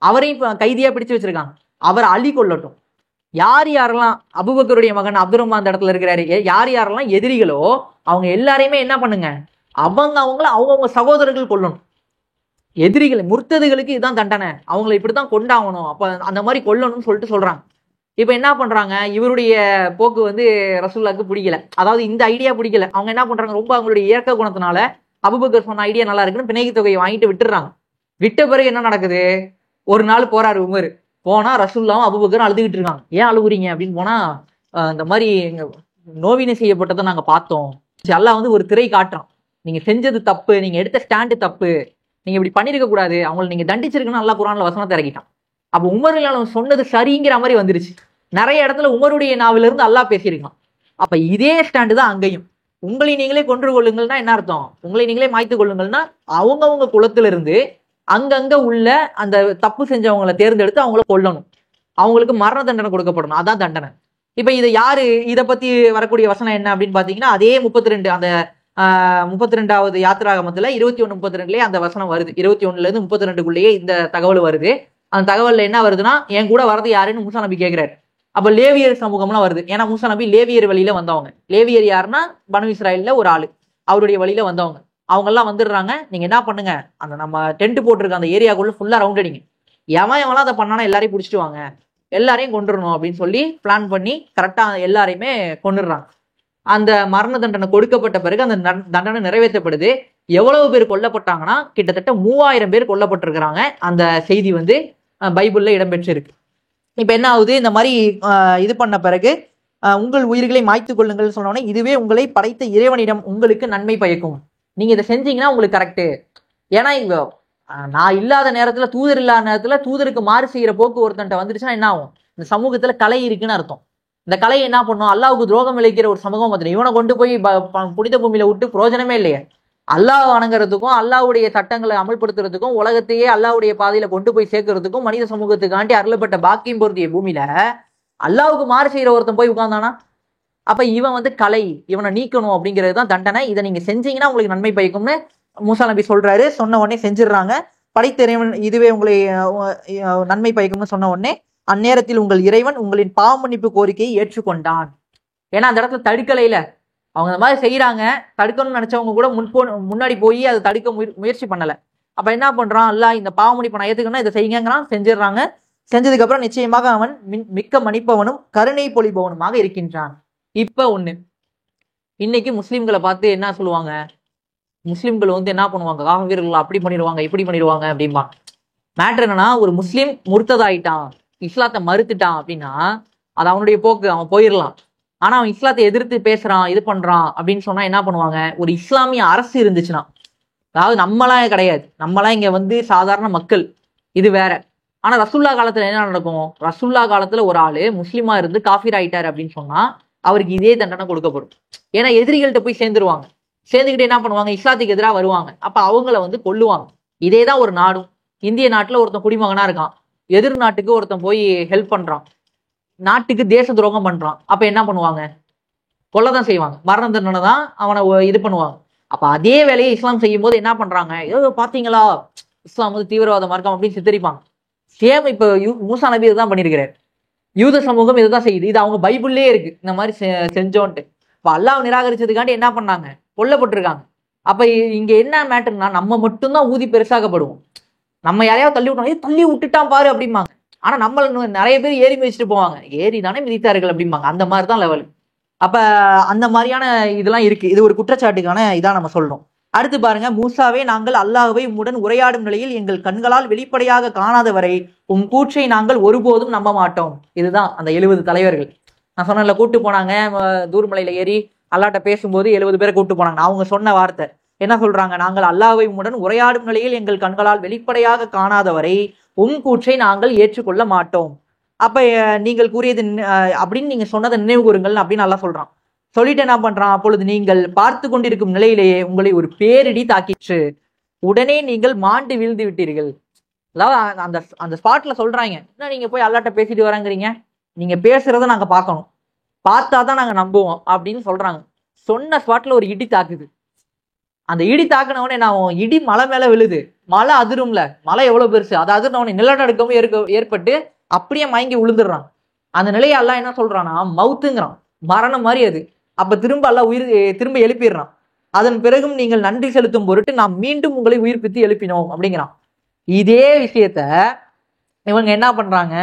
அவரையும் கைதியா பிடிச்சு வச்சிருக்காங்க. அவர் அலி கொல்லட்டும். யார் யாரெல்லாம் அபூபக்கருடைய மகன் அப்துல் ரஹ்மான் அந்த இடத்துல இருக்கிறாரு, யார் யாரெல்லாம் எதிரிகளோ அவங்க எல்லாரையுமே என்ன பண்ணுங்க, அவங்கவுங்க சகோதரர்கள் கொல்லணும். எதிரிகள் முர்த்ததுகளுக்கு இதுதான் தண்டனை, அவங்களை இப்படித்தான் கொண்டாகணும், அப்ப அந்த மாதிரி கொல்லணும்னு சொல்லிட்டு சொல்றாங்க. இப்ப என்ன பண்றாங்க, இவருடைய போக்கு வந்து ரசூலுல்லாஹ்க்கு பிடிக்கல. அதாவது இந்த ஐடியா பிடிக்கல. அவங்க என்ன பண்றாங்க, ரொம்ப அவங்களுடைய இயற்கை குணத்தினால அபூபக்கர் சொன்ன ஐடியா நல்லா இருக்குன்னு பிணை தொகையை வாங்கிட்டு விட்டுறாங்க. விட்ட பிறகு என்ன நடக்குது, ஒரு நாள் போறாரு உமர். போனா ரசூலுல்லாஹும் அபூபக்கரும் அழுதுகிட்டு இருக்காங்க. ஏன் அழுகுறீங்க அப்படின்னு போனா, இந்த மாதிரி நோவினை செய்யப்பட்டதை நாங்க பார்த்தோம். அல்லாஹ் வந்து ஒரு திரை காட்டுறான், நீங்க செஞ்சது தப்பு, நீங்க எடுத்த ஸ்டாண்டு தப்பு, நீங்க இப்படி பண்ணிருக்க கூடாது, அவங்களை நீங்க தண்டிச்சிருக்கணும். அல்லாஹ் குர்ஆன்ல வசனத்தை இறக்கிட்டான். அப்ப உமர் ரலியல்லாஹு சொன்னது சரிங்கிற மாதிரி வந்துருச்சு. நிறைய இடத்துல உமருடைய நாவில இருந்து அல்லாஹ் பேசியிருக்கான். அப்ப இதே ஸ்டாண்டு தான் அங்கேயும். உங்களை நீங்களே கொன்று கொள்ளுங்கள்னா என்ன அர்த்தம், உங்களை நீங்களே மாய்த்து கொள்ளுங்கள்னா அவங்கவுங்க குலத்துல இருந்து அங்கங்க உள்ள அந்த தப்பு செஞ்சவங்களை தேர்ந்தெடுத்து அவங்கள கொல்லணும், அவங்களுக்கு மரண தண்டனை கொடுக்கப்படணும். அதான் தண்டனை. இப்ப இது யாரு, இதை பத்தி வரக்கூடிய வசனம் என்ன அப்படின்னு பாத்தீங்கன்னா, அதே 32 அந்த 32வது யாத்திராகமத்துல 21, 32லயே அந்த வசனம் வருது. 21ல இருந்து 32க்குள்ளேயே இந்த தகவல் வருது. அந்த தகவல்ல என்ன வருதுன்னா, என் கூட வரது யாருன்னு மூசா நபி கேட்கிறாரு. அப்ப லேவியர் சமூகம்லாம் வருது. ஏன்னா மூசா நபி லேவியர் வழியில வந்தவங்க. லேவியர் யாருன்னா பனு இஸ்ராயல்ல ஒரு ஆளு, அவருடைய வழியில வந்தவங்க. அவங்க எல்லாம் வந்துடுறாங்க. நீங்க என்ன பண்ணுங்க, அந்த நம்ம டென்ட் போட்டிருக்க அந்த ஏரியாக்குள்ள ஃபுல்லா ரவுண்ட் அடிங்க, எவன்லாம் அதை பண்ணானா எல்லாரையும் பிடிச்சிட்டு வாங்க, எல்லாரையும் கொண்டுடணும் அப்படின்னு சொல்லி பிளான் பண்ணி கரெக்டா எல்லாரையுமே கொண்டுடுறாங்க. அந்த மரண தண்டனை கொடுக்கப்பட்ட பிறகு அந்த தண்டனை நிறைவேற்றப்படுது. எவ்வளவு பேர் கொல்லப்பட்டாங்கன்னா, கிட்டத்தட்ட 3000 பேர் கொல்லப்பட்டிருக்கிறாங்க. அந்த செய்தி வந்து பைபிள்ல இடம்பெற்றிருக்கு. இப்ப என்ன ஆகுது, இந்த மாதிரி இது பண்ண பிறகு உங்கள் உயிர்களை மாய்த்து கொள்ளுங்கள் சொன்னோன்னே, இதுவே உங்களை படைத்த இறைவனிடம் உங்களுக்கு நன்மை பயக்கும், நீங்க இதை செஞ்சீங்கன்னா உங்களுக்கு கரெக்டு. ஏன்னா இங்க நான் இல்லாத நேரத்துல, தூதர் இல்லாத நேரத்துல தூதருக்கு மாறு செய்யற போக்கு ஒருத்தன்ட்ட வந்துருச்சுன்னா என்ன ஆகும், இந்த சமூகத்துல கலை இருக்குன்னு அர்த்தம். இந்த கலையை என்ன பண்ணும், அல்லாவுக்கு துரோகம் விளைக்கிற ஒரு சமூகம் வந்துடும். இவனை கொண்டு போய் புனித பூமியில விட்டு பிரயோஜனமே இல்லையே. அல்லாஹ் வணங்குறதுக்கும் அல்லாவுடைய சட்டங்களை அமல்படுத்துறதுக்கும் உலகத்தையே அல்லாவுடைய பாதையில கொண்டு போய் சேர்க்கறதுக்கும் மனித சமூகத்துக்காண்டி அருளப்பட்ட பாக்கியம் பொருந்திய பூமியில அல்லாவுக்கு மாறு செய்யற ஒருத்தன் போய் உட்கார்ந்தானா, அப்ப இவன் வந்து கலை, இவனை நீக்கணும் அப்படிங்கிறது தான் தண்டனை. இதை நீங்க செஞ்சீங்கன்னா உங்களுக்கு நன்மை பயக்கும்னு மூசா நபி சொல்றாரு. சொன்ன உடனே செஞ்சிடறாங்க. படைத்த இறைவன் இதுவே உங்களை நன்மை பயக்கும்னு சொன்ன உடனே, அந்நேரத்தில் உங்கள் இறைவன் உங்களின் பாவ மன்னிப்பு கோரிக்கையை ஏற்றுக்கொண்டான். ஏன்னா அந்த இடத்துல தடுக்கலையில, அவங்க இந்த மாதிரி செய்யறாங்க, தடுக்கணும்னு நினைச்சவங்க கூட முன்னாடி போய் அதை தடுக்க முயற்சி பண்ணல. அப்ப என்ன பண்றான், அல்லாஹ் இந்த பாவ மன்னிப்பு நான் ஏத்துக்கணும், இதை செய்யுங்கிறான். செஞ்சிடறாங்க. செஞ்சதுக்கு அப்புறம் நிச்சயமாக அவன் மிக்க மன்னிப்பவனும் கருணை பொழிபவனுமாக இருக்கின்றான். இப்ப ஒண்ணு, இன்னைக்கு முஸ்லிம்களை பார்த்து என்ன சொல்லுவாங்க, முஸ்லிம்கள் வந்து என்ன பண்ணுவாங்க, காஃபிர்கள் அப்படி பண்ணிடுவாங்க இப்படி பண்ணிடுவாங்க அப்படின்பா. மேட்ரு என்னன்னா, ஒரு முஸ்லீம் முர்த்ததாயிட்டான், இஸ்லாத்தை மறுத்துட்டான் அப்படின்னா அது அவனுடைய போக்கு, அவன் போயிடலாம். ஆனா அவன் இஸ்லாத்தை எதிர்த்து பேசுறான், இது பண்றான் அப்படின்னு சொன்னா என்ன பண்ணுவாங்க, ஒரு இஸ்லாமிய அரசு இருந்துச்சுன்னா, அதாவது நம்மளாம் கிடையாது, நம்மளாம் இங்க வந்து சாதாரண மக்கள், இது வேற. ஆனா ரசூல்லா காலத்துல என்ன நடக்கும், ரசூல்லா காலத்துல ஒரு ஆளு முஸ்லீமா இருந்து காஃபிர் ஆயிட்டாரு அப்படின்னு சொன்னா அவருக்கு இதே தண்டனை கொடுக்கப்படும். ஏன்னா எதிரிகள்கிட்ட போய் சேர்ந்துருவாங்க, சேர்ந்துக்கிட்டு என்ன பண்ணுவாங்க, இஸ்லாத்துக்கு எதிராக வருவாங்க, அப்ப அவங்கள வந்து கொல்லுவாங்க. இதேதான் ஒரு நாடும். இந்திய நாட்டுல ஒருத்தன் குடிமகனா இருக்கான், எதிர் நாட்டுக்கு ஒருத்தன் போய் ஹெல்ப் பண்றான், நாட்டுக்கு தேச துரோகம் பண்றான், அப்ப என்ன பண்ணுவாங்க, கொல்லதான் செய்வாங்க, மரண தண்டனை தான் அவனை இது பண்ணுவாங்க. அப்ப அதே வேலையை இஸ்லாம் செய்யும் போது என்ன பண்றாங்க, ஏதோ பாத்தீங்களா இஸ்லாம் வந்து தீவிரவாத மார்க்கம் அப்படின்னு சித்தரிப்பாங்க. சேம் இப்ப மூசா நபி இதுதான் பண்ணிருக்கிறார், யூத சமூகம் இதுதான் செய்யுது, இது அவங்க பைபிள்லயே இருக்கு இந்த மாதிரி செஞ்சோன்ட்டு. இப்ப அல்லாஹ் நிராகரிச்சதுக்காண்டி என்ன பண்ணாங்க, கொல்லப்பட்டிருக்காங்க. அப்ப இங்க என்ன மேட்டர்னா, நம்ம மட்டும்தான் ஊதி பெருசாக்கப்படுவோம். நம்ம யாரையாவது தள்ளி விட்டோம், தள்ளி விட்டுட்டான் பாரு அப்படிம்பாங்க. ஆனா நம்மள நிறைய பேர் ஏறி மிதிச்சுட்டு போவாங்க, ஏறி தானே மிதித்தார்கள் அப்படிம்பாங்க. அந்த மாதிரிதான் லெவல். அப்ப அந்த மாதிரியான இதெல்லாம் இருக்கு. இது ஒரு குற்றச்சாட்டுக்கான இதான் நம்ம சொல்றோம். அடுத்து பாருங்க, மூசாவே நாங்கள் அல்லாஹ்வை உம்முடன் உரையாடும் நிலையில் எங்கள் கண்களால் வெளிப்படையாக காணாத வரை உம் கூற்றை நாங்கள் ஒருபோதும் நம்ப மாட்டோம். இதுதான் அந்த 70 தலைவர்கள். நான் சொன்னேன்ல, கூட்டு போனாங்க தூர்மலையில ஏறி அல்லாட்ட பேசும்போது 70 பேரை கூட்டு போனாங்க. அவங்க சொன்ன வார்த்தை என்ன சொல்றாங்க, நாங்கள் அல்லாஹ்வை உம்முடன் உரையாடும் நிலையில் எங்கள் கண்களால் வெளிப்படையாக காணாத வரை உம் கூற்றை நாங்கள் ஏற்றுக்கொள்ள மாட்டோம். அப்ப நீங்கள் கூறியது அப்படின்னு நீங்க சொன்னதை நினைவு கூறுங்கள் அப்படின்னு நல்லா சொல்றான். சொல்லிட்டு என்ன பண்றான், அப்பொழுது நீங்கள் பார்த்து கொண்டிருக்கும் நிலையிலேயே உங்களை ஒரு பேரிடி தாக்கிற்று, உடனே நீங்கள் மாண்டு வீழ்ந்து விட்டீர்கள். அதாவது அந்த அந்த ஸ்பாட்ல சொல்றாங்க, என்ன நீங்க போய் அல்லாட்ட பேசிட்டு வராங்கிறீங்க, நீங்க பேசுறத நாங்க பார்க்கணும், பார்த்தாதான் நாங்க நம்புவோம் அப்படின்னு சொல்றாங்க. சொன்ன ஸ்பாட்ல ஒரு இடி தாக்குது. அந்த இடி தாக்குனவனே நான் இடி மலை மேல விழுது, மலை அதிரும்ல, மலை எவ்வளவு பெருசு, அது அதிர்னவனே நிலநடுக்கமும் ஏற்பட்டு அப்படியே மயங்கி விழுந்துடுறான். அந்த நிலையை அல்லாஹ் என்ன சொல்றான்னா மவுத்துங்கிறான், மரணம் மாதிரி அது. அப்ப திரும்ப அல்லாஹ் திரும்ப எழுப்பிடுறான். அதன் பிறகும் நீங்கள் நன்றி செலுத்தும் பொருட்டு நாம் மீண்டும் உங்களை உயிர்ப்பித்து எழுப்பினோம் அப்படிங்கிறான். இதே விஷயத்த இவங்க என்ன பண்றாங்க,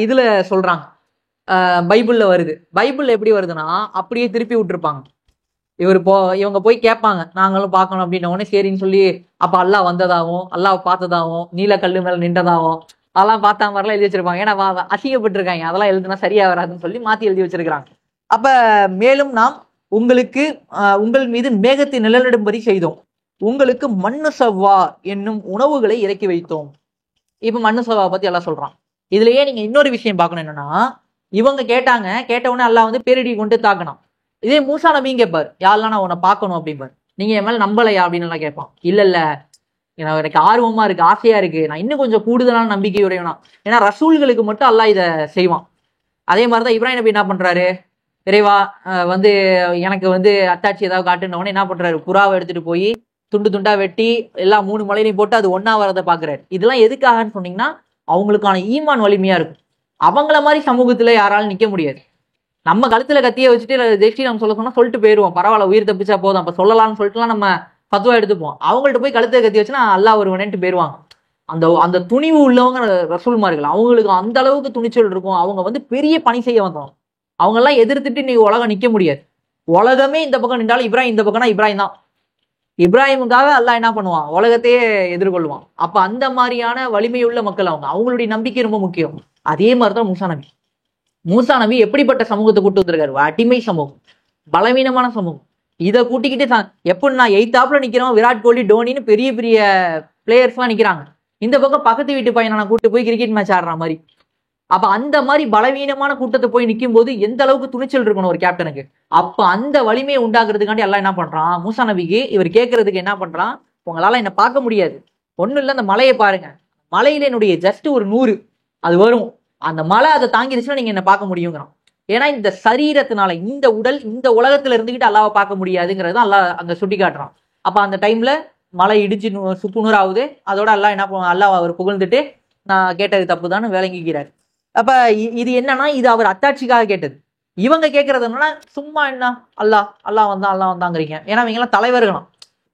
இதுல சொல்றாங்க, பைபிள்ல வருது. பைபிள்ல எப்படி வருதுன்னா அப்படியே திருப்பி விட்டுருப்பாங்க. இவங்க போய் கேட்பாங்க, நாங்களும் பார்க்கணும் அப்படின்ன உடனே சரின்னு சொல்லி, அப்ப அல்லாஹ் வந்ததாகவும் அல்லாஹ் பார்த்ததாகவும் நீல கல்லு மேல நின்றதாகவும் அதெல்லாம் பார்த்தா மாதிரிலாம் எழுதி வச்சிருப்பாங்க. ஏன்னா அசிங்கப்பட்டிருக்காங்க, அதெல்லாம் எழுதுனா சரியா வராதுன்னு சொல்லி மாத்தி எழுதி வச்சிருக்கிறாங்க. அப்ப மேலும் நாம் உங்களுக்கு உங்கள் மீது மேகத்தை நிழலிடும்படி செய்தோம், உங்களுக்கு மண்ணு சவ்வா என்னும் உணவுகளை இறக்கி வைத்தோம். இப்ப மண்ணு சவ்வா பத்தி எல்லாம் சொல்றான். இதுலயே நீங்க இன்னொரு விஷயம் பார்க்கணும், என்னன்னா இவங்க கேட்டாங்க, கேட்ட உடனே அல்லாஹ் வந்து பேரிடி கொண்டு தாக்கணும். இதே மூசா நபியும் கேட்பாரு, யாரெல்லாம் நான் உன்னை பார்க்கணும் அப்படிம்பாரு. நீங்க என் மேல நம்பலையா அப்படின்னு எல்லாம் கேட்பான். இல்ல எனக்கு ஆர்வமா இருக்கு, ஆசையா இருக்கு, நான் இன்னும் கொஞ்சம் கூடுதலான நம்பிக்கையுடையவனா. ஏன்னா ரசூல்களுக்கு மட்டும் அல்லாஹ் இதை செய்வான். அதே மாதிரிதான் இப்ராஹிம் நபி என்ன பண்றாரு, இறைவா வந்து எனக்கு வந்து அத்தாட்சி ஏதாவது காட்டுனவனே என்ன பண்றாரு, புறாவை எடுத்துட்டு போய் துண்டு துண்டா வெட்டி எல்லா 3 மலையிலையும் போட்டு அது ஒன்னா வரதை பாக்குறாரு. இதெல்லாம் எதுக்காகன்னு சொன்னீங்கன்னா அவங்களுக்கான ஈமான் வலிமையா இருக்கும். அவங்கள மாதிரி சமூகத்துல யாராலும் நிக்க முடியாது. நம்ம கழுத்துல கத்திய வச்சுட்டு ஜெய்ஸ்ரீ நம்ம சொல்ல சொன்னா சொல்லிட்டு போயிருவோம், பரவாயில்ல உயிர் தப்பிச்சா போதும், அப்ப சொல்லலாம்னு சொல்லிட்டுலாம் நம்ம பத்துவா எடுத்துப்போம். அவங்கள்ட்ட போய் கழுத்தை கத்தி வச்சுன்னா அல்லாஹ் ஒருவனேன்ட்டு போயிருவாங்க. அந்த துணிவு உள்ளவங்க ரசூல்மார்கள், அவங்களுக்கு அந்த அளவுக்கு துணிச்சல் இருக்கும். அவங்க வந்து பெரிய பணி செய்ய வந்தவங்க. அவங்க எல்லாம் எதிர்த்துட்டு நீ உலகம் நிக்க முடியாது. உலகமே இந்த பக்கம் நின்றாலும் இப்ராஹிம் இந்த பக்கம்னா இப்ராஹிம் தான். இப்ராஹிமுக்காக அல்லாஹ் என்ன பண்ணுவான், உலகத்தையே எதிர்கொள்வான். அப்ப அந்த மாதிரியான வலிமையுள்ள மக்கள் அவங்களுடைய நம்பிக்கை ரொம்ப முக்கியம். அதே மாதிரிதான் மூசா நபி எப்படிப்பட்ட சமூகத்தை கூட்டு வந்திருக்காரு, அடிமை சமூகம், பலவீனமான சமூகம். இதை கூட்டிக்கிட்டு எப்படின்னா எய்தாப்புல நிக்கிறோம், விராட் கோலி டோனின்னு பெரிய பெரிய பிளேயர்ஸ்லாம் நிக்கிறாங்க, இந்த பக்கம் பக்கத்து வீட்டு பையனை நான் கூட்டு போய் கிரிக்கெட் மேட்ச் ஆடுற மாதிரி. அப்ப அந்த மாதிரி பலவீனமான கூட்டத்தை போய் நிற்கும் போது எந்த அளவுக்கு துணிச்சல் இருக்கணும் ஒரு கேப்டனுக்கு. அப்ப அந்த வலிமையை உண்டாக்குறதுக்காண்டி எல்லாம் என்ன பண்றான், மூசா நபிக்கு இவர் கேட்கறதுக்கு என்ன பண்றான், உங்களால என்ன பார்க்க முடியாது, ஒண்ணும் இல்லை, அந்த மலையை பாருங்க, மலையில என்னுடைய ஜஸ்ட் ஒரு 100 அது வரும், அந்த மலை அதை தாங்கிருச்சுன்னா நீங்க என்ன பார்க்க முடியுங்கிறான். ஏன்னா இந்த சரீரத்தினால இந்த உடல் இந்த உலகத்துல இருந்துகிட்டு அல்லாவை பார்க்க முடியாதுங்கிறது அல்லாஹ் அங்க சுட்டி காட்டுறான். அப்ப அந்த டைம்ல மலை இடிச்சு சுக்குநூறு ஆகுது, அதோட அல்லாஹ் என்ன அல்லாஹ் அவர் புகழ்ந்துட்டு நான் கேட்டது தப்புதான்னு விளங்கிக்கிறார். அப்ப இது என்னன்னா, இது அவர் அத்தாட்சிக்காக கேட்டது. இவங்க கேட்கறது என்னன்னா, சும்மா என்ன அல்லாஹ் வந்தாங்கிறீங்க. ஏன்னா இவங்க எல்லாம் தலைவர்களாம்,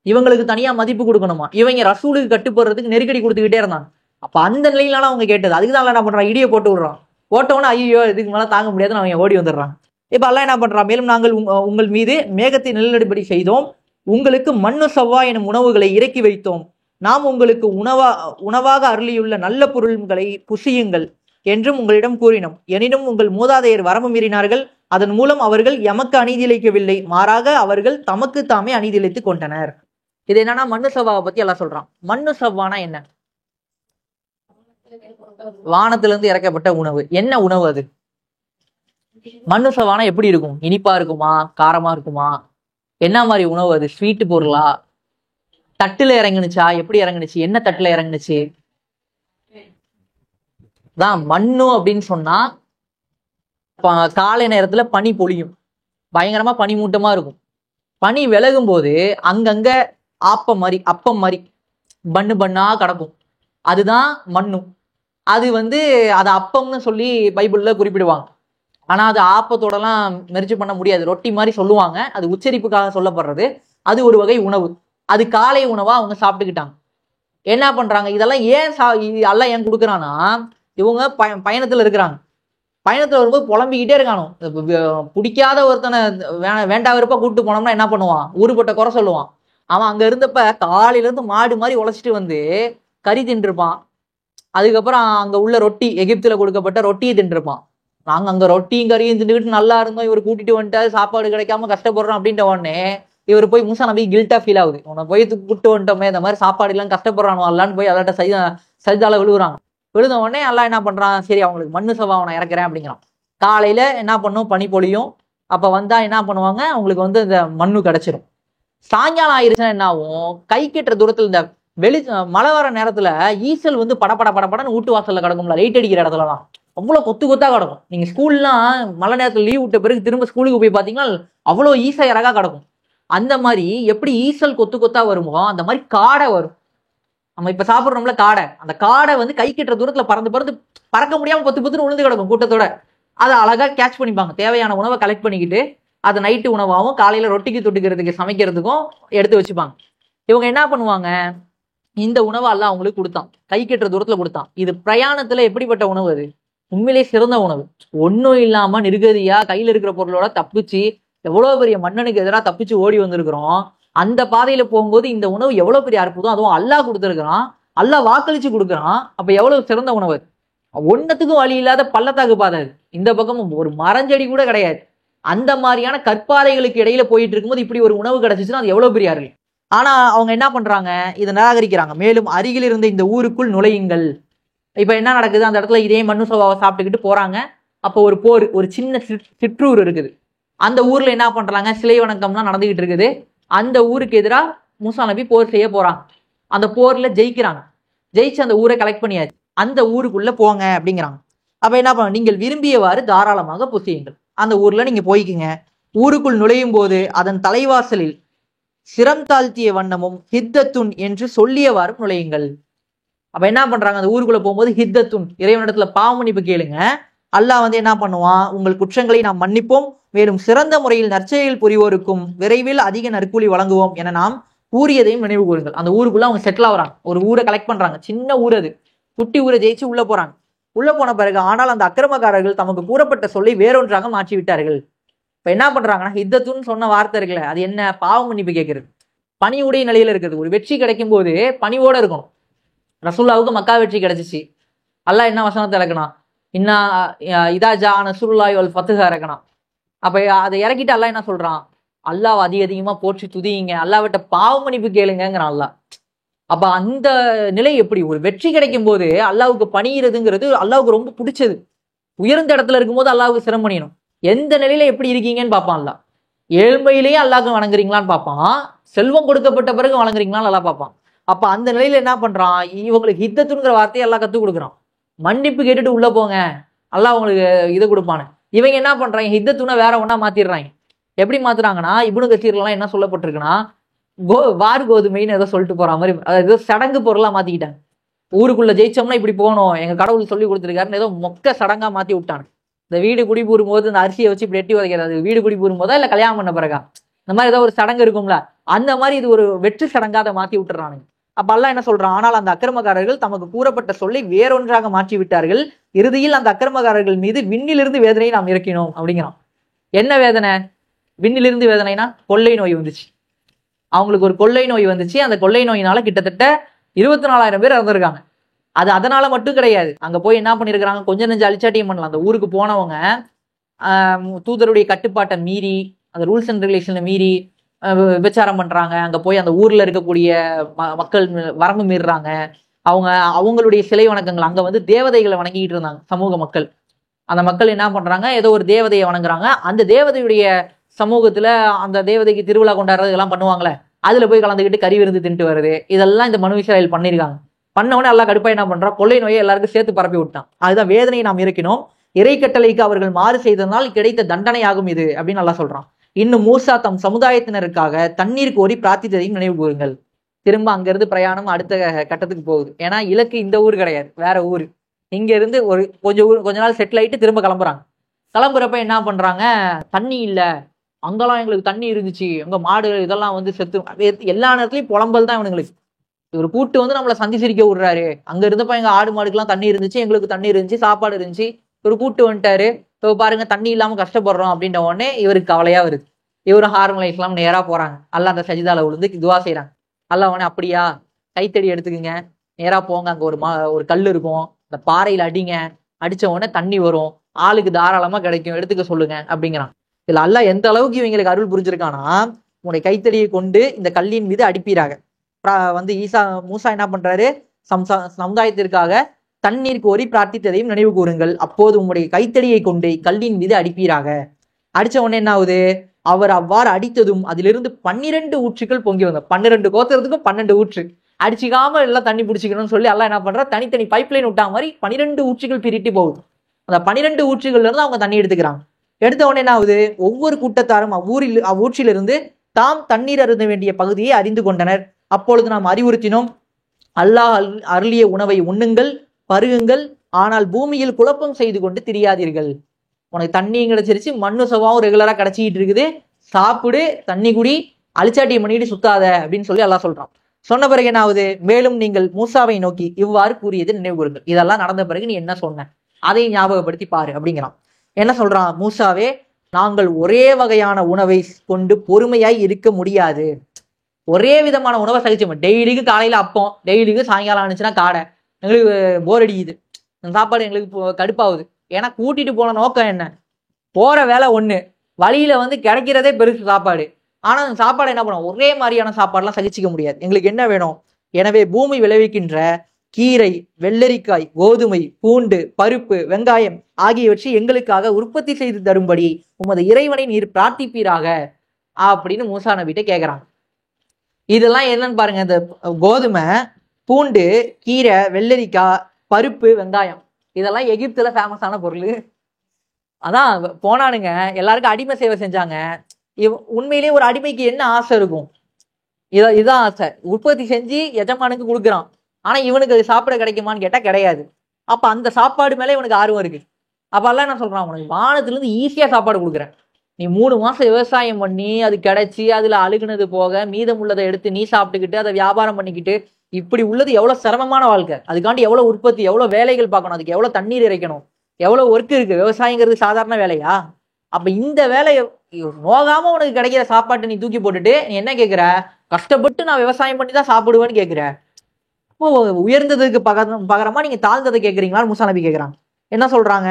இவங்களுக்கு தனியா மதிப்பு கொடுக்கணுமா, இவங்க ரசூலுக்கு கட்டுப்படுறதுக்கு நெருக்கடி கொடுத்துக்கிட்டே இருந்தாங்க. அப்ப அந்த நிலையிலான அவங்க கேட்டது. அதுக்குதான் என்ன பண்றான், இடியை போட்டு விடுறான். போட்டவொன்னே ஐயோ இதுக்கு மேல தாங்க முடியாதுன்னு அவங்க ஓடி வந்துடுறாங்க. இப்ப அல்லாஹ் என்ன பண்றான், மேலும் நாங்கள் உங்கள் மீது மேகத்தை நிழலிடும்படி செய்தோம், உங்களுக்கு மண்ணு சவ்வா எனும் உணவுகளை இறக்கி வைத்தோம், நாம் உங்களுக்கு உணவாக அருளியுள்ள நல்ல பொருள்களை புசியுங்கள் என்றும் உங்களிடம் கூறினோம். எனினும் உங்கள் மூதாதையர் வரம்பு மீறினார்கள், அதன் மூலம் அவர்கள் எமக்கு அநீதி இழைக்கவில்லை, மாறாக அவர்கள் தமக்கு தாமே அநீதி இழைத்துக் கொண்டனர். இது என்னன்னா மண்ணு சவ்வாவை பத்தி எல்லாம் சொல்றான். மண்ணு சவ்வானா என்ன, வானத்திலிருந்து இறக்கப்பட்ட உணவு. என்ன உணவு அது, மண்ணு சவானா எப்படி இருக்கும்? இனிப்பா இருக்குமா, காரமா இருக்குமா, என்ன மாதிரி உணவு அது? ஸ்வீட்டு பொருளா, தட்டுல இறங்குனுச்சா, எப்படி இறங்குனுச்சு, என்ன தட்டுல இறங்குனுச்சு? தான் மண்ணு அப்படின்னு சொன்னா காலை நேரத்துல பனி பொழியும், பயங்கரமா பனி மூட்டமா இருக்கும். பனி விலகும் போது அங்கங்க அப்பம் மாதிரி பண்ணு பண்ணா கிடக்கும், அதுதான் மண்ணு. அது அதை அப்பம்னு சொல்லி பைபிள்ல குறிப்பிடுவாங்க. ஆனா அது ஆப்பத்தோடலாம் மெர்ஜ் பண்ண முடியாது, ரொட்டி மாதிரி சொல்லுவாங்க. அது உச்சரிப்புக்காக சொல்லப்படுறது. அது ஒரு வகை உணவு. அது காலை உணவா அவங்க சாப்பிட்டுக்கிட்டாங்க. என்ன பண்றாங்க, இதெல்லாம் ஏன் எல்லாம் ஏன் கொடுக்குறான்னா, இவங்க பயணத்துல இருக்கிறாங்க. பயணத்துல வரும்போது புலம்பிக்கிட்டே இருக்கானோ. பிடிக்காத ஒருத்தனை வேண்டா வெறுப்பா கூப்பிட்டு போனோம்னா என்ன பண்ணுவான்? ஊருப்பட்ட குறை சொல்லுவான். அவன் அங்க இருந்தப்ப காலையில இருந்து மாடு மாதிரி உழைச்சிட்டு கறி தின்றுப்பான். அதுக்கப்புறம் அங்க உள்ள ரொட்டி, எகிப்துல கொடுக்கப்பட்ட ரொட்டியை தின்றுப்பான். நாங்க அங்க ரொட்டியும் கறியும் தின்னுக்கிட்டு நல்லா இருந்தோம், இவர் கூட்டிட்டு வந்துட்டாரு, சாப்பாடு கிடைக்காம கஷ்டப்படுறோம் அப்படின்ற உடனே இவர் போய் மூசா நபி கில்ட்டா ஃபீல் ஆகுது. உன்னை போய் கூப்பிட்டு வந்துட்டோமே, இந்த மாதிரி சாப்பாடு எல்லாம் கஷ்டப்படுறானோ அல்லான்னு போய் அல்லாட்ட சஜிதால விழுகுறாங்க. விழுந்த உடனே எல்லாம் என்ன பண்றான், சரி அவங்களுக்கு மண்ணு சவா அவனை இறக்குறேன் அப்படிங்கிறான். காலையில என்ன பண்ணும், பனி பொழியும். அப்ப வந்தா என்ன பண்ணுவாங்க, அவங்களுக்கு இந்த மண்ணு கிடைச்சிரும். சாயங்காலம் ஆயிருச்சுன்னா என்ன ஆகும், கை கெட்டுற தூரத்துல இந்த மழை வர நேரத்துல ஈசல் படப்படன்னு வீட்டு வாசல்ல கிடக்கும்ல, லைட் அடிக்கிற இடத்துலலாம் அவ்வளவு கொத்து கொத்தா கிடக்கும். நீங்க ஸ்கூல்லாம் மழை நேரத்துல லீவ் விட்ட பிறகு திரும்ப ஸ்கூலுக்கு போய் பாத்தீங்கன்னா அவ்வளவு ஈசை இறகா கிடக்கும். அந்த மாதிரி எப்படி ஈசல் கொத்து கொத்தா வருமோ அந்த மாதிரி காடை வரும். நம்ம இப்ப சாப்பிடுறோம்ல காடை, அந்த காடை கை கட்டுற தூரத்துல பறக்க முடியாம பொத்துன்னு விழுந்து கிடக்கும் கூட்டத்தோட. அதை அழகா கேட்ச் பண்ணிப்பாங்க. தேவையான உணவை கலெக்ட் பண்ணிக்கிட்டு அதை நைட்டு உணவாகவும் காலையில ரொட்டிக்கு தொட்டுக்கிறதுக்கு சமைக்கிறதுக்கும் எடுத்து வச்சுப்பாங்க. இவங்க என்ன பண்ணுவாங்க, இந்த உணவை எல்லாம் அவங்களுக்கு கொடுத்தான், கை கட்டுற தூரத்துல கொடுத்தான். இது பிரயாணத்துல எப்படிப்பட்ட உணவு? அது உண்மையிலே சிறந்த உணவு. ஒன்றும் இல்லாம நிர்கதியா கையில இருக்கிற பொருளோட தப்பிச்சு, எவ்வளவு பெரிய மன்னனுக்கு எதிராக தப்பிச்சு ஓடி வந்திருக்கிறோம். அந்த பாதையில போகும்போது இந்த உணவு எவ்வளவு பெரிய அற்புதம். அதுவும் அல்லாஹ் கொடுத்துருக்கிறான், அல்லாஹ் வாக்களிச்சு கொடுக்குறான். அப்ப எவ்வளவு சிறந்த உணவு. ஒன்னத்துக்கும் வழி இல்லாத பள்ளத்தாக்கு பாதை. இந்த பக்கமும் ஒரு மரஞ்செடி கூட கிடையாது. அந்த மாதிரியான கற்பாறைகளுக்கு இடையில போயிட்டு இருக்கும்போது இப்படி ஒரு உணவு கிடைச்சிச்சுன்னா அது எவ்வளவு பெரிய அருள். ஆனா அவங்க என்ன பண்றாங்க, இதை நிராகரிக்கிறாங்க. மேலும் அருகில் இருந்த இந்த ஊருக்குள் நுழையுங்கள். இப்ப என்ன நடக்குது, அந்த இடத்துல இதே மண்ணு சோபாவை சாப்பிட்டுக்கிட்டு போறாங்க. அப்போ ஒரு போர், ஒரு சின்ன சிற்றூர் இருக்குது. அந்த ஊர்ல என்ன பண்றாங்க, சிலை வணக்கம்லாம் நடந்துகிட்டு இருக்குது. அந்த ஊருக்கு எதிராக மூசா நபி போர் செய்ய போறாங்க. அந்த போர்ல ஜெயிக்கிறாங்க. ஜெயிச்சு அந்த ஊரை கலெக்ட் பண்ணியாச்சு. அந்த ஊருக்குள்ள போங்க அப்படிங்கிறாங்க. அப்ப என்ன பண்ண, நீங்கள் விரும்பியவாறு தாராளமாக புசியுங்கள், அந்த ஊர்ல நீங்க போய்க்குங்க. ஊருக்குள் நுழையும் போது அதன் தலைவாசலில் சிரம் தாழ்த்திய வண்ணமும் ஹித்தத்துன் என்று சொல்லியவாறும் நுழையுங்கள். அப்ப என்ன பண்றாங்க, அந்த ஊருக்குள்ள போகும்போது ஹித்தத்துன், இறைவனிடத்துல பாவ மன்னிப்பு கேளுங்க. அல்லாஹ் என்ன பண்ணுவான், உங்கள் குற்றங்களை நாம் மன்னிப்போம், மேலும் சிறந்த முறையில் நற்செயல் புரிவோருக்கும் விரைவில் அதிக நற்கூலி வழங்குவோம் என நாம் கூறியதையும் நினைவு கூறுங்கள். அந்த ஊருக்குள்ள அவங்க செட்டில் ஆகுறாங்க. ஒரு ஊரை கலெக்ட் பண்றாங்க. சின்ன ஊர் அது, குட்டி ஊரை ஜெயிச்சு உள்ள போறாங்க. உள்ள போன பிறகு ஆனால் அந்த அக்கிரமக்காரர்கள் தமக்கு கூறப்பட்ட சொல்லை வேறொன்றாக மாற்றி விட்டார்கள். இப்ப என்ன பண்றாங்கன்னா, ஹித்தத்துன்னு சொன்ன வார்த்தை இருக்குல்ல, அது என்ன, பாவ மன்னிப்பு கேட்கறது. பணிவுடைய நிலையில இருக்குது. ஒரு வெற்றி கிடைக்கும் போது பணிவோட இருக்கணும். ரசூலுல்லாவுக்கு மக்கா வெற்றி கிடைச்சிச்சு. அல்லாஹ் என்ன வசனத்தை இறக்கணும், இன்னா இதா ஜா நஸ்ருல்லாஹி வல் ஃபத்ஹ் இறக்கணும். அப்ப அதை இறக்கிட்டு அல்லாஹ் என்ன சொல்றான், அல்லாஹ் அதிகமா போற்றி துதியுங்க, அல்லாஹ்விட்ட பாவ மன்னிப்பு கேளுங்கிறான் அல்லாஹ். அப்ப அந்த நிலை எப்படி, ஒரு வெற்றி கிடைக்கும் போது அல்லாஹ்வுக்கு பணிகிறதுங்கிறது அல்லாஹ்வுக்கு ரொம்ப பிடிச்சது. உயர்ந்த இடத்துல இருக்கும்போது அல்லாஹ்வுக்கு சிரம் பண்ணிடணும். எந்த நிலையில எப்படி இருக்கீங்கன்னு பார்ப்பான் அல்லாஹ். ஏழ்மையிலேயே அல்லாஹ்க்கு வணங்குறீங்களான்னு பார்ப்பான், செல்வம் கொடுக்கப்பட்ட பிறகு வணங்குறீங்களான்னு நல்லா பார்ப்பான். அப்ப அந்த நிலையில என்ன பண்றான், இவங்களுக்கு ஹித்தத்துங்கிற வார்த்தையை எல்லாம் கத்துக் கொடுக்குறான். மன்னிப்பு கேட்டுட்டு உள்ள போங்க, அல்லாஹ் உங்களுக்கு இதை கொடுப்பானு. இவங்க என்ன பண்றாங்க, ஹித்தத்துனா வேற ஒன்னா மாத்திடுறாங்க. எப்படி மாத்துறாங்கன்னா, இப்னு கசீர்லாம் என்ன சொல்லப்பட்டிருக்குன்னா, வார் கோதுமைன்னு ஏதோ சொல்லிட்டு போற மாதிரி, ஏதோ சடங்கு பொருளா மாத்திக்கிட்டாங்க. ஊருக்குள்ள ஜெயிச்சோம்னா இப்படி போகணும், எங்க கடவுள் சொல்லி கொடுத்துருக்காருன்னு ஏதோ மொக்க சடங்கா மாத்தி விட்டாங்க. இந்த வீடு குடி பூரும் போது இந்த அரிசியை வச்சு இப்படி எட்டி உதைக்கிறது, வீடு குடி பூரும் போதா இல்ல கல்யாணம் பண்ண பிறகா, இந்த மாதிரி ஏதோ ஒரு சடங்கு இருக்கும்ல, அந்த மாதிரி இது ஒரு வெற்றி சடங்கா அதை மாத்தி விட்டுறானுங்க. அப்ப அல்லாஹ் என்ன சொல்றான், ஆனால் அந்த அக்கிரமக்காரர்கள் தமக்கு கூறப்பட்ட சொல்லை வேறொன்றாக மாற்றி விட்டார்கள். இறுதியில் அந்த அக்கிரமக்காரர்கள் மீது விண்ணிலிருந்து வேதனையை நாம் இறக்கினோம் அப்படிங்கிறான். என்ன வேதனை, விண்ணிலிருந்து வேதனைனா கொள்ளை நோய் வந்துச்சு. அவங்களுக்கு ஒரு கொள்ளை நோய் வந்துச்சு. அந்த கொள்ளை நோயினால கிட்டத்தட்ட 24,000 பேர் இறந்துருக்காங்க. அது அதனால மட்டும் கிடையாது, அங்க போய் என்ன பண்ணிருக்காங்க, கொஞ்சம் நெஞ்சு அழிச்சாட்டியம் பண்ணலாம். அந்த ஊருக்கு போனவங்க தூதருடைய கட்டுப்பாட்டை மீறி, அந்த ரூல்ஸ் அண்ட் ரெகுலேஷனை மீறி விபச்சாரம் பண்றாங்க. அங்க போய் அந்த ஊர்ல இருக்கக்கூடிய மக்கள் வரம்பு மீறுறாங்க. அவங்களுடைய சிலை வணக்கங்கள், அங்க தேவதைகளை வணங்கிட்டு இருந்தாங்க சமூக மக்கள். அந்த மக்கள் என்ன பண்றாங்க, ஏதோ ஒரு தேவதையை வணங்குறாங்க. அந்த தேவதையுடைய சமூகத்துல அந்த தேவதைக்கு திருவிழா கொண்டாடுறது இதெல்லாம் பண்ணுவாங்களே, அதுல போய் கலந்துக்கிட்டு கறி விருந்து தின்ட்டு வருது. இதெல்லாம் இந்த மனு இஸ்ராயேல் பண்ணிருக்காங்க. பண்ணவொடனே எல்லாம் கடுப்பா என்ன பண்றான், கொள்ளை நோயை எல்லாருக்கும் சேர்த்து பரப்பி விட்டான். அதுதான் வேதனையை நாம் இருக்கணும், இறை கட்டளைக்கு அவர்கள் மாறு செய்ததனால் கிடைத்த தண்டனையாகும் இது அப்படின்னு நல்லா சொல்றான். இன்னும் மூசா தம் சமுதாயத்தினருக்காக தண்ணீர் கோரி பிரார்த்தித்ததையும் நினைவு கூறுங்கள். திரும்ப அங்கிருந்து பிரயாணம் அடுத்த கட்டத்துக்கு போகுது. ஏன்னா இலக்கு இந்த ஊர் கிடையாது, வேற ஊர். இங்க இருந்து ஒரு கொஞ்ச நாள் செட்டில் ஆயிட்டு திரும்ப கிளம்புறாங்க. கிளம்புறப்ப என்ன பண்றாங்க, தண்ணி இல்ல, அங்கெல்லாம் எங்களுக்கு தண்ணி இருந்துச்சு, அங்க மாடு இதெல்லாம் வந்து செத்து, எல்லா நேரத்துலயும் புலம்பல் தான் இவனுங்களுக்கு. இவர் கூட்டு வந்து நம்மளை சந்தி சிரிக்க விடுறாரு. அங்க இருந்தப்ப எங்க ஆடு மாடுக்கெல்லாம் தண்ணி இருந்துச்சு, எங்களுக்கு தண்ணி இருந்துச்சு, சாப்பாடு இருந்துச்சு, இவர் கூட்டு வந்துட்டாரு, இப்போ பாருங்க தண்ணி இல்லாம கஷ்டப்படுறோம் அப்படின்ற உடனே இவருக்கு கவலையா வருது. இவரும் ஹார்மலைஸ்லாம் நேரா போறாங்க, அல்ல அந்த சஜிதால விழுந்து துவா செய்யறாங்க. அல்ல உடனே அப்படியா, கைத்தடி எடுத்துக்குங்க, நேரா போங்க, அங்க ஒரு கல் இருக்கும், அந்த பாறையில அடிங்க, அடிச்ச உடனே தண்ணி வரும், ஆளுக்கு தாராளமா கிடைக்கும், எடுத்துக்க சொல்லுங்க அப்படிங்கிறான். இதுல அல்ல எந்த அளவுக்கு இவங்களுக்கு அருள் புரிஞ்சிருக்கானா, உங்களுடைய கைத்தடியை கொண்டு இந்த கல்லின் மீது அடிப்பீராக. வந்து மூசா என்ன பண்றாரு, சமுதாயத்திற்காக தண்ணீர் கோரி பிரார்த்தித்ததையும் நினைவு கூறுங்கள், அப்போது உங்களுடைய கைத்தடியை கொண்டு கல்லின் மீது அடிப்பீராக. அடிச்ச உடனே என்ன ஆகுது, அவர் அவ்வாறு அடித்ததும் அதிலிருந்து 12 ஊற்றுகள் பொங்கி வந்த. 12 கோத்திரத்துக்கும் 12 ஊற்று, அடிச்சுக்காம எல்லாம் தண்ணி பிடிச்சிக்கணும்னு சொல்லி எல்லாம் என்ன பண்றா, தனித்தனி பைப்லைன் விட்டா மாதிரி 12 ஊற்றுகள் பிரிட்டு போகுது. அந்த 12 ஊற்றுகள்ல இருந்து அவங்க தண்ணி எடுத்துக்கிறாங்க. எடுத்த உடனே என்ன ஆகுது, ஒவ்வொரு கூட்டத்தாரும் அவ்வூற்றிலிருந்து தாம் தண்ணீர் அருந்த வேண்டிய பகுதியை அறிந்து கொண்டனர். அப்பொழுது நாம் அறிவுறுத்தினோம், அல்லாஹ் அருளிய உணவை உண்ணுங்கள், பருகுங்கள், ஆனால் பூமியில் குழப்பம் செய்து கொண்டு திரியாதீர்கள். உனக்கு தண்ணியும் கிடைச்சிருச்சு, மண்ணு சவாவும் ரெகுலரா கிடைச்சிக்கிட்டு இருக்குது, சாப்பிடு, தண்ணி குடி, அழிச்சாட்டியம் பண்ணிட்டு சுத்தாத அப்படின்னு சொல்லி அல்லாஹ் சொல்றான். சொன்ன பிறகு என்ன ஆகுது, மேலும் நீங்கள் மூசாவை நோக்கி இவ்வாறு கூறியது நினைவு கூறுங்கள். இதெல்லாம் நடந்த பிறகு நீ என்ன சொன்ன அதை ஞாபகப்படுத்தி பாரு அப்படிங்கிறான். என்ன சொல்றான், மூசாவே, நாங்கள் ஒரே வகையான உணவை கொண்டு பொறுமையாய் இருக்க முடியாது. ஒரே விதமான உணவை சகிச்சோம். டெய்லிக்கு காலையில அப்பம், டெய்லிக்கு சாயங்காலம் ஆனிச்சுன்னா காடை, எங்களுக்கு போர் அடிக்குது, சாப்பாடு எங்களுக்கு கடுப்பாகுது. ஏன்னா கூட்டிட்டு போன நோக்கம் என்ன, போற வேலை ஒண்ணு, வழியில வந்து கிடைக்கிறதே பெருசு சாப்பாடு. ஆனா அந்த சாப்பாடு என்ன பண்ணும், ஒரே மாதிரியான சாப்பாடுலாம் சகிச்சிக்க முடியாது, எங்களுக்கு என்ன வேணும். எனவே பூமி விளைவிக்கின்ற கீரை, வெள்ளரிக்காய், கோதுமை, பூண்டு, பருப்பு, வெங்காயம் ஆகியவற்றை எங்களுக்காக உற்பத்தி செய்து தரும்படி உமது இறைவனை நீர் பிரார்த்திப்பீராக அப்படின்னு மூசா நபிட்ட கேட்கிறாங்க. இதெல்லாம் என்னன்னு பாருங்க, இந்த கோதுமை, பூண்டு, கீரை, வெள்ளரிக்காய், பருப்பு, வெங்காயம், இதெல்லாம் எகிப்துல ஃபேமஸான பொருள். அதான் போனானுங்க, எல்லாருக்கும் அடிமை சேவை செஞ்சாங்க. உண்மையிலேயே ஒரு அடிமைக்கு என்ன ஆசை இருக்கும், இதான் ஆசை. உற்பத்தி செஞ்சு எஜமானுக்கு கொடுக்குறான், ஆனா இவனுக்கு அது சாப்பிட கிடைக்குமான்னு கேட்டா கிடையாது. அப்ப அந்த சாப்பாடு மேல இவனுக்கு ஆர்வம் இருக்கு. அப்ப எல்லாம் என்ன சொல்றான், உனக்கு வானத்துல இருந்து ஈஸியா சாப்பாடு கொடுக்குறேன், நீ 3 மாசம் விவசாயம் பண்ணி அது கிடைச்சி அதுல அழுகுனது போக மீதம் உள்ளதை எடுத்து நீ சாப்பிட்டுக்கிட்டு அதை வியாபாரம் பண்ணிக்கிட்டு, இப்படி உள்ளது எவ்வளவு சிரமமான வாழ்க்கை. அதுக்காண்டி எவ்வளவு உற்பத்தி, எவ்வளவு வேலைகள் பார்க்கணும், அதுக்கு எவ்வளவு தண்ணீர் இறைக்கணும், எவ்வளவு ஒர்க் இருக்கு. விவசாயங்கிறது சாதாரண வேலையா? அப்ப இந்த வேலையை நோகாம உனக்கு கிடைக்கிற சாப்பாட்டை நீ தூக்கி போட்டுட்டு நீ என்ன கேட்கிற, கஷ்டப்பட்டு நான் விவசாயம் பண்ணி தான் சாப்பிடுவேன்னு கேட்கிற. உயர்ந்ததுக்கு பகரமா நீங்க தாழ்ந்ததை கேட்கறீங்களான்னு மூசா நபி கேட்கிறாங்க. என்ன சொல்றாங்க,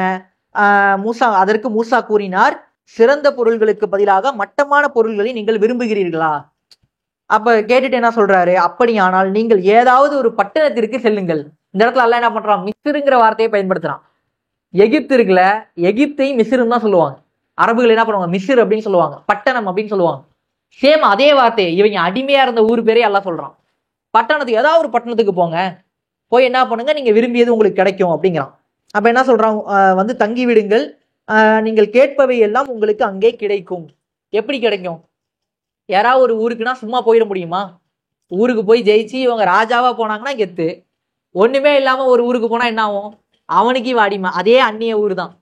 அதற்கு மூசா கூறினார், சிறந்த பொருள்களுக்கு பதிலாக மட்டமான பொருள்களை நீங்கள் விரும்புகிறீர்களா? அப்ப கேட்டுட்டு என்ன சொல்றாரு, அப்படியானால் நீங்கள் ஏதாவது ஒரு பட்டணத்திற்கு செல்லுங்கள். இந்த இடத்துல எல்லாம் என்ன பண்றான், மிஸ்ருங்கிற வார்த்தையை பயன்படுத்துறான். எகிப்து இருக்குல்ல, எகிப்தையும் மிஸ்ருன்னு தான் சொல்லுவாங்க. அரபுகள் என்ன பண்ணுவாங்க, மிஸ்ர் அப்படின்னு சொல்லுவாங்க, பட்டணம் அப்படின்னு சொல்லுவாங்க. சேம் அதே வார்த்தையை இவங்க அடிமையா இருந்த ஊர் பேரே எல்லாம் சொல்றான். பட்டணத்துக்கு, ஏதாவது ஒரு பட்டணத்துக்கு போங்க, போய் என்ன பண்ணுங்க, நீங்க விரும்பியது உங்களுக்கு கிடைக்கும் அப்படிங்கிறான். அப்ப என்ன சொல்றான், வந்து தங்கி விடுங்கள், நீங்கள் கேட்பவை எல்லாம் உங்களுக்கு அங்கே கிடைக்கும். எப்படி கிடைக்கும்? யாராவது ஒரு ஊருக்குன்னா சும்மா போயிட முடியுமா? ஊருக்கு போய் ஜெயிச்சு இவங்க ராஜாவா போனாங்கன்னா கெத்து. ஒண்ணுமே இல்லாம ஒரு ஊருக்கு போனா என்ன ஆகும், அவனுக்கு வாடிமா. அதே அந்நிய ஊர் தான்.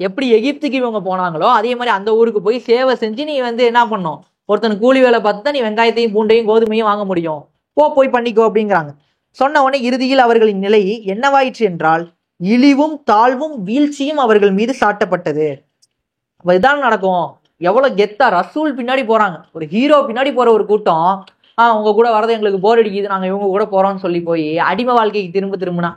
எப்படி எகிப்துக்கு இவங்க போனாங்களோ அதே மாதிரி அந்த ஊருக்கு போய் சேவை செஞ்சு நீ வந்து என்ன பண்ணும், ஒருத்தனுக்கு கூலி வேலை பார்த்து தான் நீ வெங்காயத்தையும் பூண்டையும் கோதுமையும் வாங்க முடியும், போய் பண்ணிக்கோ அப்படிங்கிறாங்க. சொன்ன உடனே இறுதியில் அவர்களின் நிலை என்னவாயிற்று என்றால், இழிவும் தாழ்வும் வீழ்ச்சியும் அவர்கள் மீது சாட்டப்பட்டது. அப்ப இதான் நடக்கும். எவ்வளவு கெத்தா ரசூல் பின்னாடி போறாங்க, ஒரு ஹீரோ பின்னாடி போற ஒரு கூட்டம், உங்க கூட வரது எங்களுக்கு போர் அடிக்குது, நாங்க இவங்க கூட போறோம்னு சொல்லி போய் அடிமை வாழ்க்கைக்கு திரும்பினா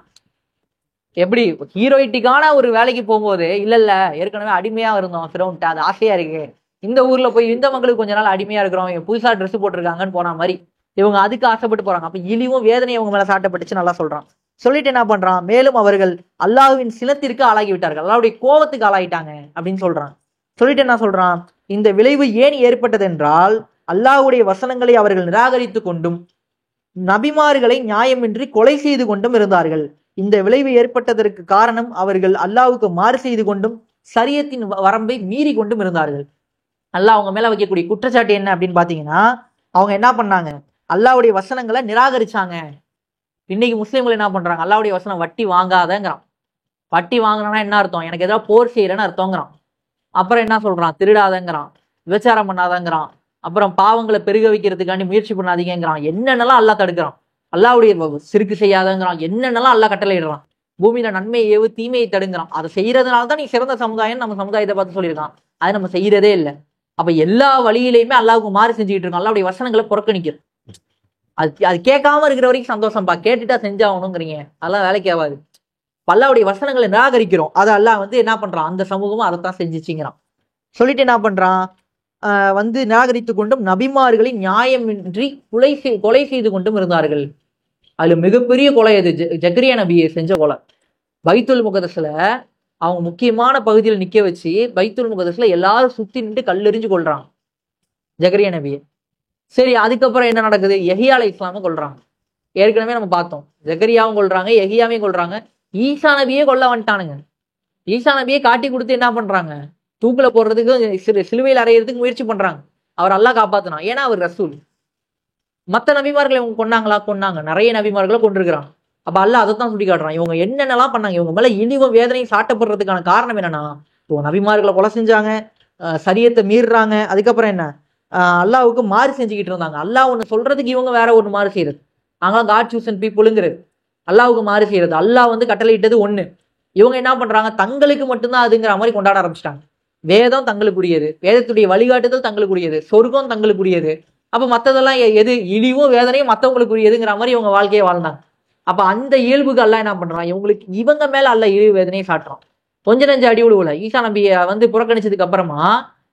எப்படி? ஹீரோயிட்டிக்கான ஒரு வேலைக்கு போகும்போது இல்ல ஏற்கனவே அடிமையா இருந்தோம் ஃபிரௌன்ட்ட, அது ஆசையா இருக்கு, இந்த ஊர்ல போய் இந்த மக்களுக்கு கொஞ்ச நாள் அடிமையா இருக்கிறோம், புதுசா ட்ரெஸ் போட்டிருக்காங்கன்னு போன மாதிரி இவங்க அதுக்கு ஆசைப்பட்டு போறாங்க. அப்ப இழிவும் வேதனை இவங்க மேல சாட்டப்பட்டுச்சு நல்லா சொல்றான். சொல்லிட்டு என்ன பண்றான், மேலும் அவர்கள் அல்லாஹ்வின் சினத்திற்கு ஆளாகி விட்டார்கள், அல்லாஹ்வுடைய கோபத்துக்கு ஆளாயிட்டாங்க அப்படின்னு சொல்றான். சொல்லிட்டு என்ன சொல்றான், இந்த விளைவு ஏன் ஏற்பட்டது என்றால் அல்லாஹ்வுடைய வசனங்களை அவர்கள் நிராகரித்து கொண்டும் நபிமார்களை நியாயமின்றி கொலை செய்து கொண்டும் இருந்தார்கள். இந்த விளைவு ஏற்பட்டதற்கு காரணம் அவர்கள் அல்லாஹ்வுக்கு மாறு செய்து கொண்டும் சரியத்தின் வரம்பை மீறி கொண்டும் இருந்தார்கள். அல்லாஹ் அவங்க மேல வைக்கக்கூடிய குற்றச்சாட்டு என்ன அப்படின்னு பாத்தீங்கன்னா, அவங்க என்ன பண்ணாங்க, அல்லாஹ்வுடைய வசனங்களை நிராகரிச்சாங்க. இன்னைக்கு முஸ்லீம்கள் என்ன பண்றாங்க, அல்லாஹ்வுடைய வசனம் வட்டி வாங்காதங்கிறான். வட்டி வாங்கினா என்ன அர்த்தம், எனக்கு ஏதாவது போர் செய்யறேன்னு அர்த்தங்கிறான். அப்புறம் என்ன சொல்றான், திருடாதங்கிறான், விபச்சாரம் பண்ணாதங்கிறான், அப்புறம் பாவங்களை பெருக வைக்கிறதுக்காண்டி முயற்சி பண்ணாதீங்கிறான். என்னென்னலாம் அல்லாஹ் தடுக்கிறான், அல்லாஹ்வுடைய சிறுக்கு செய்யாதங்கிறான், என்னென்னலாம் அல்லாஹ் கட்டளையிடுறான். பூமியில நன்மையை ஏவு தீமையை தடுங்கிறான். அதை செய்யறதுனால தான் நீ சிறந்த சமுதாயம் நம்ம சமுதாயத்தை பார்த்து சொல்லியிருக்கான். அதை நம்ம செய்யறதே இல்லை. அப்ப எல்லா வழியிலையுமே அல்லாஹ்வுக்கு மாறு செஞ்சுக்கிட்டு இருக்கோம், அல்லாஹ்வுடைய வசனங்களை புறக்கணிக்கிறோம். அது கேட்காம இருக்கிற வரைக்கும் சந்தோஷம்பா, கேட்டுட்டா செஞ்சாகணுங்கிறீங்க, அதெல்லாம் வேலைக்கு ஆகாது. அல்லாஹ்வுடைய வசனங்களை நிராகரிக்கிறோம், அதை அல்லாஹ் என்ன பண்றான், அந்த சமூகமும் அதைத்தான் செஞ்சுச்சுங்கிறான். சொல்லிட்டு என்ன பண்றான், நிராகரித்து கொண்டும் நபிமார்களை நியாயமின்றி கொலை செய்து கொண்டும் இருந்தார்கள். அதுல மிகப்பெரிய கொலை அது ஜக்கரியா நபியை செஞ்ச கொலை. பைத்துல் முகதஸ்ல அவங்க முக்கியமான பகுதியில் நிக்க வச்சு பைத்துல் முகதஸ்ல எல்லாரும் சுத்தி நின்று கல்லெறிஞ்சு கொள்றாங்க ஜக்கரியா நபியை. சரி, அதுக்கப்புறம் என்ன நடக்குது, யஹியா அலைஹிஸ்ஸலாமை கொல்றாங்க. ஏற்கனவே நம்ம பார்த்தோம், ஜக்கரியாவும் கொல்றாங்க, யஹியாவையும் கொல்றாங்க, ஈசா நபியே கொல்ல வந்துட்டானுங்க. ஈசா நபியை காட்டி கொடுத்து என்ன பண்றாங்க, தூக்குல போடுறதுக்கு சிலுவையில் அறையிறதுக்கு முயற்சி பண்றாங்க. அவர் அல்லாஹ் காப்பாத்தினான், ஏன்னா அவர் ரசூல். மற்ற நபிமார்களை இவங்க கொன்னாங்க, நிறைய நபிமார்களை கொண்டிருக்கிறாங்க. அப்ப அல்லாஹ் அதைத்தான் சுட்டி காட்டுறான். இவங்க என்னென்னலாம் பண்ணாங்க, இவங்க மேல இழிவும் வேதனையும் சாட்டப்படுறதுக்கான காரணம் என்னன்னா, இவங்க நபிமார்களை கொலை செஞ்சாங்க, சரியத்தை மீறுறாங்க, அதுக்கப்புறம் என்ன, அல்லாஹ்வுக்கு மாறு செஞ்சுக்கிட்டு இருந்தாங்க. அல்லாஹ் ஒன்று சொல்றதுக்கு இவங்க வேற ஒன்று மாறு செய்யறது. நாங்களாம் காட் சூசன் பீப்புளுங்கிறது, அல்லாஹ்வுக்கு மாறு செய்யறது. அல்லாஹ் கட்டளையிட்டது ஒண்ணு, இவங்க என்ன பண்றாங்க, தங்களுக்கு மட்டும்தான் அதுங்கிற மாதிரி கொண்டாட ஆரம்பிச்சிட்டாங்க. வேதம் தங்களுக்குரியது, வேதத்துடைய வழிகாட்டுதல் தங்களுக்குரியது, சொர்க்கம் தங்களுக்குரியது. அப்ப மற்றதெல்லாம் எது இழிவும் வேதனையும் மற்றவங்களுக்குரியதுங்கிற மாதிரி இவங்க வாழ்க்கையை வாழ்ந்தாங்க. அப்ப அந்த இயல்புக்கு அல்லாஹ் என்ன பண்றான், இவங்க மேல அல்லாஹ் இழிவு வேதனையை சாட்டுறான். கொஞ்ச நெஞ்ச அடி உழுவுல. ஈசா நபியை புறக்கணிச்சதுக்கு அப்புறமா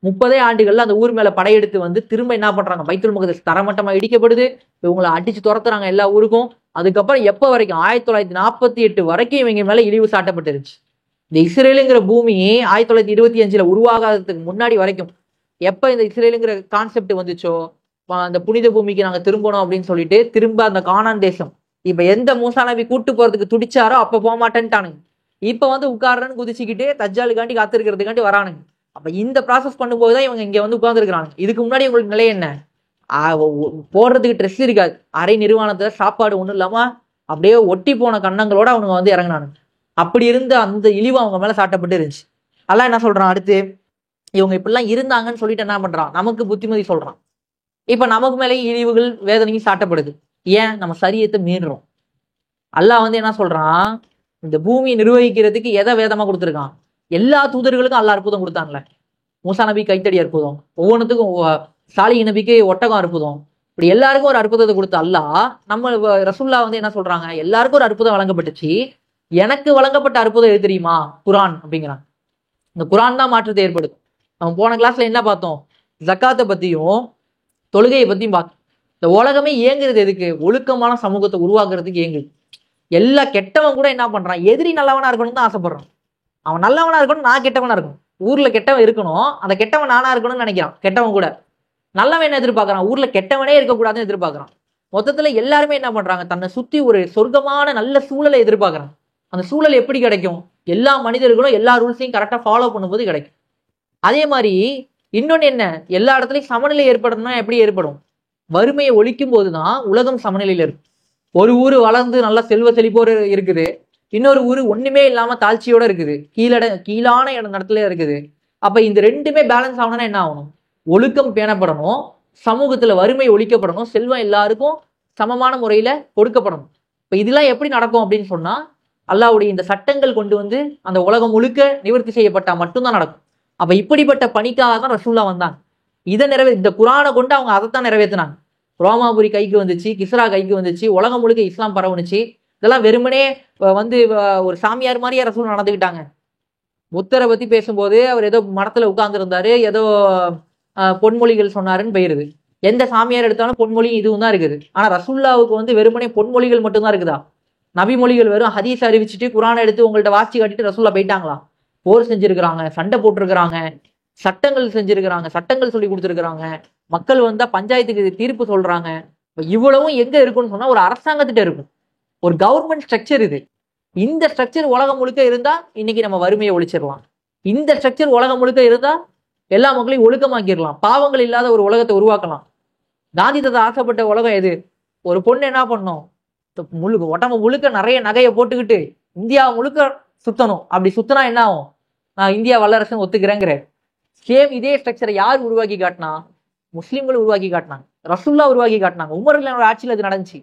30 ஆண்டுகள்ல அந்த ஊர் மேல படையெடுத்து திரும்ப என்ன பண்றாங்க, பைத்துல் முகதஸ் தரமட்டமா இடிக்கப்படுது, இவங்களை அடிச்சு துரத்துறாங்க எல்லா ஊருக்கும். அதுக்கப்புறம் எப்ப வரைக்கும், 1948 வரைக்கும் இவங்க மேல இழிவு சாட்டப்பட்டுருச்சு. இந்த இஸ்ரேலுங்கிற பூமி 1925 உருவாகாததுக்கு முன்னாடி வரைக்கும், எப்ப இந்த இஸ்ரேலுங்கிற கான்செப்ட் வந்துச்சோ, அந்த புனித பூமிக்கு நாங்க திரும்பணும் அப்படின்னு சொல்லிட்டு திரும்ப அந்த கானான் தேசம், இப்ப எந்த மூசா நபி கூட்டு போறதுக்கு துடிச்சாரோ அப்ப போக மாட்டேன்ட்டானுங்க. இப்ப உட்காரன்னு குதிச்சுக்கிட்டு தஜ்ஜாலுக்காண்டி காத்திருக்கிறதுக்காண்டி வரானுங்க. அப்ப இந்த ப்ராசஸ் பண்ணும்போதுதான் இவங்க இங்க உட்கார்ந்துருக்காங்க. இதுக்கு முன்னாடி உங்களுக்கு நிலை என்ன, போடுறதுக்கு ட்ரெஸ் இருக்காது, அரை நிர்வாணத்துல சாப்பாடு ஒண்ணும் இல்லாம அப்படியே ஒட்டி போன கண்ணங்களோட அவங்க இறங்கினானுங்க. அப்படி இருந்த அந்த இழிவு அவங்க மேல சாட்டப்பட்டு இருந்துச்சு. அல்லாஹ் என்ன சொல்றான் அடுத்து, இவங்க இப்படிலாம் இருந்தாங்கன்னு சொல்லிட்டு என்ன பண்றான், நமக்கு புத்திமதி சொல்றான். இப்ப நமக்கு மேலே இழிவுகள் வேதனையும் சாட்டப்படுது, ஏன், நம்ம சரியத்தை மீறுறோம். அல்லாஹ் என்ன சொல்றான், இந்த பூமியை நிர்வகிக்கிறதுக்கு எதை வேதமா கொடுத்துருக்கான், எல்லா தூதர்களுக்கும் அல்லாஹ் அற்புதம் கொடுத்தான்ல. மூசா நபி கைத்தடி அற்புதம், ஒவ்வொன்றுத்துக்கும் சாலிஹ் நபிக்கு ஒட்டகம் அற்புதம், இப்படி எல்லாருக்கும் ஒரு அற்புதத்தை கொடுத்த அல்லாஹ் நம்ம ரசூல்லா என்ன சொல்றாங்க, எல்லாருக்கும் ஒரு அற்புதம் வழங்கப்பட்டுச்சு, எனக்கு வழங்கப்பட்ட அற்புதம் எது தெரியுமா, குரான் அப்படிங்கிறாங்க. இந்த குரான் தான் மாற்றத்தை ஏற்படுத்தும். நம்ம போன கிளாஸ்ல என்ன பார்த்தோம், ஜக்காத்தை பத்தியும் தொழுகையை பத்தியும் பார்த்தோம். இந்த உலகமே இயங்குறது எதுக்கு, ஒழுக்கமான சமூகத்தை உருவாக்குறதுக்கு இயங்குது. எல்லா கெட்டவன் கூட என்ன பண்றான், எதிரி நல்லவனா இருக்கணும்னு தான் ஆசைப்படுறான். அவன் நல்லவனா இருக்கணும், நான் கெட்டவனா இருக்கணும். ஊர்ல கெட்டவன் இருக்கணும், அந்த கெட்டவன் நானா இருக்கணும்னு நினைக்கிறான். கெட்டவன் கூட நல்லவன் என்ன எதிர்பார்க்கறான், ஊர்ல கெட்டவனே இருக்கக்கூடாதுன்னு எதிர்பார்க்கறான். மொத்தத்துல எல்லாருமே என்ன பண்றாங்க, தன்னை சுத்தி ஒரு சொர்க்கமான நல்ல சூழலை எதிர்பார்க்கறாங்க. அந்த சூழல் எப்படி கிடைக்கும், எல்லா மனிதர்களும் எல்லா ரூல்ஸையும் கரெக்டா ஃபாலோ பண்ணும்போது கிடைக்கும். அதே மாதிரி இன்னொன்னு என்ன, எல்லா இடத்துலயும் சமநிலை ஏற்படணும்னா எப்படி ஏற்படும், வறுமையை ஒழிக்கும் போதுதான் உலகம் சமநிலையில இருக்கும். ஒரு ஊரு வளர்ந்து நல்ல செல்வ செழிப்போடு இருக்குது, இன்னொரு ஊரு ஒண்ணுமே இல்லாம தாழ்ச்சியோட இருக்குது, கீழான இடத்துல இருக்குது. அப்ப இந்த ரெண்டுமே பேலன்ஸ் ஆகணும்னா என்ன ஆகணும், ஒழுக்கம் பேணப்படணும், சமூகத்துல வறுமை ஒழிக்கப்படணும், செல்வம் எல்லாருக்கும் சமமான முறையில கொடுக்கப்படணும். இப்ப இதெல்லாம் எப்படி நடக்கும் அப்படின்னு சொன்னா, அல்லாஹ்வுடைய இந்த சட்டங்கள் கொண்டு அந்த உலகம் முழுக்க நிவர்த்தி செய்யப்பட்டா மட்டும்தான் நடக்கும். அப்ப இப்படிப்பட்ட பணிக்காக தான் ரசூல்லா வந்தாங்க. இந்த குரானை கொண்டு அவங்க அதைத்தான் நிறைவேற்றினாங்க. ரோமாபுரி கைக்கு வந்துச்சு, கிஸ்ரா கைக்கு வந்துச்சு, உலகம் முழுக்க இஸ்லாம் பரவுனுச்சு. இதெல்லாம் வெறுமனே ஒரு சாமியார் மாதிரியே ரசூல் நடந்துக்கிட்டாங்க. புத்தரை பத்தி பேசும்போது அவர் ஏதோ மடத்துல உட்கார்ந்து இருந்தாரு, ஏதோ பொன்மொழிகள் சொன்னாருன்னு போயிருது. எந்த சாமியார் எடுத்தாலும் பொன்மொழி இதுவும் தான் இருக்குது. ஆனா ரசூல்லாவுக்கு வெறுமனே பொன்மொழிகள் மட்டும்தான் இருக்குதா, நபி மொழிகள் வெறும் ஹதீஸ் அறிவிச்சுட்டு குரானை எடுத்து உங்கள்ட்ட வாசி காட்டிட்டு ரசூல்லா போயிட்டாங்களா? போர் செஞ்சிருக்கிறாங்க, சண்டை போட்டிருக்கிறாங்க, சட்டங்கள் செஞ்சிருக்கிறாங்க, சட்டங்கள் சொல்லி கொடுத்துருக்காங்க, மக்கள் வந்தா பஞ்சாயத்துக்கு தீர்ப்பு சொல்றாங்க. இவ்வளவும் எங்க இருக்குன்னு சொன்னா ஒரு அரசாங்கத்திட்ட இருக்கும், ஒரு கவர்மெண்ட் ஸ்ட்ரக்சர் இது. இந்த ஸ்ட்ரக்சர் உலகம் முழுக்க இருந்தா இன்னைக்கு நம்ம வறுமையை ஒழிச்சிடலாம். இந்த ஸ்ட்ரக்சர் உலகம் முழுக்க இருந்தா எல்லா மக்களையும் ஒழுக்கமாக்கிடலாம், பாவங்கள் இல்லாத ஒரு உலகத்தை உருவாக்கலாம். காந்தி தாத்தா ஆசைப்பட்ட உலகம் எது? ஒரு பொண்ணு என்ன பண்ணும், முழுக்க உடம்பு முழுக்க நிறைய நகையை போட்டுக்கிட்டு இந்தியா முழுக்க சுத்தணும். அப்படி சுத்தினா என்ன ஆகும்? நான் இந்தியா வல்லரசன் ஒத்துக்கிறேங்கிற. சேம் இதே ஸ்ட்ரக்சரை யார் உருவாக்கி காட்டினா? முஸ்லீம்கள் உருவாக்கி காட்டினாங்க, ரசூல்லா உருவாக்கி காட்டினாங்க. உமர்களோட ஆட்சியில் அது நடந்துச்சு.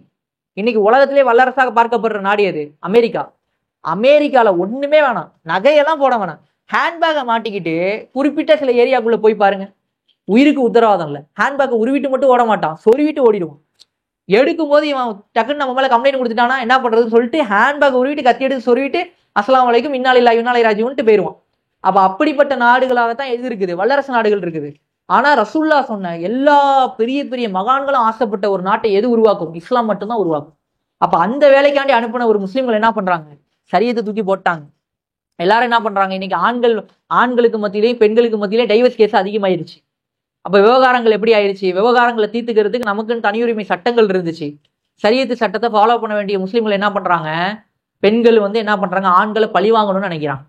இன்னைக்கு உலகத்திலே வல்லரசாக பார்க்கப்படுற நாடு எது? அமெரிக்கா. அமெரிக்கால ஒண்ணுமே வேணாம், நகையெல்லாம் போட வேணாம், ஹேண்ட்பேக்கை மாட்டிக்கிட்டு குறிப்பிட்ட சில ஏரியாக்குள்ள போய் பாருங்க, உயிருக்கு உத்தரவாதம் இல்லை. ஹேண்ட்பேக்கை உருவிட்டு மட்டும் ஓட மாட்டான், சொருவிட்டு ஓடிடுவான். எடுக்கும் போது இவன் டக்குன்னு நம்ம மேல கம்ப்ளைண்ட் கொடுத்துட்டானா என்ன பண்றதுன்னு சொல்லிட்டு ஹேண்ட்பேக் உருவிட்டு கத்தி எடுத்து சொருவிட்டு அஸ்ஸலாமு அலைக்கும் இன்னாலில்லா இன்னாலை ராஜிவுன்ட்டு போயிடுவான். அப்ப அப்படிப்பட்ட நாடுகளாகத்தான் எது இருக்குது? வல்லரசு நாடுகள் இருக்குது. ஆனா ரசூல்லா சொன்ன எல்லா பெரிய பெரிய மகான்களும் ஆசைப்பட்ட ஒரு நாட்டை எது உருவாக்கும்? இஸ்லாம் மட்டும்தான் உருவாக்கும். அப்ப அந்த வேலைக்காண்டி அனுப்பின ஒரு முஸ்லீம்கள் என்ன பண்றாங்க? சரியத்தை தூக்கி போட்டாங்க. எல்லாரும் என்ன பண்றாங்க? இன்னைக்கு ஆண்களுக்கு மத்தியிலேயும் பெண்களுக்கு மத்தியிலே டைவர்ஸ் கேஸ் அதிகமாயிருச்சு. அப்ப விவகாரங்கள் எப்படி ஆயிருச்சு? விவகாரங்களை தீர்த்துக்கிறதுக்கு நமக்குன்னு தனியுரிமை சட்டங்கள் இருந்துச்சு. சரியத்து சட்டத்தை ஃபாலோ பண்ண வேண்டிய முஸ்லீம்கள் என்ன பண்றாங்க? பெண்கள் என்ன பண்றாங்க? ஆண்களை பழி வாங்கணும்னு நினைக்கிறான்.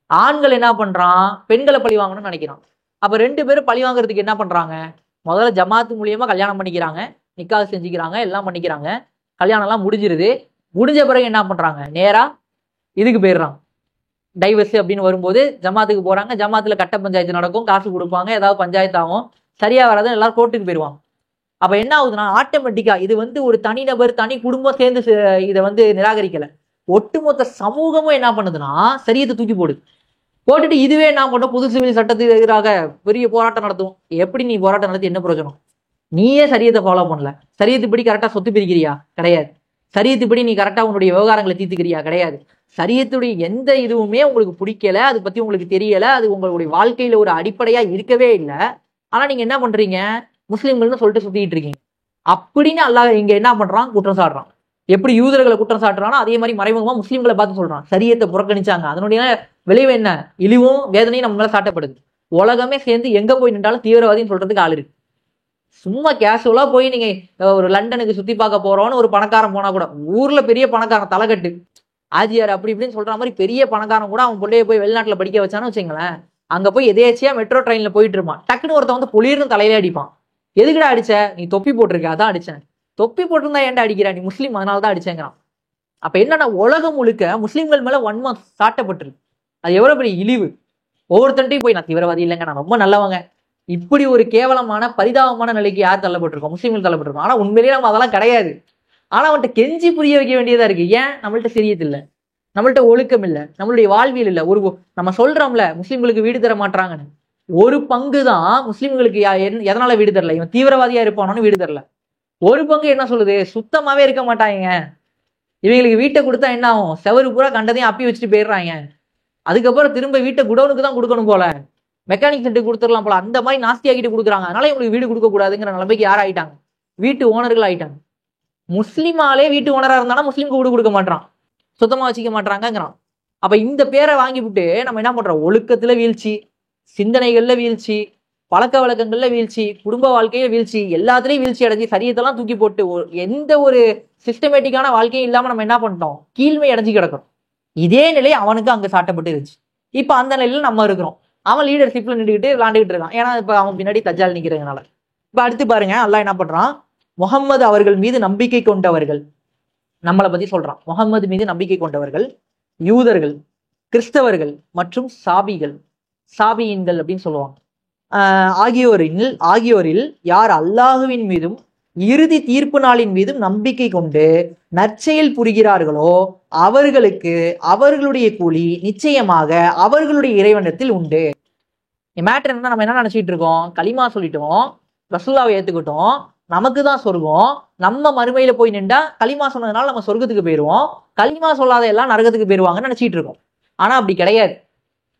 ஆண்கள் என்ன பண்றான்? பெண்களை பழி வாங்கணும்னு நினைக்கிறான். அப்ப ரெண்டு பேரும் பழி வாங்குறதுக்கு என்ன பண்றாங்க? முதல்ல ஜமாத்து மூலியமா கல்யாணம் பண்ணிக்கிறாங்க, நிக்காஹ் செஞ்சுக்கிறாங்க, எல்லாம் பண்ணிக்கிறாங்க. கல்யாணம் எல்லாம் முடிஞ்சிருது. முடிஞ்ச பிறகு என்ன பண்றாங்க? நேரா இதுக்கு போயிடுறான். டைவர்ஸ் அப்படின்னு வரும்போது ஜமாத்துக்கு போறாங்க. ஜமாத்துல கட்ட பஞ்சாயத்து நடக்கும், காசு கொடுப்பாங்க, ஏதாவது பஞ்சாயத்து ஆகும். சரியா வராது, எல்லாரும் கோர்ட்டுக்கு போயிடுவாங்க. அப்ப என்ன ஆகுதுன்னா ஆட்டோமேட்டிக்கா இது ஒரு தனிநபர் தனி குடும்பம் சேர்ந்து இதை நிராகரிக்கல, ஒட்டுமொத்த சமூகமும் என்ன பண்ணுதுன்னா சரியத்தை தூக்கி போடுது. போட்டுட்டு இதுவே என்ன பண்ணும்? புது சிவில் சட்டத்துக்கு எதிராக பெரிய போராட்டம் நடத்தும். எப்படி நீ போராட்டம் நடத்தி என்ன பிரயோஜனம்? நீயே சரியத்தை ஃபாலோ பண்ணல. சரியத்துப்படி கரெக்டா சொத்து பிரிக்கிறியா? கிடையாது. சரியத்துப்படி நீ கரெக்டா உன்னுடைய விவகாரங்களை தீர்த்துக்கிறியா? கிடையாது. சரியத்துடைய எந்த இதுவுமே உங்களுக்கு பிடிக்கல, அதை பத்தி உங்களுக்கு தெரியல, அது உங்களுடைய வாழ்க்கையில ஒரு அடிப்படையா இருக்கவே இல்லை. ஆனா நீங்க என்ன பண்றீங்க? முஸ்லீம்கள்னு சொல்லிட்டு சுத்திட்டு இருக்கீங்க. அப்படின்னு அல்லாஹ் இங்க என்ன பண்றான்? குற்றம் சாட்டுறான். எப்படி யூதர்களை குற்றம் சாட்டுறானோ அதே மாதிரி மறைமுகமா முஸ்லீம்களை பார்த்து சொல்றான், சரியத்தை புறக்கணிச்சாங்க, அதனுடைய விளைவு என்ன? இழிவும் வேதனையும் நம்ம மேல சாட்டப்படுது. உலகமே சேர்ந்து எங்க போய் நின்றாலும் தீவிரவாதின்னு சொல்றதுக்கு ஆள் இருக்கு. சும்மா கேஷுவலா போய் நீங்க ஒரு லண்டனுக்கு சுத்தி பார்க்க போறோம்னு ஒரு பணக்காரன் போனா கூட, ஊர்ல பெரிய பணக்காரன் தலைக்கட்டு ஆஜியார் அப்படி இப்படின்னு சொல்ற மாதிரி பெரிய பணக்காரன் கூட அவன் பிள்ளைய போய் வெளிநாட்டுல படிக்க வச்சான்னு வச்சுங்களேன், அங்க போய் எதேச்சியா மெட்ரோ ட்ரெயின்ல போயிட்டு இருப்பான். டக்குன்னு ஒருத்தன் பொலிர்னு தலையிலே அடிப்பான். எதுக்குடா அடிச்ச? நீ தொப்பி போட்டிருக்க, அதான் அடிச்சேன். தொப்பி போட்டிருந்தா ஏன்டா அடிக்கிற? நீ முஸ்லீம், அதனாலதான் அடிச்சேங்கிறான். அப்ப என்னன்னா உலகம் முழுக்க முஸ்லீம்கள் மேல வன்மம் சாட்டப்பட்டிருக்கு. அது எவ்வளவு பெரிய இழிவு. ஒவ்வொருத்தன்ட்டையும் போய் நான் தீவிரவாதி இல்லைங்க, நான் ரொம்ப நல்லவங்க, இப்படி ஒரு கேவலமான பரிதாபமான நிலைக்கு யார் தள்ளப்பட்டிருக்கோம்? முஸ்லீம்கள் தள்ளப்பட்டிருக்கோம். ஆனா உண்மையிலேயே நம்ம அதெல்லாம் கிடையாது. ஆனா அவன்கிட்ட கெஞ்சி புரிய வைக்க வேண்டியதா இருக்கு. ஏன்? நம்மள்ட்ட சரியத்து இல்லை, நம்மள்ட்ட ஒழுக்கம் இல்லை, நம்மளுடைய வாழ்வியல் இல்லை. நம்ம சொல்றோம்ல முஸ்லீம்களுக்கு வீடு தர மாட்டாங்கன்னு, ஒரு பங்கு தான் முஸ்லீம்களுக்கு எதனால வீடு தரல? இவன் தீவிரவாதியா இருப்பானோன்னு வீடு தரல. ஒரு பங்கு என்ன சொல்லுது? சுத்தமாவே இருக்க மாட்டாங்க. இவங்களுக்கு வீட்டை கொடுத்தா என்ன ஆகும்? செவரு பூரா கண்டதையும் அப்பி வச்சுட்டு போயிடுறாங்க. அதுக்கப்புறம் திரும்ப வீட்டை குடோனுக்கு தான் கொடுக்கணும் போல, மெக்கானிக் சென்டர் கொடுத்துடலாம் போல, அந்த மாதிரி நாஸ்தி ஆகிட்டு கொடுக்குறாங்க. அதனால இவங்களுக்கு வீடு கொடுக்க கூடாதுங்கிற நிலைமைக்கு யார் ஆயிட்டாங்க? வீட்டு ஓனர்கள் ஆயிட்டாங்க. முஸ்லீமாலே வீட்டு ஓனரா இருந்தாலும் முஸ்லீம்க்கு வீடு கொடுக்க மாட்டான், சுத்தமா வச்சுக்க மாட்டாங்கிறான். அப்ப இந்த பேரை வாங்கி விட்டு நம்ம என்ன பண்றோம்? ஒழுக்கத்துல வீழ்ச்சி, சிந்தனைகள்ல வீழ்ச்சி, பழக்க வழக்கங்கள்ல வீழ்ச்சி, குடும்ப வாழ்க்கையில வீழ்ச்சி, எல்லாத்துலயும் வீழ்ச்சி அடைஞ்சி சரியத்தெல்லாம் தூக்கி போட்டு எந்த ஒரு சிஸ்டமேட்டிக்கான வாழ்க்கையும் இல்லாம நம்ம என்ன பண்ணிட்டோம்? கீழ்மை அடைஞ்சு கிடக்கிறோம். இதே நிலை அவனுக்கு அங்க சாட்டப்பட்டு இருந்துச்சு. இப்ப அந்த நிலையில நம்ம இருக்கிறோம். அவன் லீடர்ஷிப்ல நின்றுக்கிட்டு விளாண்டுக்கிட்டு இருக்கான். ஏன்னா இப்ப அவன் பின்னாடி தஜ்ஜால் நிக்கிறதுனால. இப்ப அடுத்து பாருங்க, அல்லாஹ் என்ன பண்றான்? முகம்மது அவர்கள் மீது நம்பிக்கை கொண்டவர்கள், நம்மளை பத்தி சொல்றான். முகம்மது மீது நம்பிக்கை கொண்டவர்கள் யூதர்கள், கிறிஸ்தவர்கள் மற்றும் சாபியின்கள் அப்படின்னு சொல்லுவாங்க. ஆகியோரில் யார் அல்லாஹுவின் மீதும் இறுதி தீர்ப்பு நாளின் மீதும் நம்பிக்கை கொண்டு நற்செயல் புரிகிறார்களோ அவர்களுக்கு அவர்களுடைய கூலி நிச்சயமாக அவர்களுடைய இறைவனத்தில் உண்டு. மேட்டர் என்ன? நம்ம என்ன நினைச்சிட்டு இருக்கோம்? களிமா சொல்லிட்டோம், ரசூலாவை ஏத்துக்கிட்டோம், நமக்கு தான் சொர்க்கம், நம்ம மறுமையில போய் நின்றா களிமா சொன்னதுனால நம்ம சொர்க்கத்துக்கு போயிடுவோம், களிமா சொல்லாத எல்லாம் நரகத்துக்கு போயிடுவாங்கன்னு நினைச்சிட்டு இருக்கோம். ஆனா அப்படி கிடையாது.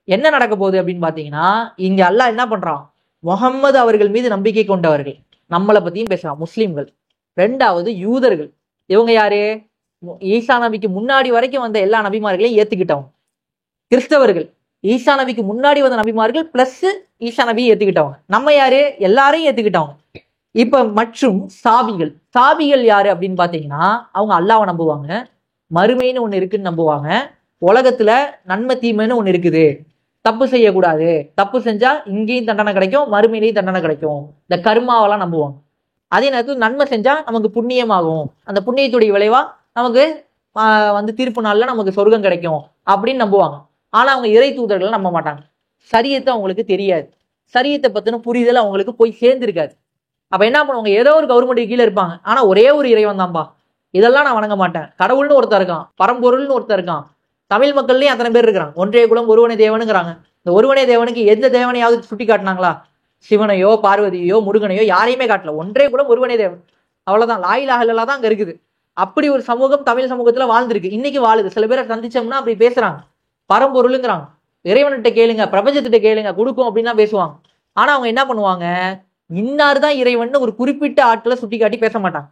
என்ன நடக்க போகுது அப்படின்னு பாத்தீங்கன்னா, இங்க அல்லாஹ் என்ன பண்றான்? முகம்மது அவர்கள் மீது நம்பிக்கை கொண்டவர்கள், நம்மளை பத்தியும் பேசுறான், முஸ்லிம்கள். ரெண்டாவது யூதர்கள். இவங்க யாரு? ஈசா நபிக்கு முன்னாடி வரைக்கும் வந்த எல்லா நபிமார்களையும் ஏத்துக்கிட்டவங்க. கிறிஸ்தவர்கள் ஈசா நபிக்கு முன்னாடி வந்த நபிமார்கள் பிளஸ் ஈசா நபியை ஏத்துக்கிட்டவங்க. நம்ம யாரு? எல்லாரையும் ஏத்துக்கிட்டவங்க. இப்ப மற்றும் சாபிகள் யாரு அப்படின்னு பாத்தீங்கன்னா, அவங்க அல்லாஹ்வை நம்புவாங்க, மறுமைன்னு ஒண்ணு இருக்குன்னு நம்புவாங்க, உலகத்துல நன்மை தீமைன்னு ஒண்ணு இருக்குது, தப்பு செய்யக்கூடாது, தப்பு செஞ்சா இங்கேயும் தண்டனை கிடைக்கும், மறுமையிலையும் தண்டனை கிடைக்கும், இந்த கர்மாவெல்லாம் நம்புவாங்க. அதே நேரத்தில் நன்மை செஞ்சா நமக்கு புண்ணியமாகும், அந்த புண்ணியத்துடைய விளைவா நமக்கு வந்து தீர்ப்பு நாள்ல நமக்கு சொர்க்கம் கிடைக்கும் அப்படின்னு நம்புவாங்க. ஆனா அவங்க இறை தூதர்களை நம்ப மாட்டாங்க. சரியத்தை அவங்களுக்கு தெரியாது, சரியத்தை பத்தின புரிதல் அவங்களுக்கு போய் சேர்ந்திருக்காது. அப்ப என்ன பண்ணுவாங்க? ஏதோ ஒரு கவர்மெண்ட் கீழே இருப்பாங்க, ஆனா ஒரே ஒரு இறைவன் தான்பா, இதெல்லாம் நான் வணங்க மாட்டேன், கடவுள்னு ஒருத்தர் இருக்கான், பரம்பொருள்னு ஒருத்தர் இருக்கான். தமிழ் மக்கள்லயும் அத்தனை பேர் இருக்கிறாங்க. ஒன்றே குலம் ஒருவனே தேவனுங்கிறாங்க. இந்த ஒருவனே தேவனுக்கு எந்த தேவனையாவது சுட்டி காட்டினாங்களா? சிவனையோ பார்வதியோ முருகனையோ யாரையுமே காட்டல. ஒன்றே குலம் ஒருவனே தேவன், அவ்வளவுதான். லா இலாஹ இல்லல்லாஹ் தான் அங்க இருக்குது. அப்படி ஒரு சமூகம் தமிழ் சமூகத்துல வாழ்ந்திருக்கு, இன்னைக்கு வாழுது. சில பேரை சந்திச்சோம்னா அப்படி பேசுறாங்க, பரம்பொருளுங்கிறாங்க, இறைவன்கிட்ட கேளுங்க, பிரபஞ்சத்திட்ட கேளுங்க, கொடுக்கும் அப்படின்னு தான் பேசுவாங்க. ஆனா அவங்க என்ன பண்ணுவாங்க? இன்னார் தான் இறைவன் ஒரு குறிப்பிட்ட ஆட்களை சுட்டி காட்டி பேச மாட்டாங்க.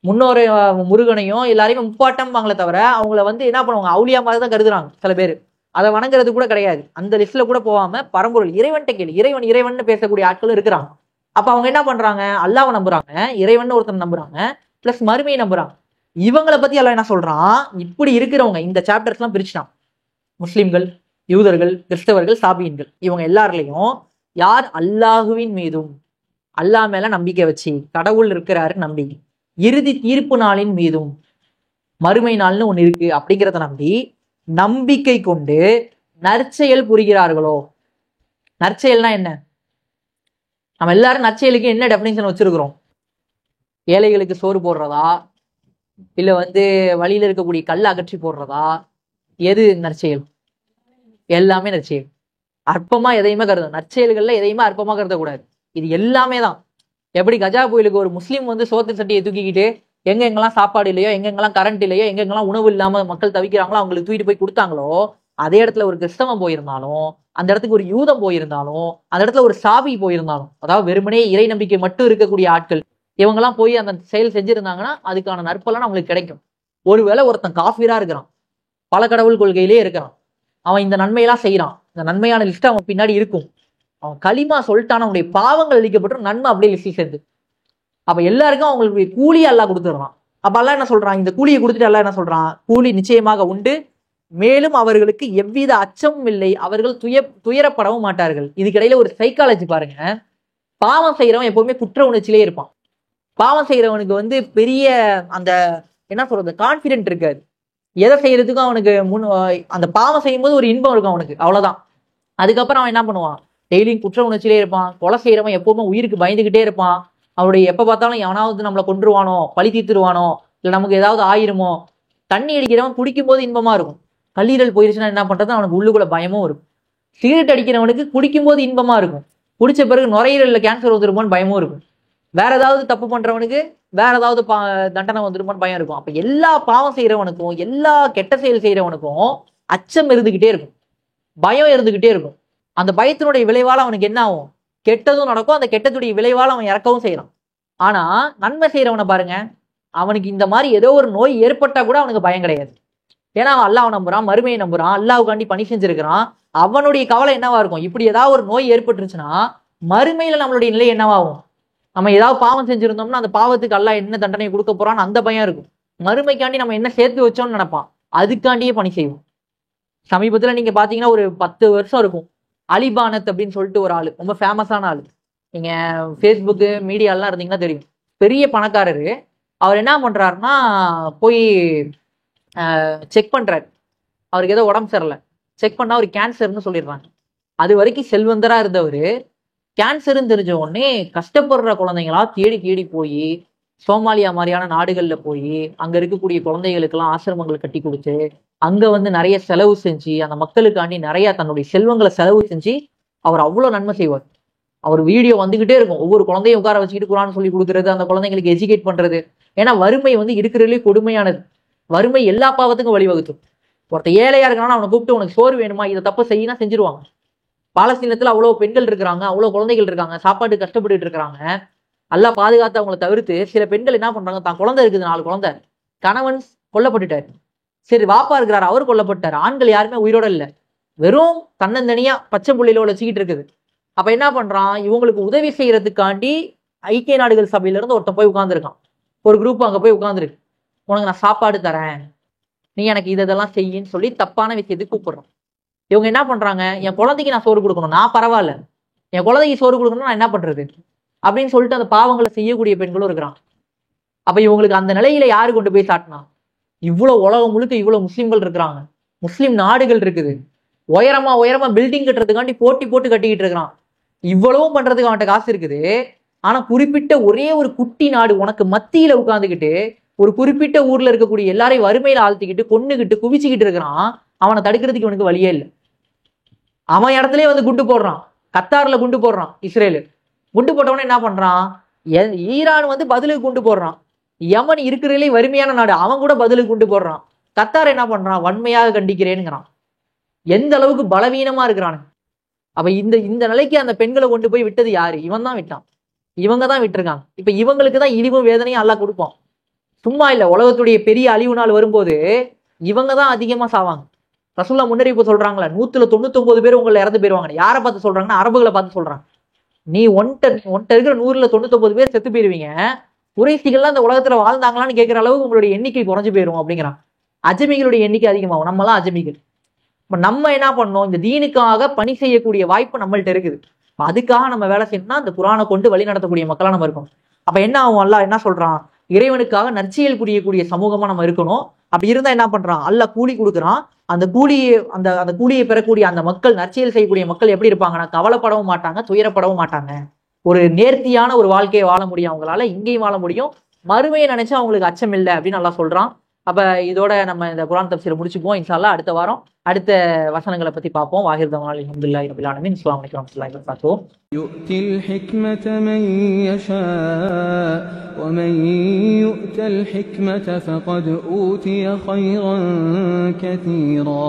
முன்னோரு முருகனையும் எல்லாரையுமே முப்பாட்டம்பாங்களே தவிர அவங்கள வந்து என்ன பண்ணுவாங்க? அவுளியா மாதிரி தான் கருதுறாங்க சில பேர். அதை வணங்குறது கூட கிடையாது, அந்த லிஸ்ட்ல கூட போகாம பரம்பொருள் இறைவன்கிட்ட கேளு, இறைவன் பேசக்கூடிய ஆட்களும் இருக்கிறாங்க. அப்ப அவங்க என்ன பண்றாங்க? அல்லாஹ்வை நம்புறாங்க, இறைவன் ஒருத்தர் நம்புறாங்க, பிளஸ் மறுமையை நம்புறாங்க. இவங்களை பத்தி அல்லாஹ் என்ன சொல்றான்? இப்படி இருக்கிறவங்க இந்த சாப்டர்ஸ் எல்லாம் பிரிச்சுட்டான். முஸ்லிம்கள், யூதர்கள், கிறிஸ்தவர்கள், சாபியன்கள், இவங்க எல்லாருலையும் யார் அல்லாஹுவின் மீதும், அல்லாஹ் மேல நம்பிக்கை வச்சு, கடவுள் இருக்கிறாரு நம்பி, இறுதி தீர்ப்பு நாளின் மீதும், மறுமை நாள்னு ஒண்ணு இருக்கு அப்படிங்கிறத நம்பி நம்பிக்கை கொண்டு நற்செயல் புரிகிறார்களோ. நற்செயல்னா என்ன? நம்ம எல்லாரும் நற்செயலுக்கு என்ன டெஃபினிஷன் வச்சிருக்கிறோம்? ஏழைகளுக்கு சோறு போடுறதா, இல்ல வந்து வழியில இருக்கக்கூடிய கல்லை அகற்றி போடுறதா? எது நற்செயல்? எல்லாமே நற்செயல். அற்பமா எதையுமே கருதும், நற்செயல்கள்ல எதையுமே அற்பமா கருதக்கூடாது. இது எல்லாமே தான். எப்படி கஜா புயலுக்கு ஒரு முஸ்லீம் வந்து சோத்து சட்டியை தூக்கிக்கிட்டு எங்கெங்கெல்லாம் சாப்பாடு இல்லையோ, எங்கெங்கெல்லாம் கரண்ட் இல்லையோ, எங்கெங்கெல்லாம் உணவு இல்லாம மக்கள் தவிக்கிறாங்களோ அவங்களுக்கு தூக்கிட்டு போய் கொடுத்தாங்களோ, அதே இடத்துல ஒரு கிறிஸ்தவன் போயிருந்தாலும், அந்த இடத்துக்கு ஒரு யூதம் போயிருந்தாலும், அந்த இடத்துல ஒரு சாபி போயிருந்தாலும், அதாவது வெறுமனே இறை நம்பிக்கை மட்டும் இருக்கக்கூடிய ஆட்கள் இவங்கெல்லாம் போய் அந்த செயல் செஞ்சிருந்தாங்கன்னா அதுக்கான நற்பலன் அவங்களுக்கு கிடைக்கும். ஒருவேளை ஒருத்தன் காஃபிரா இருக்கிறான், பல கடவுள் கொள்கையிலே இருக்கிறான், அவன் இந்த நன்மையெல்லாம் செய்யறான், இந்த நன்மையான லிஸ்ட் அவன் பின்னாடி இருக்கும், அவன் களிமா சொல்லிட்டான், அவனுடைய பாவங்கள் அழிக்கப்பட்டு நன்மை அப்படியே லிஸ்டில் சேர்ந்து. அப்ப எல்லாருக்கும் அவங்களுக்கு கூலி அல்லாஹ் கொடுத்துடுறான். அப்ப அல்லாஹ் என்ன சொல்றான்? இந்த கூலியை கொடுத்துட்டு அல்லாஹ் என்ன சொல்றான்? கூலி நிச்சயமாக உண்டு, மேலும் அவர்களுக்கு எவ்வித அச்சமும் இல்லை, அவர்கள் துயரப்படவும் மாட்டார்கள். இதுக்கிடையில ஒரு சைக்காலஜி பாருங்க. பாவம் செய்யறவன் எப்பவுமே குற்ற உணர்ச்சியிலே இருப்பான். பாவம் செய்யறவனுக்கு வந்து பெரிய அந்த என்ன சொல்றது கான்பிடென்ட் இருக்காது. எதை செய்யறதுக்கும் அவனுக்கு அந்த பாவம் செய்யும் போது ஒரு இன்பம் இருக்கும் அவனுக்கு, அவ்வளவுதான். அதுக்கப்புறம் அவன் என்ன பண்ணுவான்? டெய்லியும் குற்ற உணர்ச்சியிலே இருப்பான். கொலை செய்யறவன் எப்பவுமே உயிருக்கு பயந்துகிட்டே இருப்பான். அவருடைய எப்ப பார்த்தாலும் எவனாவது நம்மளை கொன்றுவானோ, பழி தீர்த்துருவானோ, இல்லை நமக்கு ஏதாவது ஆயிருமோ. தண்ணி அடிக்கிறவன் குடிக்கும் போது இன்பமா இருக்கும், கல்லீரல் போயிருச்சுன்னா என்ன பண்றது? அவனுக்கு உள்ளுக்குள்ள பயமும் இருக்கும். சிகரெட் அடிக்கிறவனுக்கு குடிக்கும் போது இன்பமா இருக்கும், குடிச்ச பிறகு நுரையீரல்ல கேன்சர் வந்துருமோன்னு பயமும் இருக்கும். வேற ஏதாவது தப்பு பண்றவனுக்கு வேற ஏதாவது தண்டனை வந்துருமோன்னு பயம் இருக்கும். அப்ப எல்லா பாவம் செய்யறவனுக்கும், எல்லா கெட்ட செயல் செய்யறவனுக்கும் அச்சம் இருந்துகிட்டே இருக்கும், பயம் இருந்துகிட்டே இருக்கும். அந்த பயத்தினுடைய விளைவால அவனுக்கு என்ன ஆகும்? கெட்டதும் நடக்கும், அந்த கெட்டதுடைய விளைவால் அவன் இறக்கவும் செய்யறான். ஆனா நன்மை செய்யறவனை பாருங்க, அவனுக்கு இந்த மாதிரி ஏதோ ஒரு நோய் ஏற்பட்டா கூட அவனுக்கு பயம் கிடையாது. ஏன்னா அவன் அல்லாஹ்வை நம்புறான், மறுமையை நம்புறான், அல்லாஹ்வுக்காண்டி பணி செஞ்சிருக்கிறான். அவனுடைய கவலை என்னவா இருக்கும்? இப்படி ஏதாவது ஒரு நோய் ஏற்பட்டுருச்சுன்னா மறுமையில நம்மளுடைய நிலை என்னவாகும்? நம்ம ஏதாவது பாவம் செஞ்சிருந்தோம்னா அந்த பாவத்துக்கு அல்லாஹ் என்ன தண்டனை கொடுக்க போறான்னு அந்த பயம் இருக்கும். மறுமைக்காண்டி நம்ம என்ன சேர்த்து வச்சோம்னு நினைப்பான், அதுக்காண்டியே பணி செய்வோம். சமீபத்துல நீங்க பாத்தீங்கன்னா ஒரு 10 வருஷம் இருக்கும், அலிபானத் அப்படின்னு சொல்லிட்டு ஒரு ஆளு, ரொம்ப ஃபேமஸான ஆளு. நீங்க ஃபேஸ்புக்கு மீடியாலாம் இருந்தீங்கன்னா தெரியும், பெரிய பணக்காரரு. அவர் என்ன பண்றாருன்னா போய் செக் பண்றாரு, அவருக்கு ஏதோ உடம்பு சரியில்லை, செக் பண்ணா ஒரு கேன்சர்னு சொல்லிடுறாங்க. அது வரைக்கும் செல்வந்தரா இருந்தவர் கேன்சர்னு தெரிஞ்ச உடனே கஷ்டப்படுற குழந்தைங்களா தேடி தேடி போய் சோமாலியா மாதிரியான நாடுகள்ல போய் அங்க இருக்கக்கூடிய குழந்தைகளுக்கெல்லாம் ஆசிரமங்கள் கட்டி கொடுத்து அங்க வந்து நிறைய செலவு செஞ்சு அந்த மக்களுக்காண்டி நிறைய தன்னுடைய செல்வங்களை செலவு செஞ்சு அவர் அவ்வளவு நன்மை செய்வார். அவர் வீடியோ வந்துகிட்டே இருக்கும், ஒவ்வொரு குழந்தையும் உட்கார வச்சுக்கிட்டு குரான் சொல்லி கொடுக்குறது, அந்த குழந்தைங்களுக்கு எஜுகேட் பண்றது. ஏன்னா வறுமை வந்து இருக்கிறதுலே கொடுமையானது. வறுமை எல்லா பாவத்துக்கும் வழிவகுத்தும். ஒருத்தர் ஏழையா இருக்கானா அவனை கூப்பிட்டு உனக்கு சோறு வேணுமா, இதை தப்பு செய்யினா செஞ்சிருவாங்க. பாலஸ்தீனத்துல அவ்வளவு பெண்கள் இருக்கிறாங்க, அவ்வளவு குழந்தைகள் இருக்காங்க, சாப்பாடு கஷ்டப்பட்டு இருக்கிறாங்க. நல்லா பாதுகாத்து அவங்களை தவிர்த்து சில பெண்கள் என்ன பண்றாங்க, தான் குழந்தை இருக்குது 4 குழந்தை, கணவன் கொல்லப்பட்டுட்டாரு. சரி வாப்பா இருக்கிறார், அவர் கொல்லப்பட்டார். ஆண்கள் யாருமே உயிரோட இல்லை, வெறும் தன்னந்தனியா பச்சை புள்ளியில வச்சுக்கிட்டு இருக்குது. அப்ப என்ன பண்றான், இவங்களுக்கு உதவி செய்யறதுக்காண்டி ஐக்கிய நாடுகள் சபையில இருந்து ஒருத்தன் போய் உட்கார்ந்துருக்கான். ஒரு குரூப் அங்க போய் உட்கார்ந்துருக்கு. உனக்கு நான் சாப்பாடு தரேன், நீ எனக்கு இதெல்லாம் செய்யின்னு சொல்லி தப்பான விஷயத்துக்கு கூப்பிடுறான். இவங்க என்ன பண்றாங்க, என் குழந்தைக்கு நான் சோறு கொடுக்கணும், நான் பரவாயில்ல, என் குழந்தைக்கு சோறு கொடுக்கணும், நான் என்ன பண்றது அப்படின்னு சொல்லிட்டு அந்த பாவங்களை செய்யக்கூடிய பெண்களும் இருக்கிறான். அப்ப இவங்களுக்கு அந்த நிலையில யாரு கொண்டு போய் சாட்டினா, இவ்வளவு உலகம் முழுக்க இவ்வளவு முஸ்லிம்கள் இருக்கிறாங்க, முஸ்லிம் நாடுகள் இருக்குது, உயரமா உயரமா பில்டிங் கட்டுறதுக்காண்டி போட்டி போட்டு கட்டிக்கிட்டு இருக்கிறான். இவ்வளவும் பண்றதுக்கு அவன்கிட்ட காசு இருக்குது. ஆனா குறிப்பிட்ட ஒரே ஒரு குட்டி நாடு உனக்கு மத்தியில உட்கார்ந்துக்கிட்டு ஒரு குறிப்பிட்ட ஊர்ல இருக்கக்கூடிய எல்லாரையும் வறுமையில ஆழ்த்திக்கிட்டு கொன்னுகிட்டு குவிச்சுக்கிட்டு இருக்கிறான். அவனை தடுக்கிறதுக்கு இவனுக்கு வழியே இல்லை. அவன் இடத்துலயே வந்து குண்டு போடுறான். கத்தார்ல குண்டு போடுறான் இஸ்ரேலு. குண்டு போட்டவன என்ன பண்றான், ஈரான் வந்து பதிலுக்கு குண்டு போடுறான். யமன் இருக்கிறதுலே வறுமையான நாடு, அவன் கூட பதிலுக்கு குண்டு போடுறான். கத்தார் என்ன பண்றான், வன்மையாக கண்டிக்கிறேனுங்கிறான். எந்த அளவுக்கு பலவீனமா இருக்கிறானு. அப்ப இந்த நிலைக்கு அந்த பெண்களை கொண்டு போய் விட்டது யாரு, இவன் தான் விட்டான், இவங்க தான் விட்டுருக்காங்க. இப்ப இவங்களுக்கு தான் இழிவும் வேதனையும் அல்லாஹ் கொடுப்பான். சும்மா இல்ல, உலகத்துடைய பெரிய அழிவு நாள் வரும்போது இவங்க தான் அதிகமா சாவாங்க. ரசூலுல்லாஹ் முன்னறிவிப்பு சொல்றாங்களா, 199 பேர் உங்களை இறந்து போயிருவாங்க. யாரை பார்த்து சொல்றாங்கன்னா அரபுகளை பார்த்து சொல்றாங்க. நீ ஒன்ட்ட இருக்கிற 199 பேர் செத்து போயிருவீங்க. குறைசிகள்லாம் இந்த உலகத்துல வாழ்ந்தாங்களான்னு கேட்கிற அளவுக்கு உங்களுடைய எண்ணிக்கை குறைஞ்சு போயிடும் அப்படிங்கிறான். அஜமிகளுடைய எண்ணிக்கை அதிகமாகும். நம்மளாம் அஜமிகள். இப்ப நம்ம என்ன பண்ணோம், இந்த தீனுக்காக பணி செய்யக்கூடிய வாய்ப்பு நம்மள்ட்ட இருக்குது. அதுக்காக நம்ம வேலை செய்யணும்னா அந்த குரானை கொண்டு வழி நடத்தக்கூடிய மக்களா நம்ம இருக்கணும். அப்ப என்ன ஆகும், அல்லாஹ் என்ன சொல்றான், இறைவனுக்காக நற்செயல் புரியக்கூடிய சமூகமா நம்ம இருக்கணும். அப்படி இருந்தா என்ன பண்றான், அல்லாஹ் கூலி கொடுக்குறான். அந்த கூலியை பெறக்கூடிய அந்த மக்கள், நற்செயல் செய்யக்கூடிய மக்கள் எப்படி இருப்பாங்கன்னா, கவலைப்படவும் மாட்டாங்க, துயரப்படவும் மாட்டாங்க. ஒரு நேர்த்தியான ஒரு வாழ்க்கையை வாழ முடியும் அவங்களால, இங்கேயும் வாழ முடியும், மறுமையை நினைச்சா அவங்களுக்கு அச்சம் இல்லை அப்படின்னு நல்லா சொல்றான். அப்ப இதோட நம்ம இந்த குர்ஆன் தஃப்சீரை முடிச்சுப்போம். இன்ஷா அல்லாஹ் அடுத்த வாரம் அடுத்த வசனங்களை பத்தி பார்ப்போம். வாஹிர் தவானா அல்ஹம்துலில்லாஹி ரப்பில் ஆலமீன். அஸ்ஸலாமு அலைக்கும் வரஹ்மத்துல்லாஹி வபரகாத்துஹு. யு'த்தில் ஹிக்மத மன் யஷா வ மன் யு'த்தல் ஹிக்மத ஃபகத் ஊதிய கைரன் கதீரா.